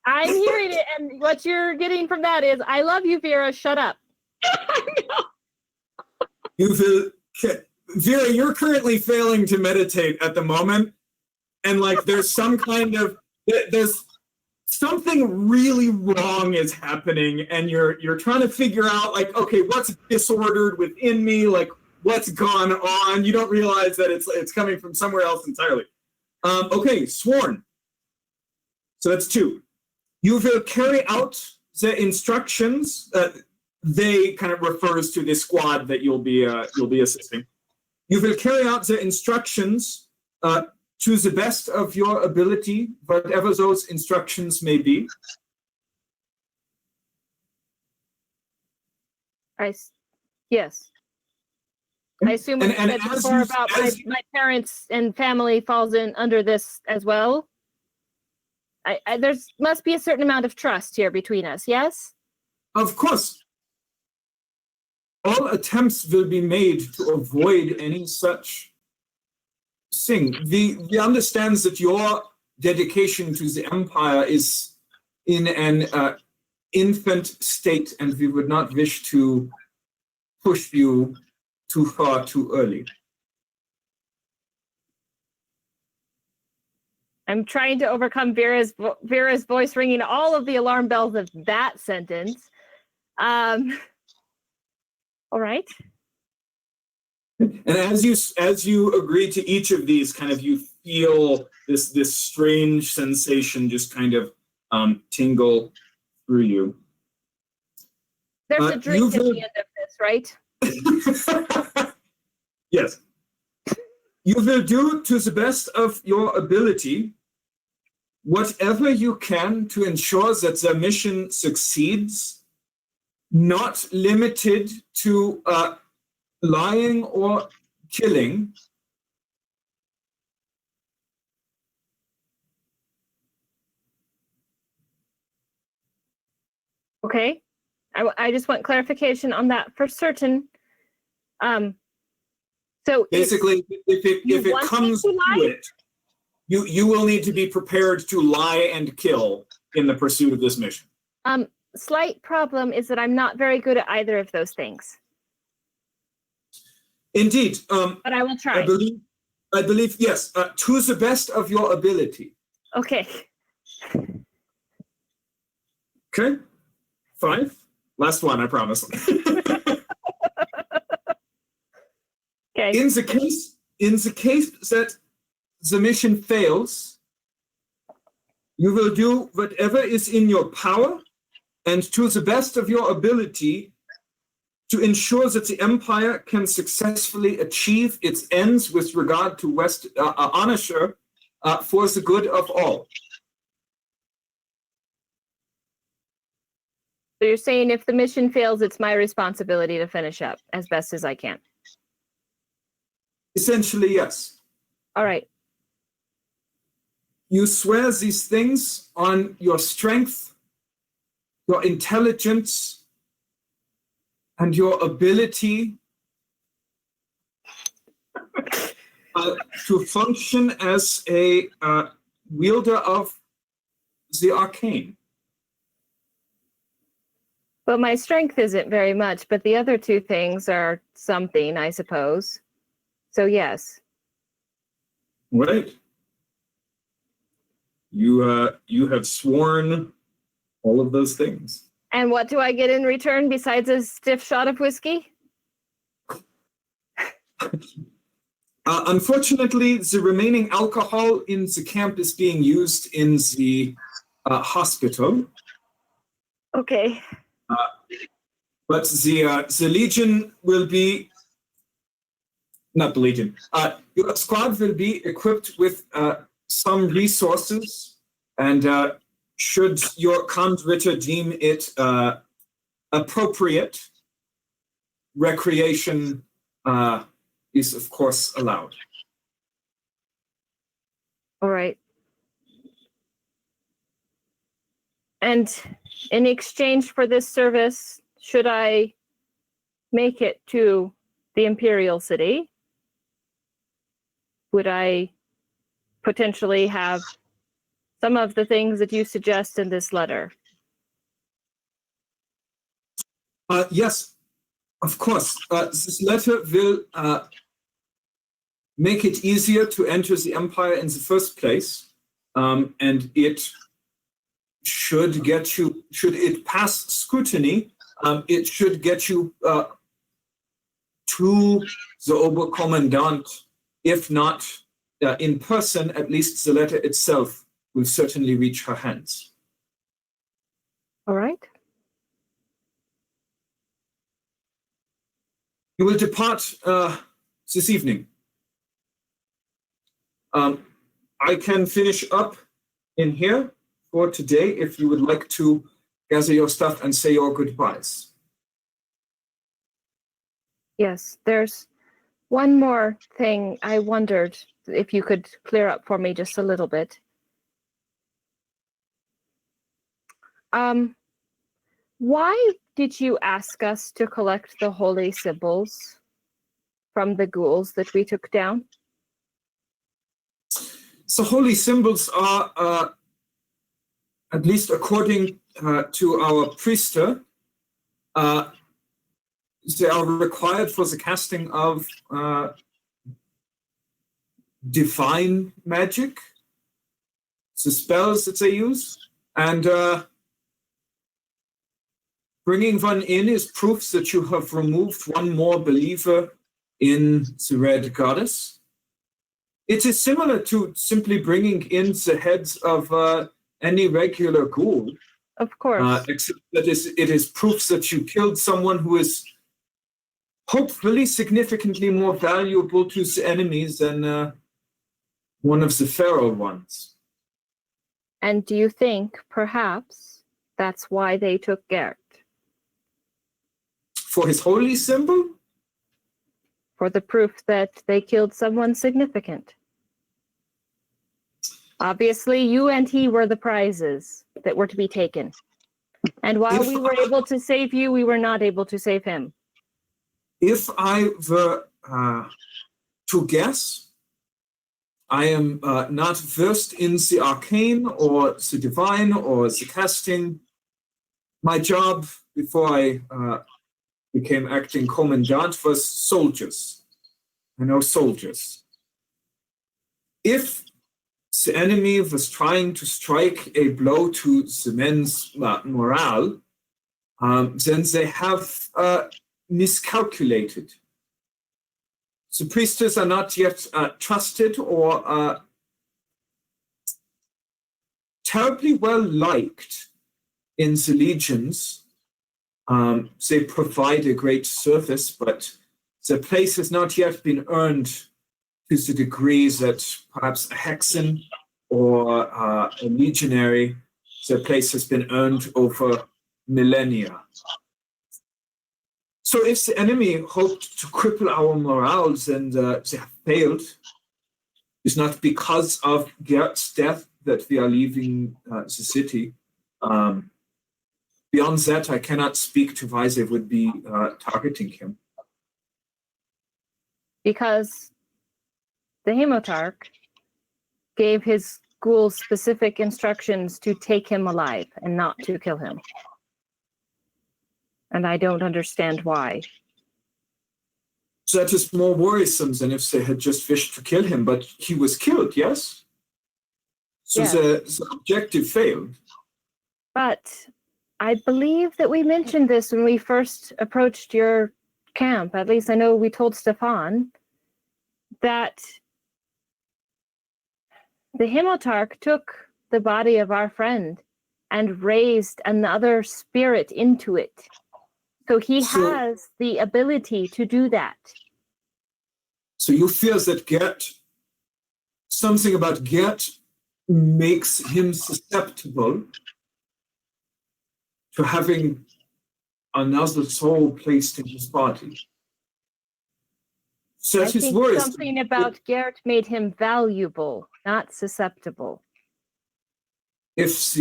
I'm hearing it, and what you're getting from that is, I love you, Vera, shut up. You will, Vera, you're currently failing to meditate at the moment. And like there's some kind of, there's something really wrong is happening, and you're trying to figure out like, okay, what's disordered within me? Like what's gone on? You don't realize that it's coming from somewhere else entirely. Okay, sworn. So that's 2. You will carry out the instructions. They kind of refers to the squad that you'll be assisting. You will carry out the instructions to the best of your ability, whatever those instructions may be. Yes. I assume what you And said before about my parents and family falls in under this as well. There must be a certain amount of trust here between us, yes? Of course. All attempts will be made to avoid any such thing. We understand that your dedication to the Empire is in an infant state, and we would not wish to push you too far too early. I'm trying to overcome Vera's voice ringing all of the alarm bells of that sentence. All right. And as you agree to each of these, kind of you feel this strange sensation just kind of tingle through you. There's a drink at the end of this, right? Yes. You will do to the best of your ability whatever you can to ensure that the mission succeeds, not limited to lying or killing. Okay. I just want clarification on that for certain. So basically, if it comes to it, you will need to be prepared to lie and kill in the pursuit of this mission. Slight problem is that I'm not very good at either of those things. Indeed. But I will try. I believe, yes, to the best of your ability. Okay. Okay. 5. Last one, I promise. Okay. In the case that the mission fails, you will do whatever is in your power and to the best of your ability to ensure that the Empire can successfully achieve its ends with regard to Anisher for the good of all. So you're saying if the mission fails, it's my responsibility to finish up as best as I can. Essentially, yes. All right. You swear these things on your strength, your intelligence, and your ability to function as a wielder of the arcane. Well, my strength isn't very much, but the other two things are something, I suppose. So yes. Right. You have sworn all of those things. And what do I get in return besides a stiff shot of whiskey? Unfortunately, the remaining alcohol in the camp is being used in the hospital. Okay. But the Legion will be, not the Legion, your squad will be equipped with some resources, and should your Kandritter deem it appropriate, recreation is of course allowed. All right. And in exchange for this service, should I make it to the Imperial City, would I potentially have some of the things that you suggest in this letter? Yes, of course. This letter will make it easier to enter the Empire in the first place, and it should get you, should it pass scrutiny, it should get you to the Oberkommandant, if not in person, at least the letter itself will certainly reach her hands. All right. You will depart this evening. I can finish up in here for today if you would like to gather your stuff and say your goodbyes. Yes, there's one more thing I wondered if you could clear up for me just a little bit. Why did you ask us to collect the holy symbols from the ghouls that we took down? So holy symbols are, at least according to our priester, they are required for the casting of divine magic, the spells that they use, and bringing one in is proof that you have removed one more believer in the Red Goddess. It is similar to simply bringing in the heads of any regular ghoul, Of course. except that it is proof that you killed someone who is hopefully significantly more valuable to the enemies than one of the feral ones. And do you think perhaps that's why they took Gert? For his holy symbol? For the proof that they killed someone significant. Obviously, you and he were the prizes that were to be taken. And while we were able to save you, we were not able to save him. If I were to guess, I am not versed in the arcane or the divine or the casting. My job before I became acting commandant was soldiers. I know soldiers. If the enemy was trying to strike a blow to the men's morale, then they have miscalculated. The priestess are not yet trusted or terribly well liked in the legions. They provide a great service, but the place has not yet been earned to the degree that perhaps a hexen or a legionary, the place has been earned over millennia. So if the enemy hoped to cripple our morals and they have failed, it's not because of Gert's death that we are leaving the city. Beyond that, I cannot speak to why they would be targeting him. Because the Hemotarch gave his ghoul specific instructions to take him alive and not to kill him. And I don't understand why. That is more worrisome than if they had just wished to kill him, but he was killed, yes? So Yes. the objective failed. But I believe that we mentioned this when we first approached your camp. At least I know we told Stefan that the Hemotarch took the body of our friend and raised another spirit into it. So he has the ability to do that. So you feel that something about Gert makes him susceptible to having another soul placed in his body. So I that is think worrisome. something about Gert made him valuable, not susceptible. If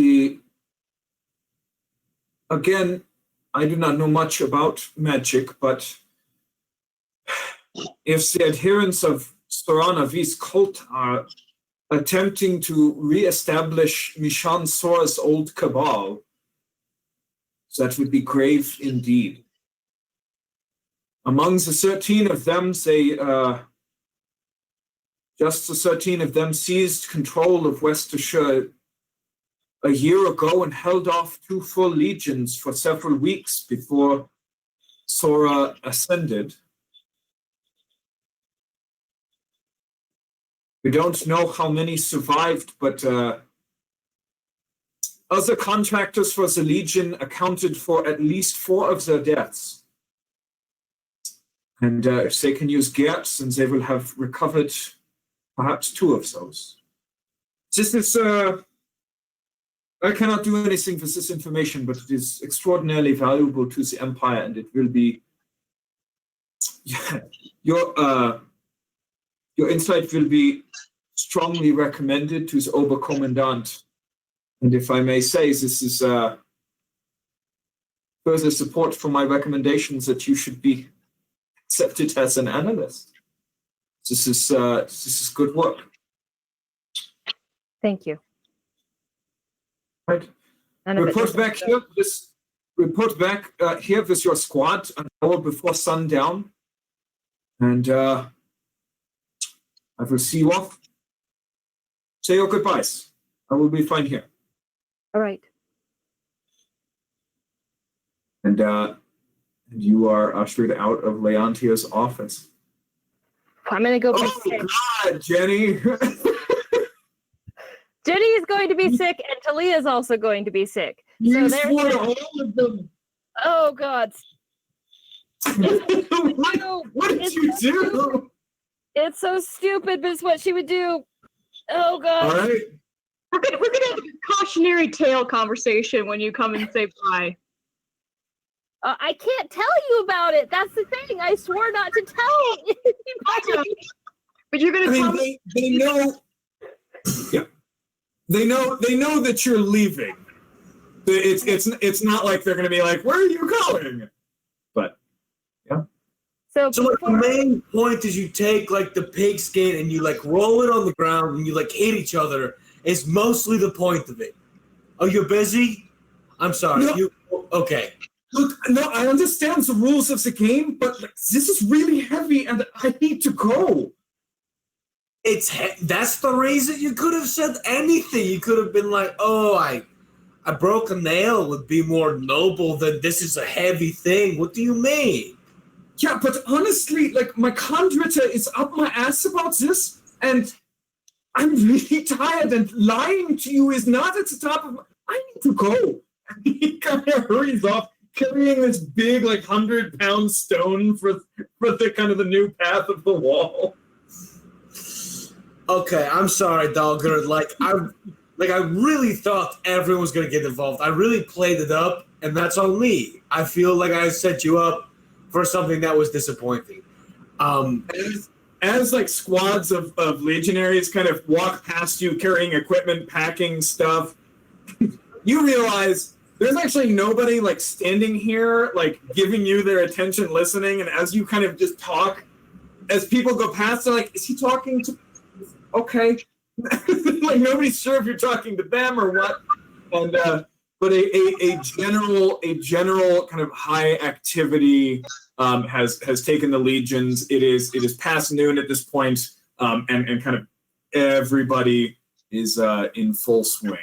again, I do not know much about magic, but if the adherents of Sorana V's cult are attempting to re-establish Mishan Sora's old cabal, that would be grave indeed. Among the 13 of them, just the 13 of them seized control of Westershire a year ago and held off 2 full legions for several weeks before Sora ascended. We don't know how many survived, but other contractors for the Legion accounted for at least 4 of their deaths. And if they can use Gert, then they will have recovered perhaps 2 of those. This is... I cannot do anything with this information, but it is extraordinarily valuable to the Empire, and it will be... your insight will be strongly recommended to the Oberkommandant. And if I may say, this is further support for my recommendations that you should be accepted as an analyst. This is good work. Thank you. Right. Report back here with your squad an hour before sundown, and I will see you off. Say your goodbyes. I will be fine here. All right. And you are ushered out of Leontia's office. I'm gonna go be Oh sick. God, Jenny. Jenny is going to be sick, and Talia is also going to be sick. You there's swore to all of them. Oh God! What did you do? It's so stupid, but it's what she would do. Oh God! All right. We're gonna have a cautionary tale conversation when you come and say bye. I can't tell you about it. That's the thing. I swore not to tell anybody. But you're gonna I tell mean, they know. Yeah, they know that you're leaving. It's not like they're going to be like, "Where are you going?" But yeah. So like the main point is you take like the pig skin and you like roll it on the ground and you like hit each other. Is mostly the point of it. Oh, you're busy? I'm sorry. No. Okay. Look, no, I understand the rules of the game, but like, this is really heavy, and I need to go. That's the reason. You could have said anything. You could have been like, "Oh, I broke a nail would be more noble than this is a heavy thing." What do you mean? Yeah, but honestly, like my conductor is up my ass about this, and I'm really tired, and lying to you is not at the top of my... I need to go. He kind of hurries off, carrying this big, like 100-pound stone for the kind of the new path of the wall. Okay, I'm sorry, Dogger. I really thought everyone was gonna get involved. I really played it up, and that's on me. I feel like I set you up for something that was disappointing. As like squads of legionaries kind of walk past you carrying equipment, packing stuff, you realize there's actually nobody like standing here like giving you their attention, listening, and as you kind of just talk, as people go past, they're like, is he talking to... Okay. Like nobody's sure if you're talking to them or what. And but a general kind of high activity has taken the legions. It is past noon at this point, and kind of everybody is in full swing.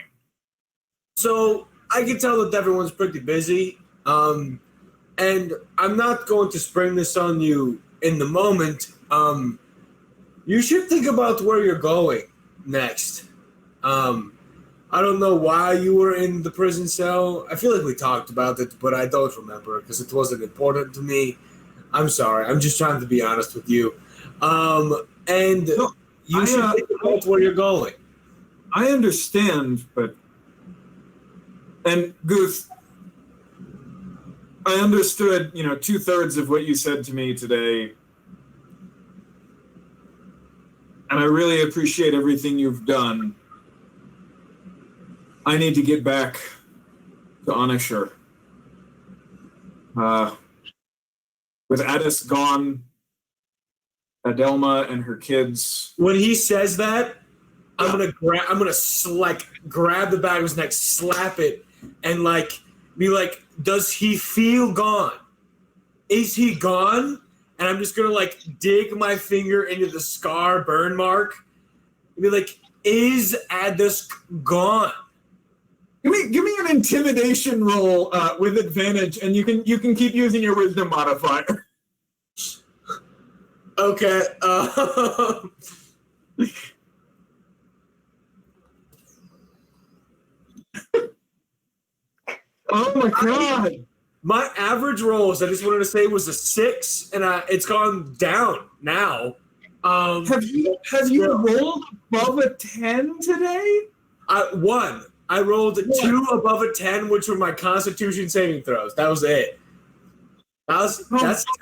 So I can tell that everyone's pretty busy, and I'm not going to spring this on you in the moment. You should think about where you're going next. I don't know why you were in the prison cell. I feel like we talked about it, but I don't remember because it wasn't important to me. I'm sorry. I'm just trying to be honest with you. And you should think about where you're going. I understand, but... And Goose, I understood, 2/3 of what you said to me today. And I really appreciate everything you've done. I need to get back to Anashur. With Addis gone, Adelma and her kids. When he says that, I'm gonna grab the bag of his neck, slap it, and be like, does he feel gone? Is he gone? And I'm just gonna dig my finger into the scar burn mark and be like, is Addis gone? Give me an intimidation roll with advantage, and you can keep using your wisdom modifier. Okay. Oh my god! My average rolls, I just wanted to say, was a 6, and it's gone down now. Have you rolled above a 10 today? One. I rolled 2 above a 10, which were my Constitution saving throws. That was it. That's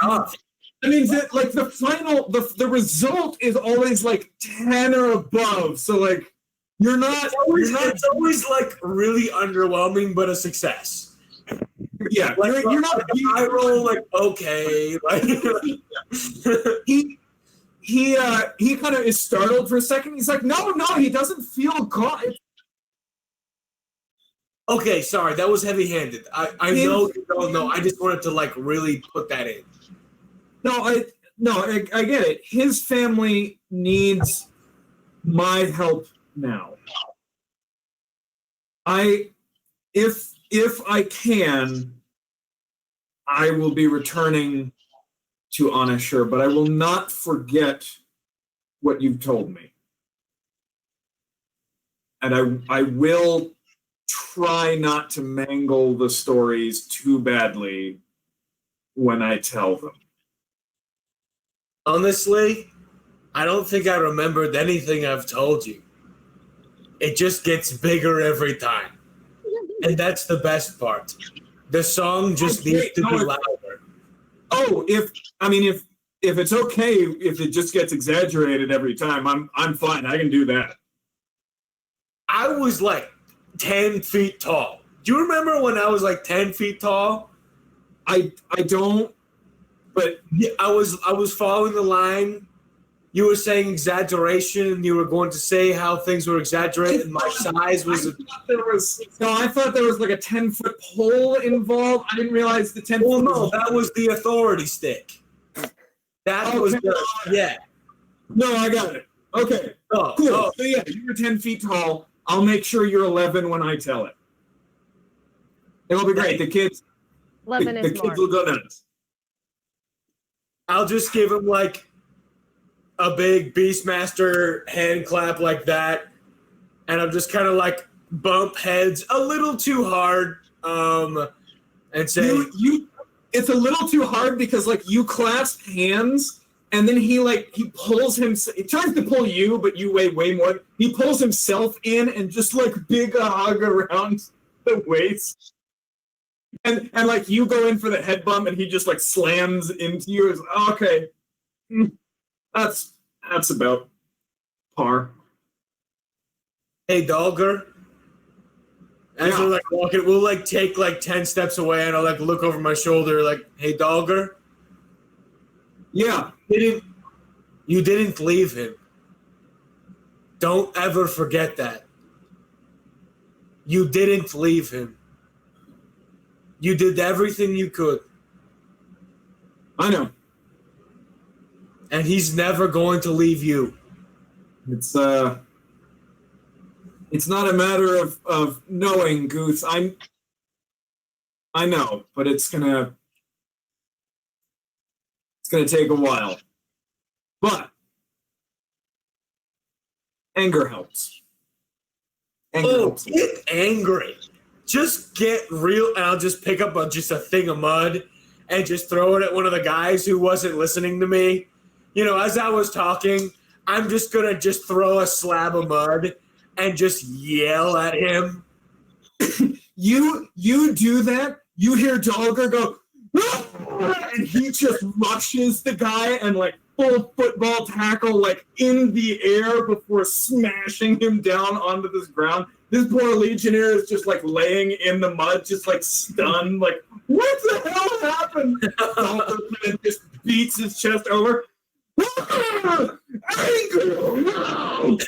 tough. I mean, the result is always 10 or above. So you're not. It's always really underwhelming, but a success. Yeah, you're not. I roll okay. He kind of is startled for a second. He's like, no, he doesn't feel gone. Okay, sorry, that was heavy-handed. I know you don't know. I just wanted to really put that in. No, I get it. His family needs my help now. If I can, I will be returning to Anashur, but I will not forget what you've told me. And I will try not to mangle the stories too badly when I tell them. Honestly, I don't think I remembered anything I've told you. It just gets bigger every time. And that's the best part. The song just needs to be louder. Oh, if it's okay if it just gets exaggerated every time, I'm fine. I can do that. I was like 10 feet tall. Do you remember when I was like 10 feet tall? I don't, but yeah, I was following the line. You were saying exaggeration. You were going to say how things were exaggerated. My size was. I thought there was like a 10-foot pole involved. I didn't realize the 10. Well, no, that was the authority stick. That was yeah. No, I got it. Okay. Oh, cool. Oh. So yeah, you were 10 feet tall. I'll make sure you're 11 when I tell it. It'll be great. The kids. 11 the is kids more. will go nuts. I'll just give him like a big Beastmaster hand clap like that, and I'm just kind of like bump heads a little too hard, and say, you. It's a little too hard because like you clasp hands, and then he pulls himself. He tries to pull you, but you weigh way more. He pulls himself in and just like big a hug around the waist. And like you go in for the head bump, and he just like slams into you. It's, okay, that's about par. "Hey, Dogger." As we're like walking, we'll like take like 10 steps away, and I'll like look over my shoulder, like, "Hey, Dogger." Yeah. You didn't leave him. Don't ever forget that. You didn't leave him. You did everything you could. I know. And he's never going to leave you. It's not a matter of knowing, Goose. I know, but it's gonna take a while. But anger helps. Get angry. Just get real, and I'll just pick up just a thing of mud and just throw it at one of the guys who wasn't listening to me. You know, as I was talking, I'm just going to just throw a slab of mud and just yell at him. You do that, you hear Dogger go, "Ah!" and he just rushes the guy and like full football tackle like in the air before smashing him down onto this ground. This poor Legionnaire is just like laying in the mud, just like stunned, like, what the hell happened? Dogger just beats his chest over. "Ah! Anger! No!"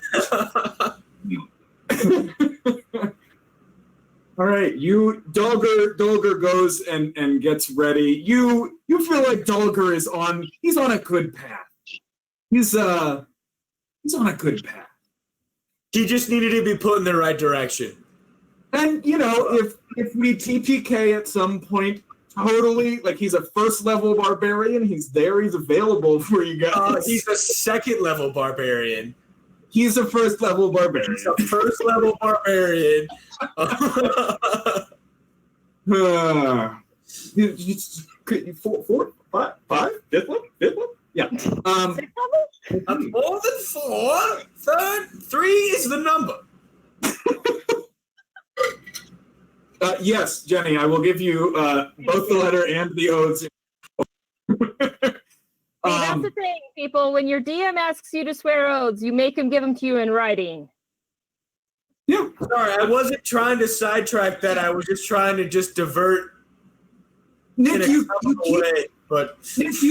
All right, Dogger goes and gets ready. You feel like Dogger is he's on a good path. He's on a good path. He just needed to be put in the right direction. And you know, if we TPK at some point, totally, like he's a first level barbarian, he's available for you guys. He's a second level barbarian. He's a first level barbarian. He's a first level barbarian. Four, five, fifth one? Yeah. More than 4. Three is the number. Yes, Jenny, I will give you both the letter and the oaths. See, that's the thing, people. When your DM asks you to swear oaths, you make him give them to you in writing. Yeah. Sorry, I wasn't trying to sidetrack that. I was just trying to divert. Nick, you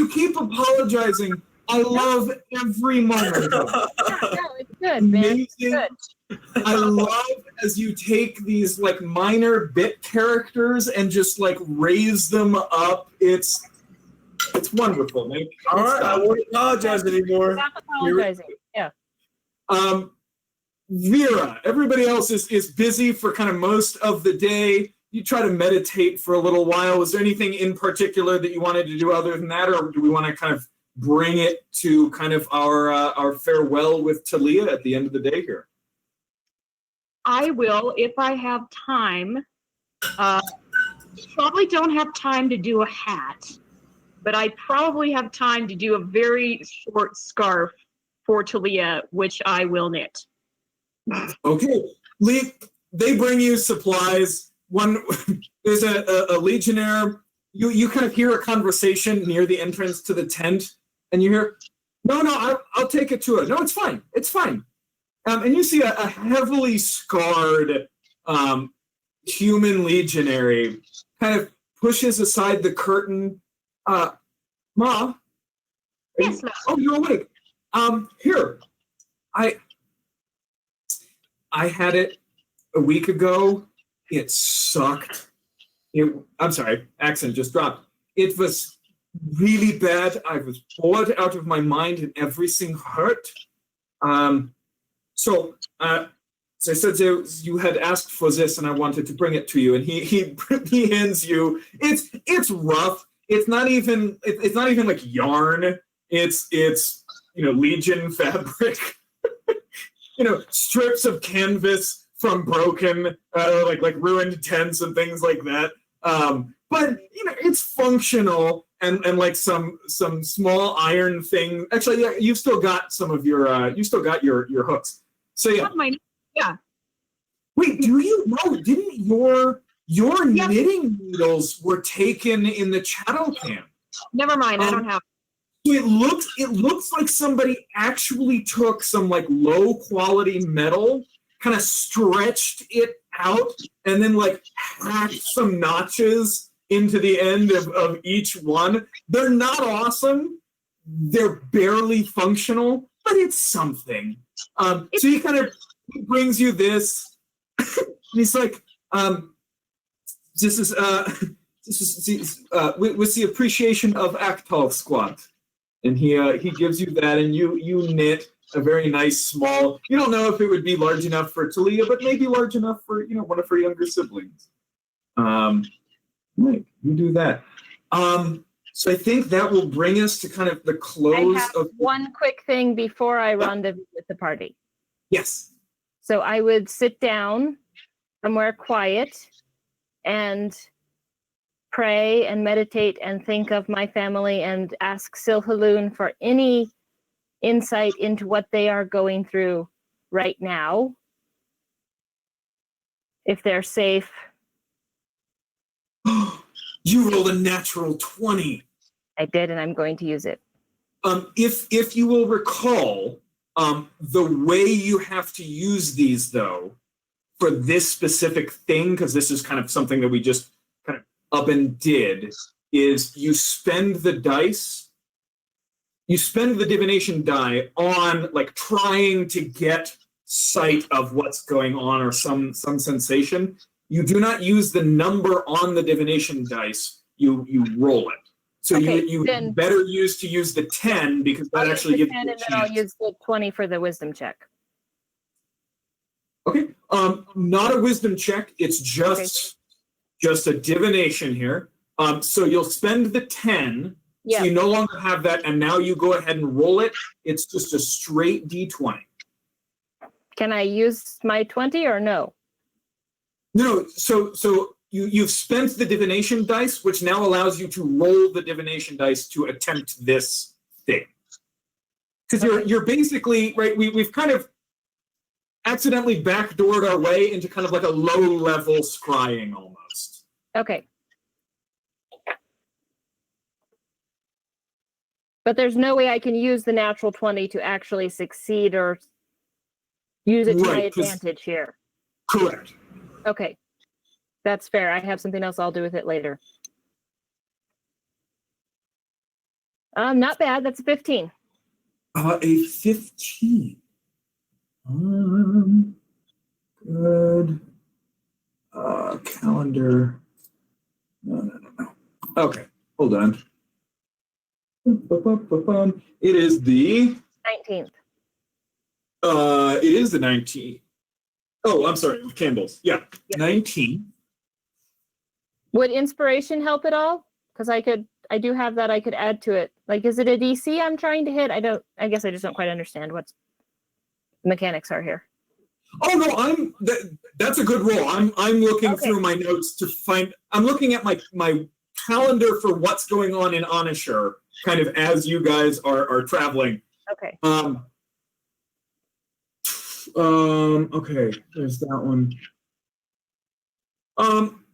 keep apologizing. I love every moment of it. No, it's good, man. It's good. I love as you take these like minor bit characters and just like raise them up. It's wonderful, Nick. All right, I won't apologize anymore. Stop apologizing. Yeah. Vera, everybody else is busy for kind of most of the day. You try to meditate for a little while. Was there anything in particular that you wanted to do other than that, or do we want to kind of bring it to kind of our farewell with Talia at the end of the day here? I will if I have time. Probably don't have time to do a hat, but I probably have time to do a very short scarf for Talia, which I will knit. Okay, Lee, they bring you supplies. One, there's a legionnaire. You kind of hear a conversation near the entrance to the tent, and you hear, no, I'll take it to her. No, it's fine. And you see a heavily scarred human legionary kind of pushes aside the curtain. Ma? Yes, ma'am. Oh, you're awake. Here. I had it a week ago. It sucked. I'm sorry, accent just dropped. It was really bad. I was bored out of my mind and everything hurt. So as I said, you had asked for this, and I wanted to bring it to you. And he hands you. It's rough. It's not even like yarn. It's Legion fabric. Strips of canvas from broken, like ruined tents and things like that. But it's functional and like some small iron thing. Actually, yeah, you've still got some of your your hooks. So yeah. Yeah. Wait, do you know? Didn't your knitting needles were taken in the chattel camp? Never mind. I don't have. It looks like somebody actually took some like low quality metal, kind of stretched it out, and then like hacked some notches into the end of each one. They're not awesome. They're barely functional, but it's something. So he kind of brings you this. And he's like, this is with the appreciation of H.A.P.P.Y Squad. And he gives you that, and you knit a very nice small. You don't know if it would be large enough for Talia, but maybe large enough for one of her younger siblings. Right, you do that. So I think that will bring us to kind of the close I have of one quick thing before I rendezvous with the party. Yes. So I would sit down somewhere quiet and pray and meditate and think of my family and ask Silhaloon for any insight into what they are going through right now. If they're safe. You rolled a natural 20. I did, and I'm going to use it. If you will recall, the way you have to use these, though, for this specific thing, because this is kind of something that we just kind of up and did, is you spend the dice, you spend the divination die on like trying to get sight of what's going on or some sensation. You do not use the number on the divination dice. You roll it. So okay, you then, better use the 10 because that actually gives you a chance. And then I'll use the 20 for the wisdom check. Okay. Not a wisdom check. It's just a divination here. So you'll spend the 10. Yeah. So you no longer have that, and now you go ahead and roll it. It's just a straight D20. Can I use my 20 or no? No. So you've spent the divination dice, which now allows you to roll the divination dice to attempt this thing. Because you're basically right. We've kind of accidentally backdoored our way into kind of like a low-level scrying almost. Okay. But there's no way I can use the natural 20 to actually succeed or use it to my advantage here. Correct. Okay. That's fair. I have something else I'll do with it later. Not bad. That's a 15. A 15. Good. Calendar. No. Okay, hold on. It is the 19th. It is the 19th. Oh, I'm sorry, candles. Yeah, 19. Would inspiration help at all? Because I do have that I could add to it. Like, is it a DC I'm trying to hit? I guess I just don't quite understand what the mechanics are here. Oh no, that's a good roll. I'm looking through my notes to find. I'm looking at my calendar for what's going on in Onishur, kind of as you guys are traveling. Okay. Okay, there's that one.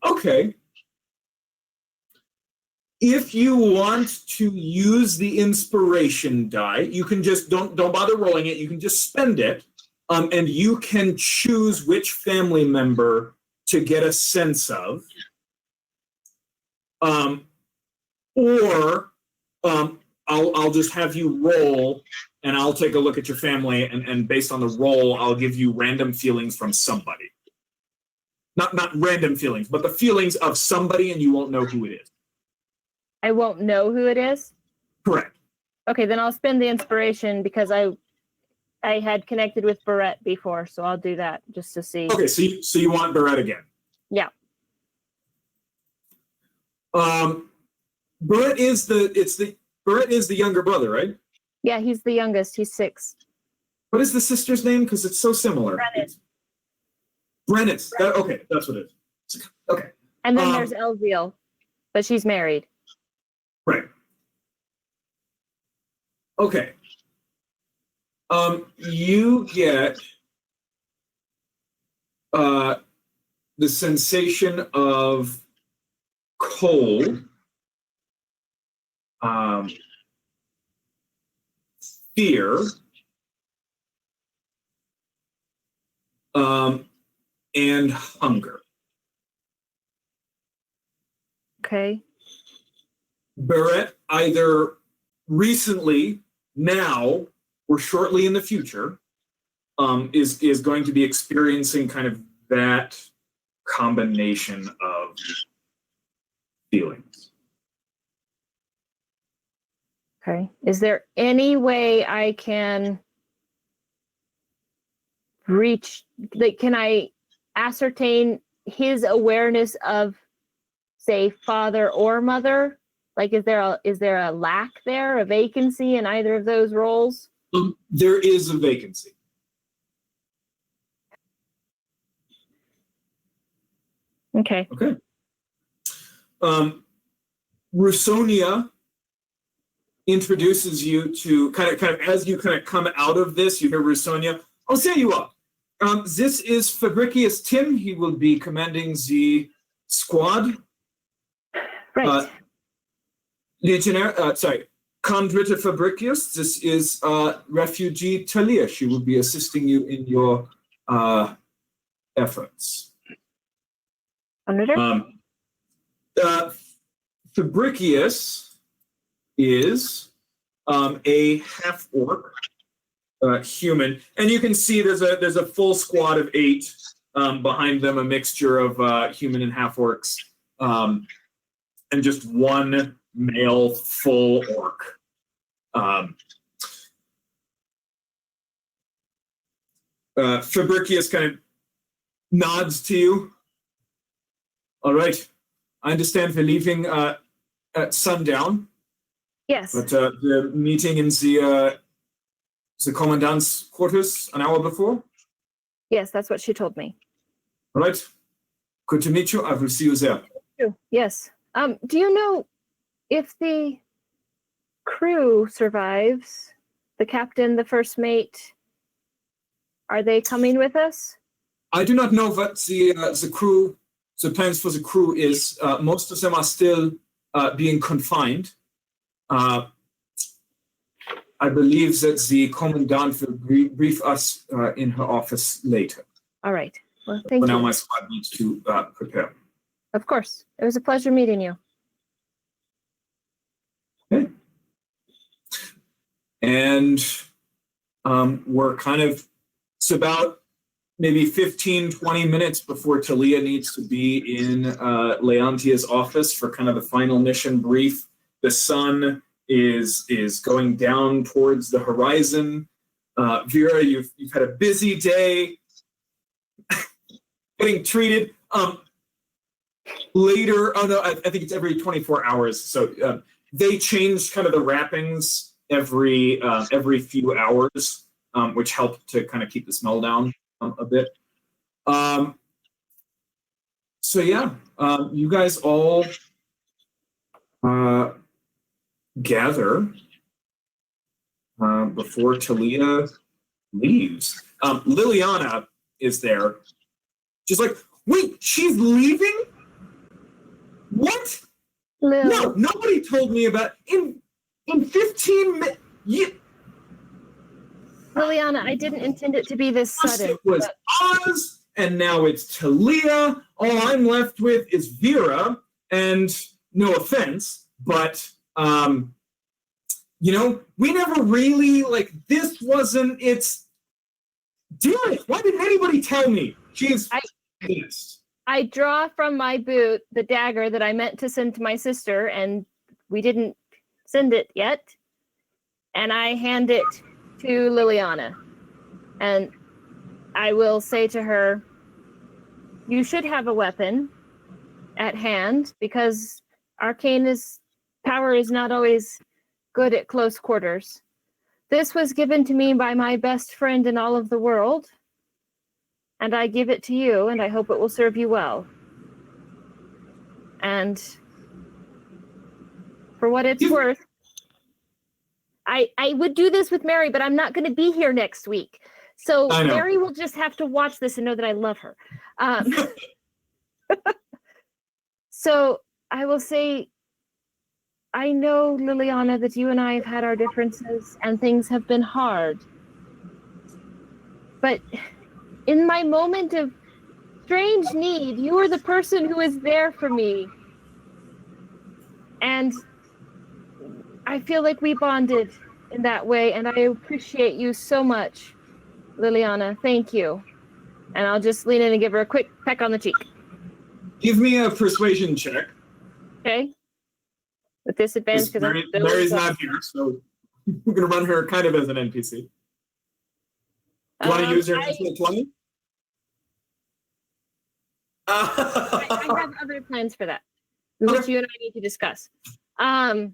Okay. If you want to use the inspiration die, you can just don't bother rolling it. You can just spend it, and you can choose which family member to get a sense of, or I'll just have you roll, and I'll take a look at your family, and based on the roll, I'll give you random feelings from somebody. Not random feelings, but the feelings of somebody, and you won't know who it is. I won't know who it is? Correct. Okay, then I'll spend the inspiration because I had connected with Barrett before, so I'll do that just to see. Okay, so you want Barrett again? Yeah. Barrett is the younger brother, right? Yeah, he's the youngest. He's 6. What is the sister's name? Because it's so similar. Brennan. Okay, that's what it is. Okay. And then there's Elziel, but she's married. Right. Okay. You get the sensation of cold, fear, and hunger. Okay. Barrett, either recently, now, or shortly in the future, is going to be experiencing kind of that combination of feelings. Okay. Is there any way I can reach, like, can I ascertain his awareness of, say, father or mother? Like, is there a lack there, a vacancy in either of those roles? There is a vacancy. Okay. Okay. Rusonia introduces you to kind of as you kind of come out of this, you hear Rusonia. I'll say you up. This is Fabricius Tim. He will be commanding the squad. Right. Legionnaire, Condrita Fabricius. This is refugee Talia. She will be assisting you in your efforts. Fabricius is a half-orc human, and you can see there's a full squad of 8 behind them, a mixture of human and half-orcs, and just one male full orc. Fabricius kind of nods to you. All right, I understand we're leaving at sundown. Yes. But the meeting in the commandant's quarters an hour before? Yes, that's what she told me. All right. Good to meet you. I will see you there. Yes. Do you know if the crew survives? The captain, the first mate, are they coming with us? I do not know what the crew, the plans for the crew is. Most of them are still being confined. I believe that the commandant will brief us in her office later. All right. Well, thank you. For now, my squad needs to prepare. Of course. It was a pleasure meeting you. Okay. And we're it's about maybe 15, 20 minutes before Talia needs to be in Leontia's office for kind of the final mission brief. The sun is going down towards the horizon. Vera, you've had a busy day getting treated. Later, I think it's every 24 hours. So they changed kind of the wrappings every few hours, which helped to kind of keep the smell down a bit. So yeah, you guys all gather before Talia leaves. Liliana is there. She's like, wait, she's leaving? What? Lil, No, nobody told me about in 15 minutes. Liliana, I didn't intend it to be this sudden. It was Oz, and now it's Talia. All I'm left with is Vera, and no offense, but you know, we never really like this wasn't its. Damn it! Why didn't anybody tell me? She's pissed. I draw from my boot the dagger that I meant to send to my sister, and we didn't send it yet. And I hand it to Liliana. And I will say to her, you should have a weapon at hand, because arcane power is not always good at close quarters. This was given to me by my best friend in all of the world, and I give it to you, and I hope it will serve you well. And for what it's worth, I would do this with Mary, but I'm not going to be here next week. So Mary will just have to watch this and know that I love her. So I will say, I know, Liliana, that you and I have had our differences and things have been hard. But in my moment of strange need, you are the person who is there for me. And I feel like we bonded in that way, and I appreciate you so much, Liliana. Thank you. And I'll just lean in and give her a quick peck on the cheek. Give me a persuasion check. Okay. With disadvantage, because Mary's not here, so we're going to run her kind of as an NPC. Do you want to use her natural 20? I have other plans for that, which you and I need to discuss. But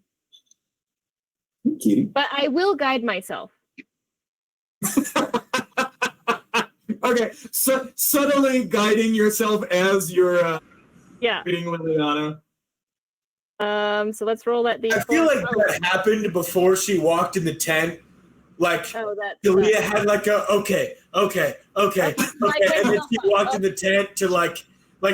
I will guide myself. Okay, so subtly guiding yourself as you're reading Liliana. So let's roll that D4. I feel like that happened before she walked in the tent. Like, Julia had like a okay, and then she walked in the tent to like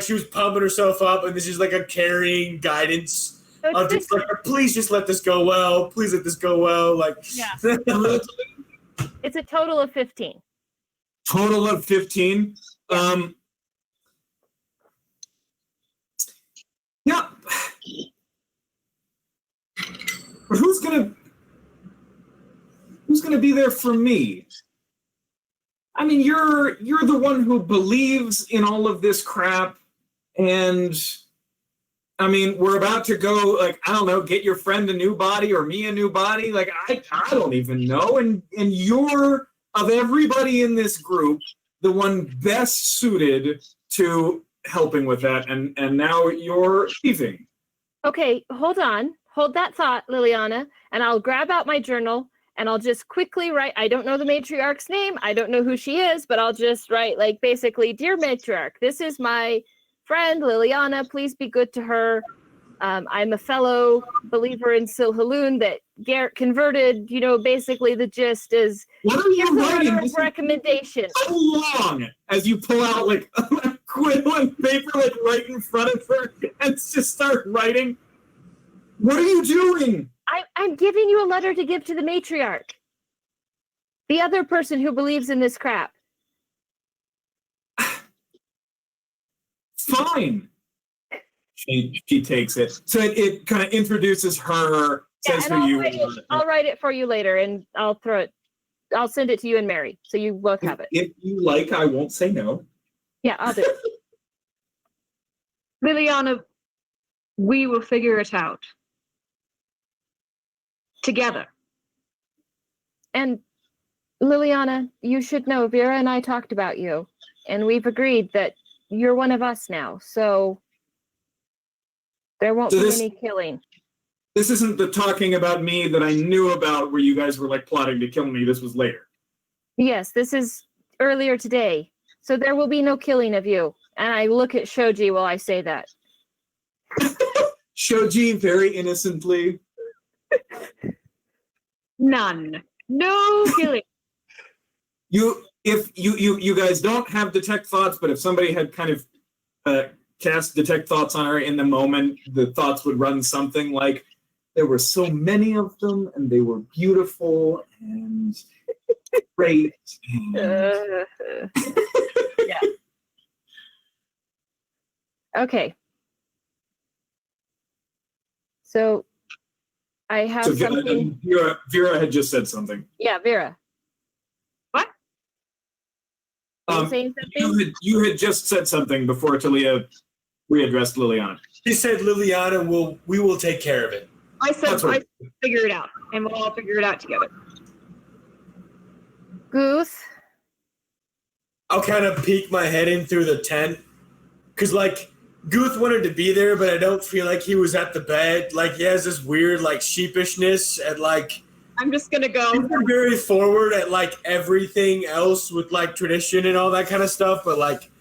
she was pumping herself up, and this is like a carrying guidance of just like, please just let this go well, please let this go well, like. Yeah. It's a total of 15. Total of 15. Yeah. Who's gonna be there for me? I mean, you're the one who believes in all of this crap, and I mean, we're about to go, like, I don't know, get your friend a new body or me a new body. Like, I don't even know. And you're, of everybody in this group, the one best suited to helping with that. And now you're leaving. Okay, hold on. Hold that thought, Liliana, and I'll grab out my journal and I'll just quickly write. I don't know the matriarch's name. I don't know who she is, but I'll just write, like, basically, dear matriarch, this is my friend Liliana. Please be good to her. I'm a fellow believer in Silhaloon that Garrett converted. You know, basically the gist is, what are you writing? Recommendation. So long as you pull out like a quill and paper, like right in front of her, and just start writing. What are you doing? I'm giving you a letter to give to the matriarch, the other person who believes in this crap. Fine. She takes it. So it kind of introduces her, says who you are. I'll write it for you later, and I'll send it to you and Mary, so you both have it. If you like, I won't say no. Yeah, I'll do it. Liliana, we will figure it out. Together. And Liliana, you should know, Vera and I talked about you, and we've agreed that you're one of us now, so there won't be any killing. This isn't the talking about me that I knew about where you guys were like plotting to kill me. This was later. Yes, this is earlier today. So there will be no killing of you. And I look at Shoji while I say that. Shoji very innocently. None. No killing. If you guys don't have detect thoughts, but if somebody had kind of cast detect thoughts on her in the moment, the thoughts would run something like, there were so many of them, and they were beautiful and great. And... Yeah. Okay. So I have so something. Vera had just said something. Yeah, Vera. What? Are you saying something? You had just said something before Talia readdressed Liliana. She said, Liliana, we will take care of it. I said, That's right. I figure it out, and we'll all figure it out together. Guth. I'll kind of peek my head in through the tent. Because, like, Guth wanted to be there, but I don't feel like he was at the bed. Like, he has this weird, like, sheepishness and, like... I'm just gonna go. He's been very forward at, like, everything else with, like, tradition and all that kind of stuff, but, like,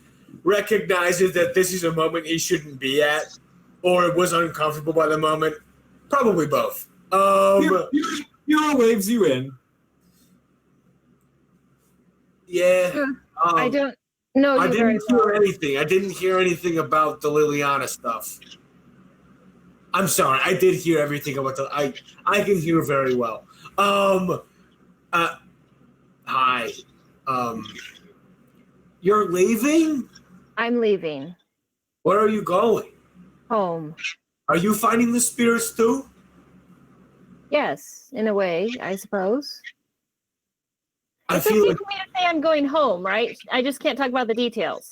recognizes that this is a moment he shouldn't be at, or was uncomfortable by the moment. Probably both. Vera waves you in. Yeah. I don't know you I very didn't well. hear anything. I didn't hear anything about the Liliana stuff. I'm sorry. I did hear everything about the... I can hear very well. Hi. You're leaving? I'm leaving. Where are you going? Home. Are you finding the spirits too? Yes, in a way, I suppose. I It's feel okay like for me to say I'm going home, right? I just can't talk about the details.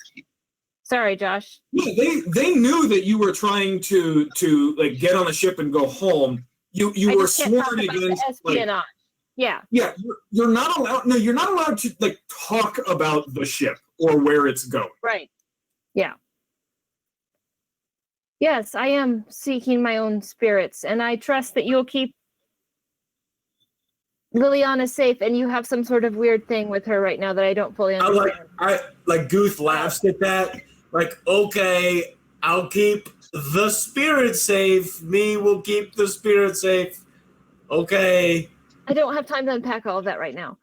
Sorry, Josh. Yeah, they knew that you were trying to like get on a ship and go home. You I were just can't talk sworn about against. the espionage. Yeah. Yeah, you're not allowed. No, you're not allowed to like talk about the ship or where it's going. Right. Yeah. Yes, I am seeking my own spirits, and I trust that you'll keep Liliana safe, and you have some sort of weird thing with her right now that I don't fully understand. I Guth laughs at that. Like, okay, I'll keep the spirit safe. Me will keep the spirit safe. Okay. I don't have time to unpack all of that right now.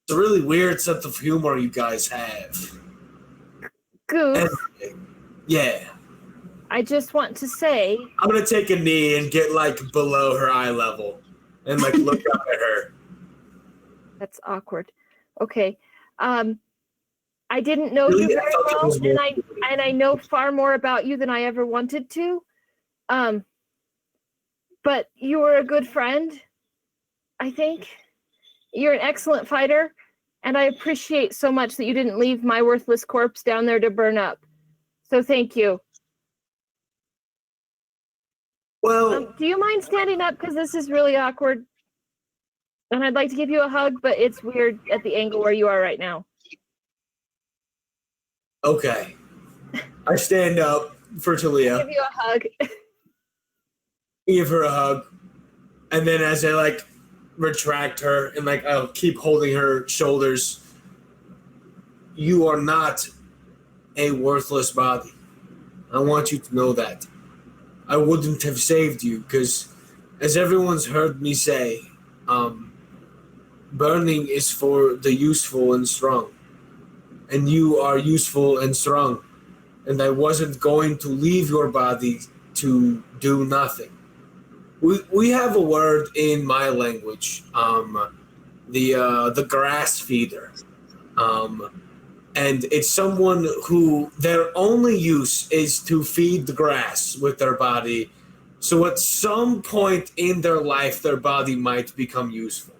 It's a really weird sense of humor you guys have. Goose, Anyway, yeah. I just want to say, I'm gonna take a knee and get like below her eye level and like look up at her. that's awkward. Okay. I didn't know Really? you I very thought that well, was weird. and I know far more about you than I ever wanted to. But you were a good friend, I think. You're an excellent fighter, and I appreciate so much that you didn't leave my worthless corpse down there to burn up. So thank you. Well, Do you mind standing up? Because this is really awkward. And I'd like to give you a hug, but it's weird at the angle where you are right now. okay. I stand up for Talia, Give you a hug. give her a hug, and then as I like retract her and like I'll keep holding her shoulders. You are not a worthless body. I want you to know that. I wouldn't have saved you because, as everyone's heard me say, burning is for the useful and strong. And you are useful and strong. And I wasn't going to leave your body to do nothing. We have a word in my language, the grass feeder. And it's someone who their only use is to feed the grass with their body. So at some point in their life, their body might become useful.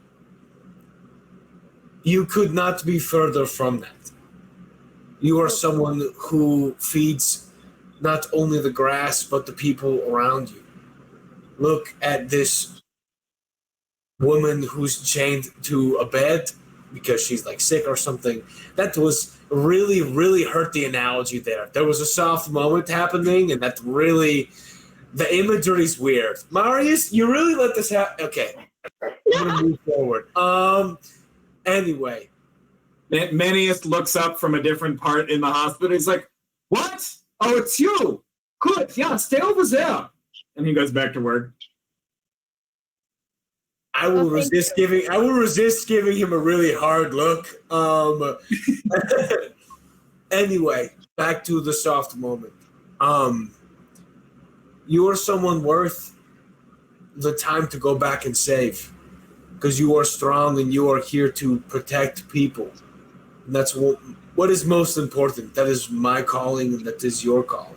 You could not be further from that. You are someone who feeds not only the grass, but the people around you. Look at this woman who's chained to a bed because she's like sick or something. That was really, really hurt the analogy there. There was a soft moment happening, and that really The imagery is weird. Marius, you really let this happen? Okay. I'm going to move forward. Anyway. Manius looks up from a different part in the hospital. He's like, what? Oh, it's you. Good. Yeah, stay over there. And he goes back to work. I will resist giving him a really hard look. Anyway, back to the soft moment. You are someone worth the time to go back and save, because you are strong and you are here to protect people. And that's what is most important. That is my calling, and that is your calling.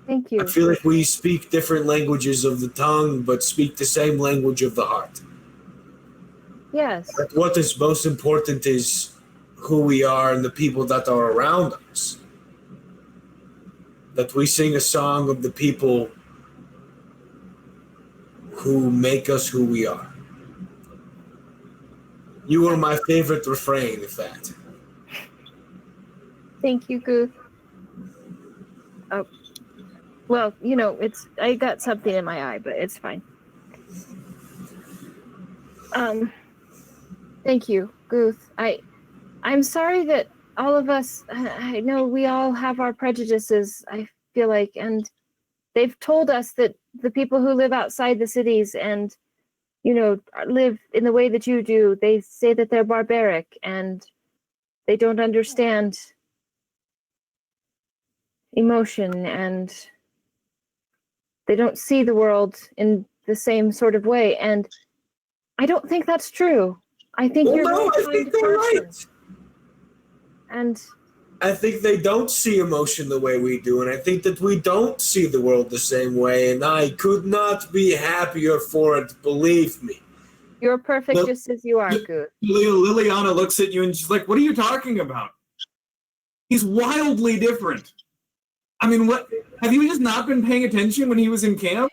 Thank you. I feel like we speak different languages of the tongue, but speak the same language of the heart. Yes. But what is most important is who we are and the people that are around us. That we sing a song of the people who make us who we are. You are my favorite refrain, if that. Thank you, Guth. Oh, well, I got something in my eye, but it's fine. Thank you, Guth. I'm sorry that all of us, I know we all have our prejudices, I feel like, and they've told us that the people who live outside the cities and, live in the way that you do, they say that they're barbaric and they don't understand emotion and they don't see the world in the same sort of way. And I don't think that's true. I think you're a very kind person. Right. And I think they don't see emotion the way we do, and I think that we don't see the world the same way, and I could not be happier for it, believe me. You're perfect just as you are, Guth. Liliana looks at you and she's like, what are you talking about? He's wildly different. I mean, what? Have you just not been paying attention when he was in camp?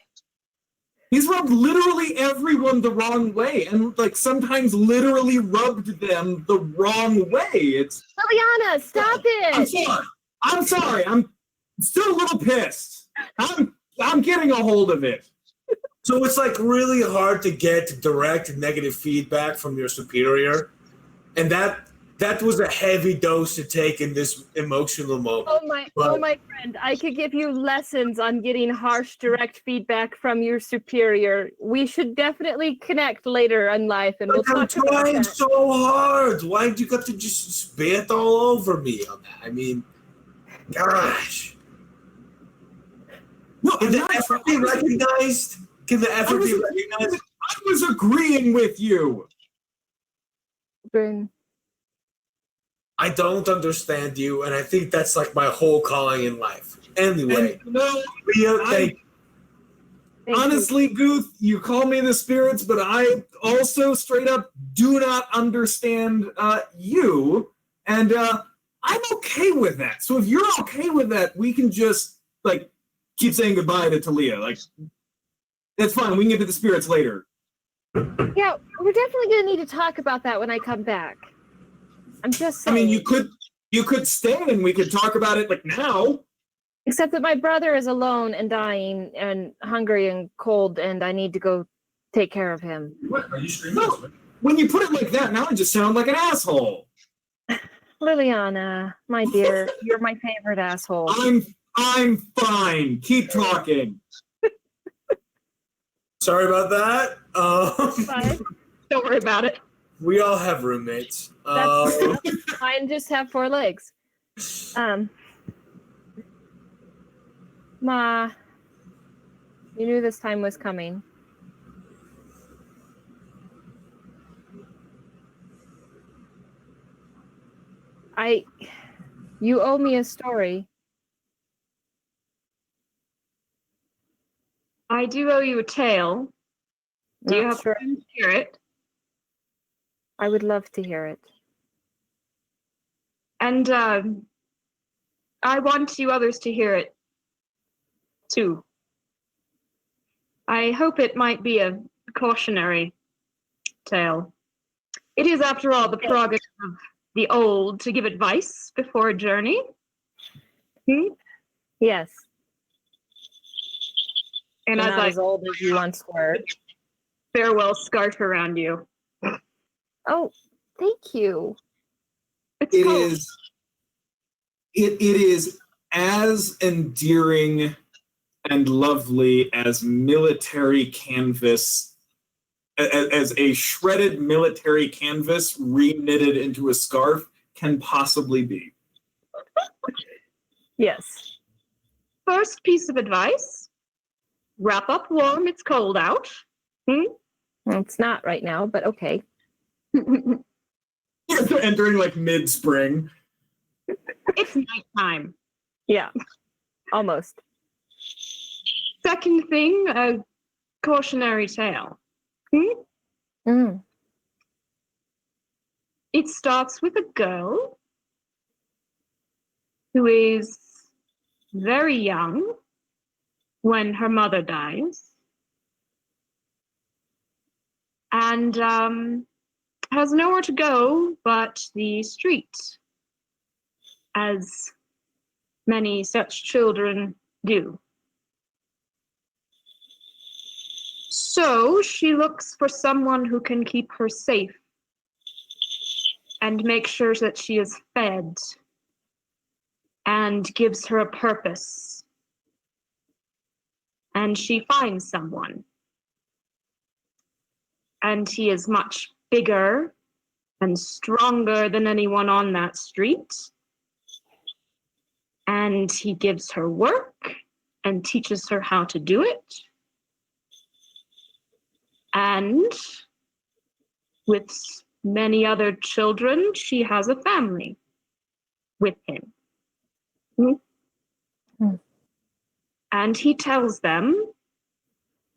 He's rubbed literally everyone the wrong way, and sometimes literally rubbed them the wrong way. It's Liliana, stop it! I'm sorry. I'm still a little pissed. I'm getting a hold of it. So it's really hard to get direct negative feedback from your superior, and that was a heavy dose to take in this emotional moment. Oh my friend, I could give you lessons on getting harsh, direct feedback from your superior. We should definitely connect later in life, and we'll talk about that. I'm trying so hard. Why'd you got to just spit all over me on that? I mean, gosh. No, Can the effort be recognized? Can the effort be recognized? I was agreeing with you. Ben. I don't understand you, and I think that's my whole calling in life. Anyway, honestly, Guth, you call me the spirits, but I also straight up do not understand you, and I'm okay with that. So if you're okay with that, we can just keep saying goodbye to Talia. That's fine. We can get to the spirits later. Yeah, we're definitely gonna need to talk about that when I come back. I'm just saying. I mean, you could stay and we could talk about it now. Except that my brother is alone and dying and hungry and cold, and I need to go take care of him. What are you screaming? No. When you put it like that, now I just sound like an asshole. Liliana, my dear, you're my favorite asshole. I'm fine. Keep talking. Sorry about that. Fine. Don't worry about it. We all have roommates. Mine just have 4 legs. Ma, you knew this time was coming. You owe me a story. I do owe you a tale. Do you have time to hear it? I would love to hear it. And I want you others to hear it too. I hope it might be a cautionary tale. It is, after all, the prerogative of the old to give advice before a journey. Yes. And You're as not I as old as you once were. farewell scarf around you. Oh, thank you. It's It cold. is. It is as endearing and lovely as military canvas, as a shredded military canvas reknitted into a scarf can possibly be. Yes. First piece of advice, wrap up warm, it's cold out. Well, it's not right now, but okay. Entering like mid-spring. It's nighttime. Yeah. Almost. Second thing, a cautionary tale. Mm. It starts with a girl who is very young when her mother dies and has nowhere to go but the street, as many such children do. So she looks for someone who can keep her safe and make sure that she is fed and gives her a purpose. And she finds someone. And he is much bigger and stronger than anyone on that street. And he gives her work and teaches her how to do it. And with many other children, she has a family with him. And he tells them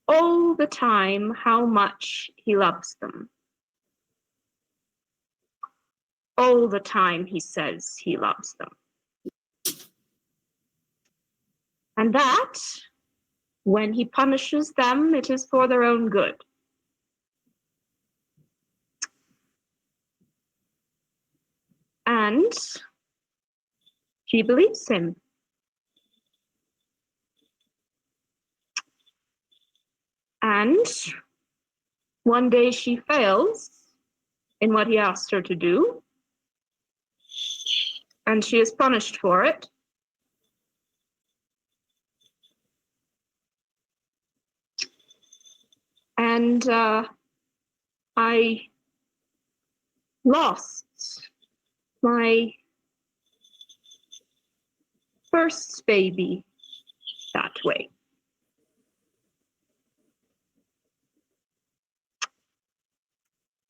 all the time how much he loves them. All the time he says he loves them. And that, when he punishes them, it is for their own good. And she believes him. And one day she fails in what he asked her to do, and she is punished for it. And I lost my first baby that way.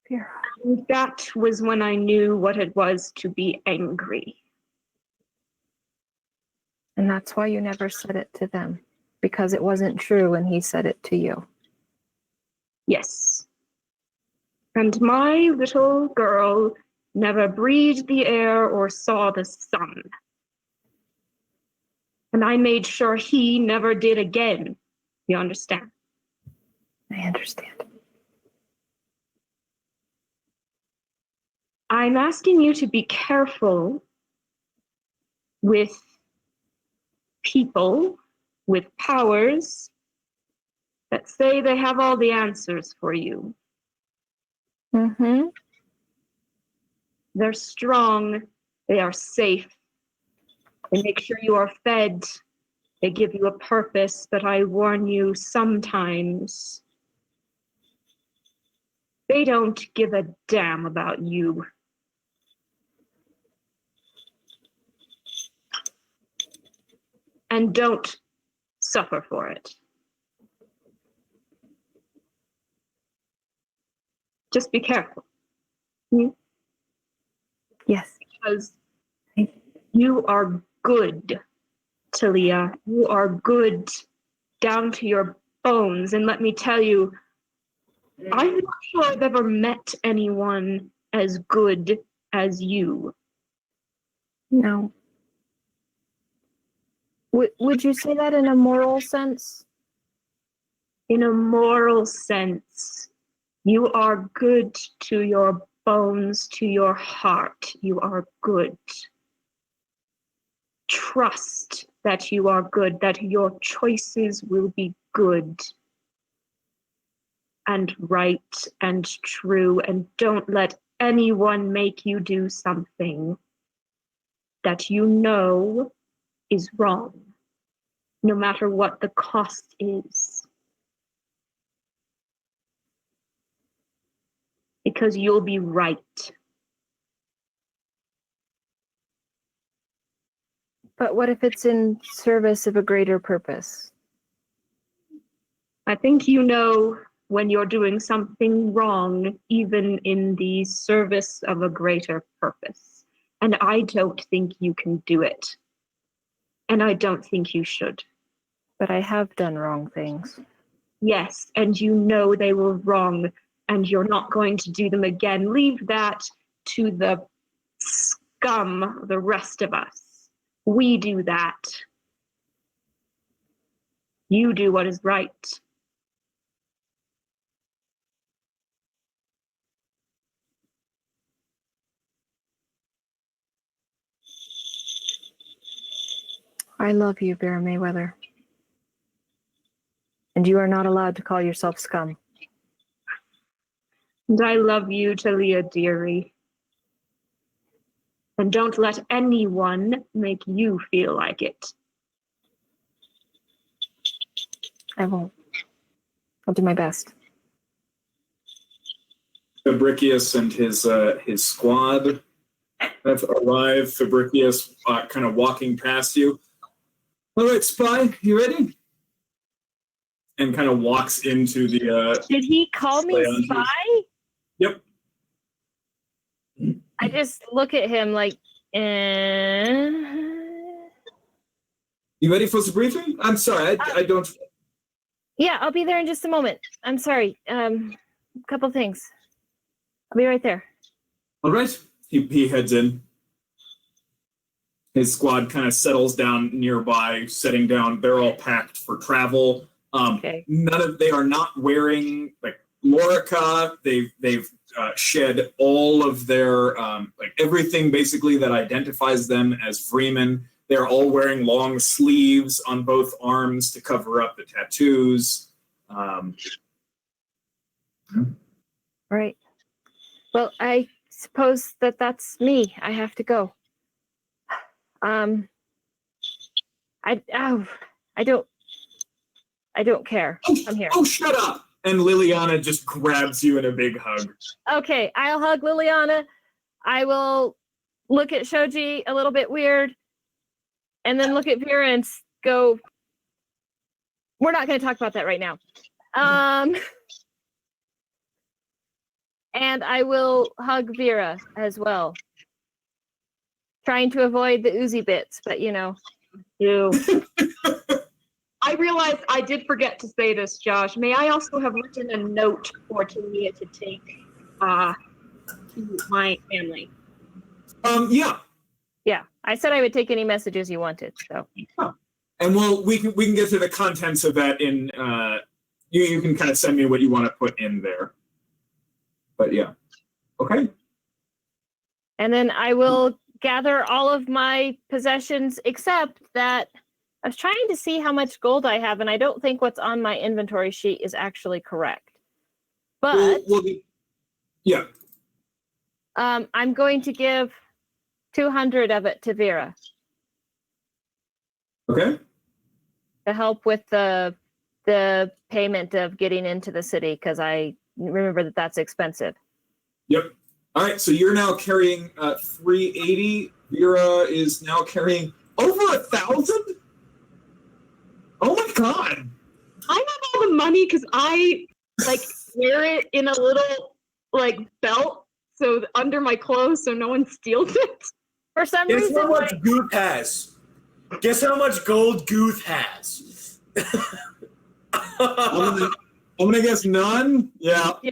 Yeah. And that was when I knew what it was to be angry. And that's why you never said it to them, because it wasn't true when he said it to you. Yes. And my little girl never breathed the air or saw the sun. And I made sure he never did again. You understand? I understand. I'm asking you to be careful with people with powers that say they have all the answers for you. Mm-hmm. They're strong, they are safe, they make sure you are fed, they give you a purpose, but I warn you, sometimes they don't give a damn about you. And don't suffer for it. Just be careful. Yes. Because you are good, Talia. You are good down to your bones. And let me tell you, I'm not sure I've ever met anyone as good as you. No. Would you say that in a moral sense? In a moral sense, you are good to your bones, to your heart. You are good. Trust that you are good, that your choices will be good and right and true, and don't let anyone make you do something that you know is wrong, no matter what the cost is. Because you'll be right. But what if it's in service of a greater purpose? I think you know when you're doing something wrong, even in the service of a greater purpose. And I don't think you can do it. And I don't think you should. But I have done wrong things. Yes, and you know they were wrong, and you're not going to do them again. Leave that to the scum, the rest of us. We do that. You do what is right. I love you, Vera Mayweather. And you are not allowed to call yourself scum. And I love you, Talia dearie. And don't let anyone make you feel like it. I won't. I'll do my best. Fabricius and his squad have arrived. Fabricius kind of walking past you. All right, Spy, you ready? And kind of walks into the. Did he call me spy? Yep. I just look at him like, You ready for the briefing? I'm sorry, I don't. Yeah, I'll be there in just a moment. I'm sorry. A couple things. I'll be right there. All right. He heads in. His squad kind of settles down nearby, setting down. They're all packed for travel. Okay. They are not wearing like Lorica. They've shed all of their like everything basically that identifies them as Freeman. They're all wearing long sleeves on both arms to cover up the tattoos. Right. Well, I suppose that's me. I have to go. I don't care. I'm here. Oh, shut up! And Liliana just grabs you in a big hug. Okay, I'll hug Liliana. I will look at Shoji a little bit weird, and then look at Vera and go, we're not going to talk about that right now. And I will hug Vera as well. Trying to avoid the oozy bits, but you know. You. I realized I did forget to say this, Josh. May I also have written a note for Talia to take to my family? Yeah. Yeah, I said I would take any messages you wanted. So. Huh. And we can get to the contents of that in. You can kind of send me what you want to put in there. But yeah. Okay. And then I will gather all of my possessions, except that I was trying to see how much gold I have, and I don't think what's on my inventory sheet is actually correct. But yeah. I'm going to give 200 of it to Vera. Okay. To help with the payment of getting into the city, because I remember that's expensive. Yep. All right. So you're now carrying 380. Vera is now carrying over 1,000. Oh my god! I have all the money because I like wear it in a little like belt, so under my clothes, so no one steals it. For some Guess reason, how much Gooth has. Guess how much gold Gooth has. I'm gonna guess none. Yeah. Yeah.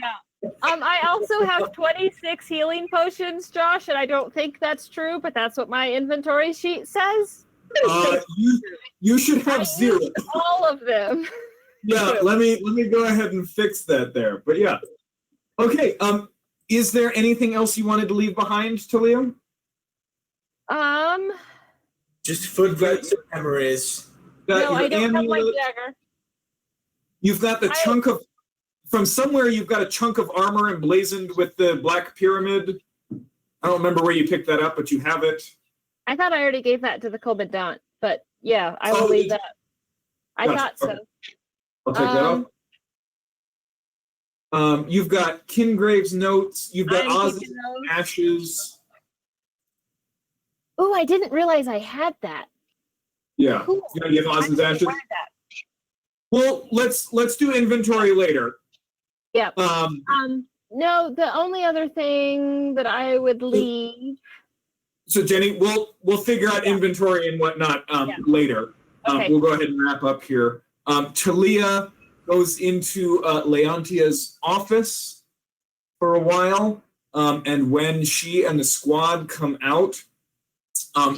I also have 26 healing potions, Josh, and I don't think that's true, but that's what my inventory sheet says. You should have 0. All of them. Yeah, let me go ahead and fix that there. But yeah. Okay, is there anything else you wanted to leave behind, Talia? Just footprints and memories. No, I don't have my dagger. You've got the chunk of, from somewhere you've got a chunk of armor emblazoned with the Black Pyramid. I don't remember where you picked that up, but you have it. I thought I already gave that to the commandant, but yeah, I will leave that. I Gotcha. thought so. Okay. I'll take that off. You've got Kingrave's notes. You've got Oz's ashes. Oh, I didn't realize I had that. Yeah. Cool. You gonna give Oz's ashes? Well, let's do inventory later. Yeah. No, the only other thing that I would leave. So Jenny, we'll figure out inventory and whatnot later. Okay. We'll go ahead and wrap up here. Talia goes into Leontia's office for a while, and when she and the squad come out,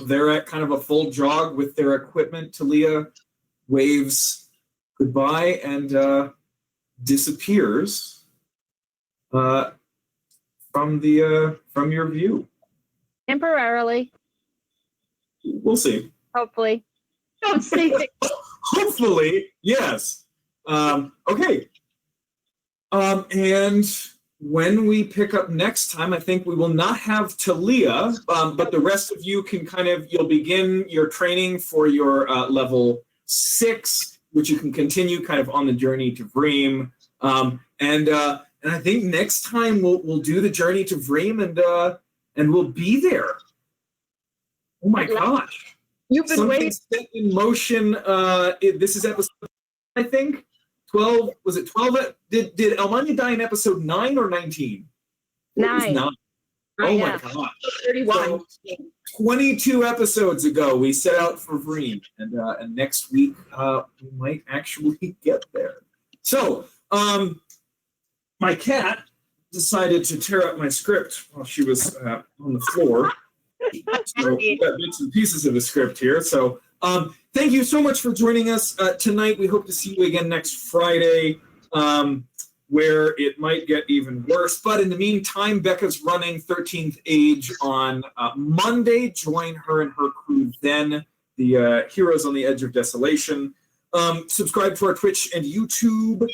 they're at kind of a full jog with their equipment. Talia waves goodbye and disappears from your view. Temporarily. We'll see. Hopefully. don't say it. Hopefully, yes. Okay. And when we pick up next time, I think we will not have Talia, but the rest of you can you'll begin your training for your level 6, which you can continue kind of on the journey to Vreem. And I think next time we'll do the journey to Vreem and we'll be there. Oh my gosh. You've been Something waiting. set in motion. This is episode, I think, 12. Was it 12? Did Elmania die in episode 9 or 19? 9. Oh Yeah. my gosh. 31. So, 22 episodes ago, we set out for Vreem, and next week we might actually get there. So, my cat decided to tear up my script while she was on the floor. So we got bits and pieces of the script here. So thank you so much for joining us tonight. We hope to see you again next Friday, where it might get even worse. But in the meantime, Becca's running 13th Age on Monday. Join her and her crew then, the Heroes on the Edge of Desolation. Subscribe to our Twitch and YouTube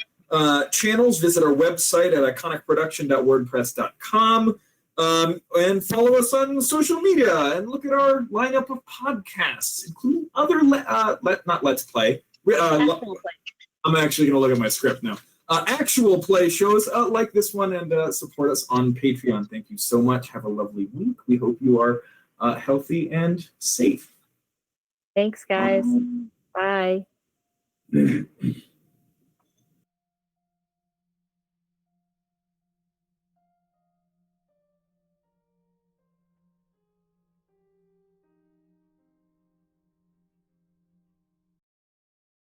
channels. Visit our website at iconicproduction.wordpress.com. And follow us on social media and look at our lineup of podcasts, including other not Let's Play. I'm actually going to look at my script now. Actual play shows like this one, and support us on Patreon. Thank you so much. Have a lovely week. We hope you are healthy and safe. Thanks, guys. Bye.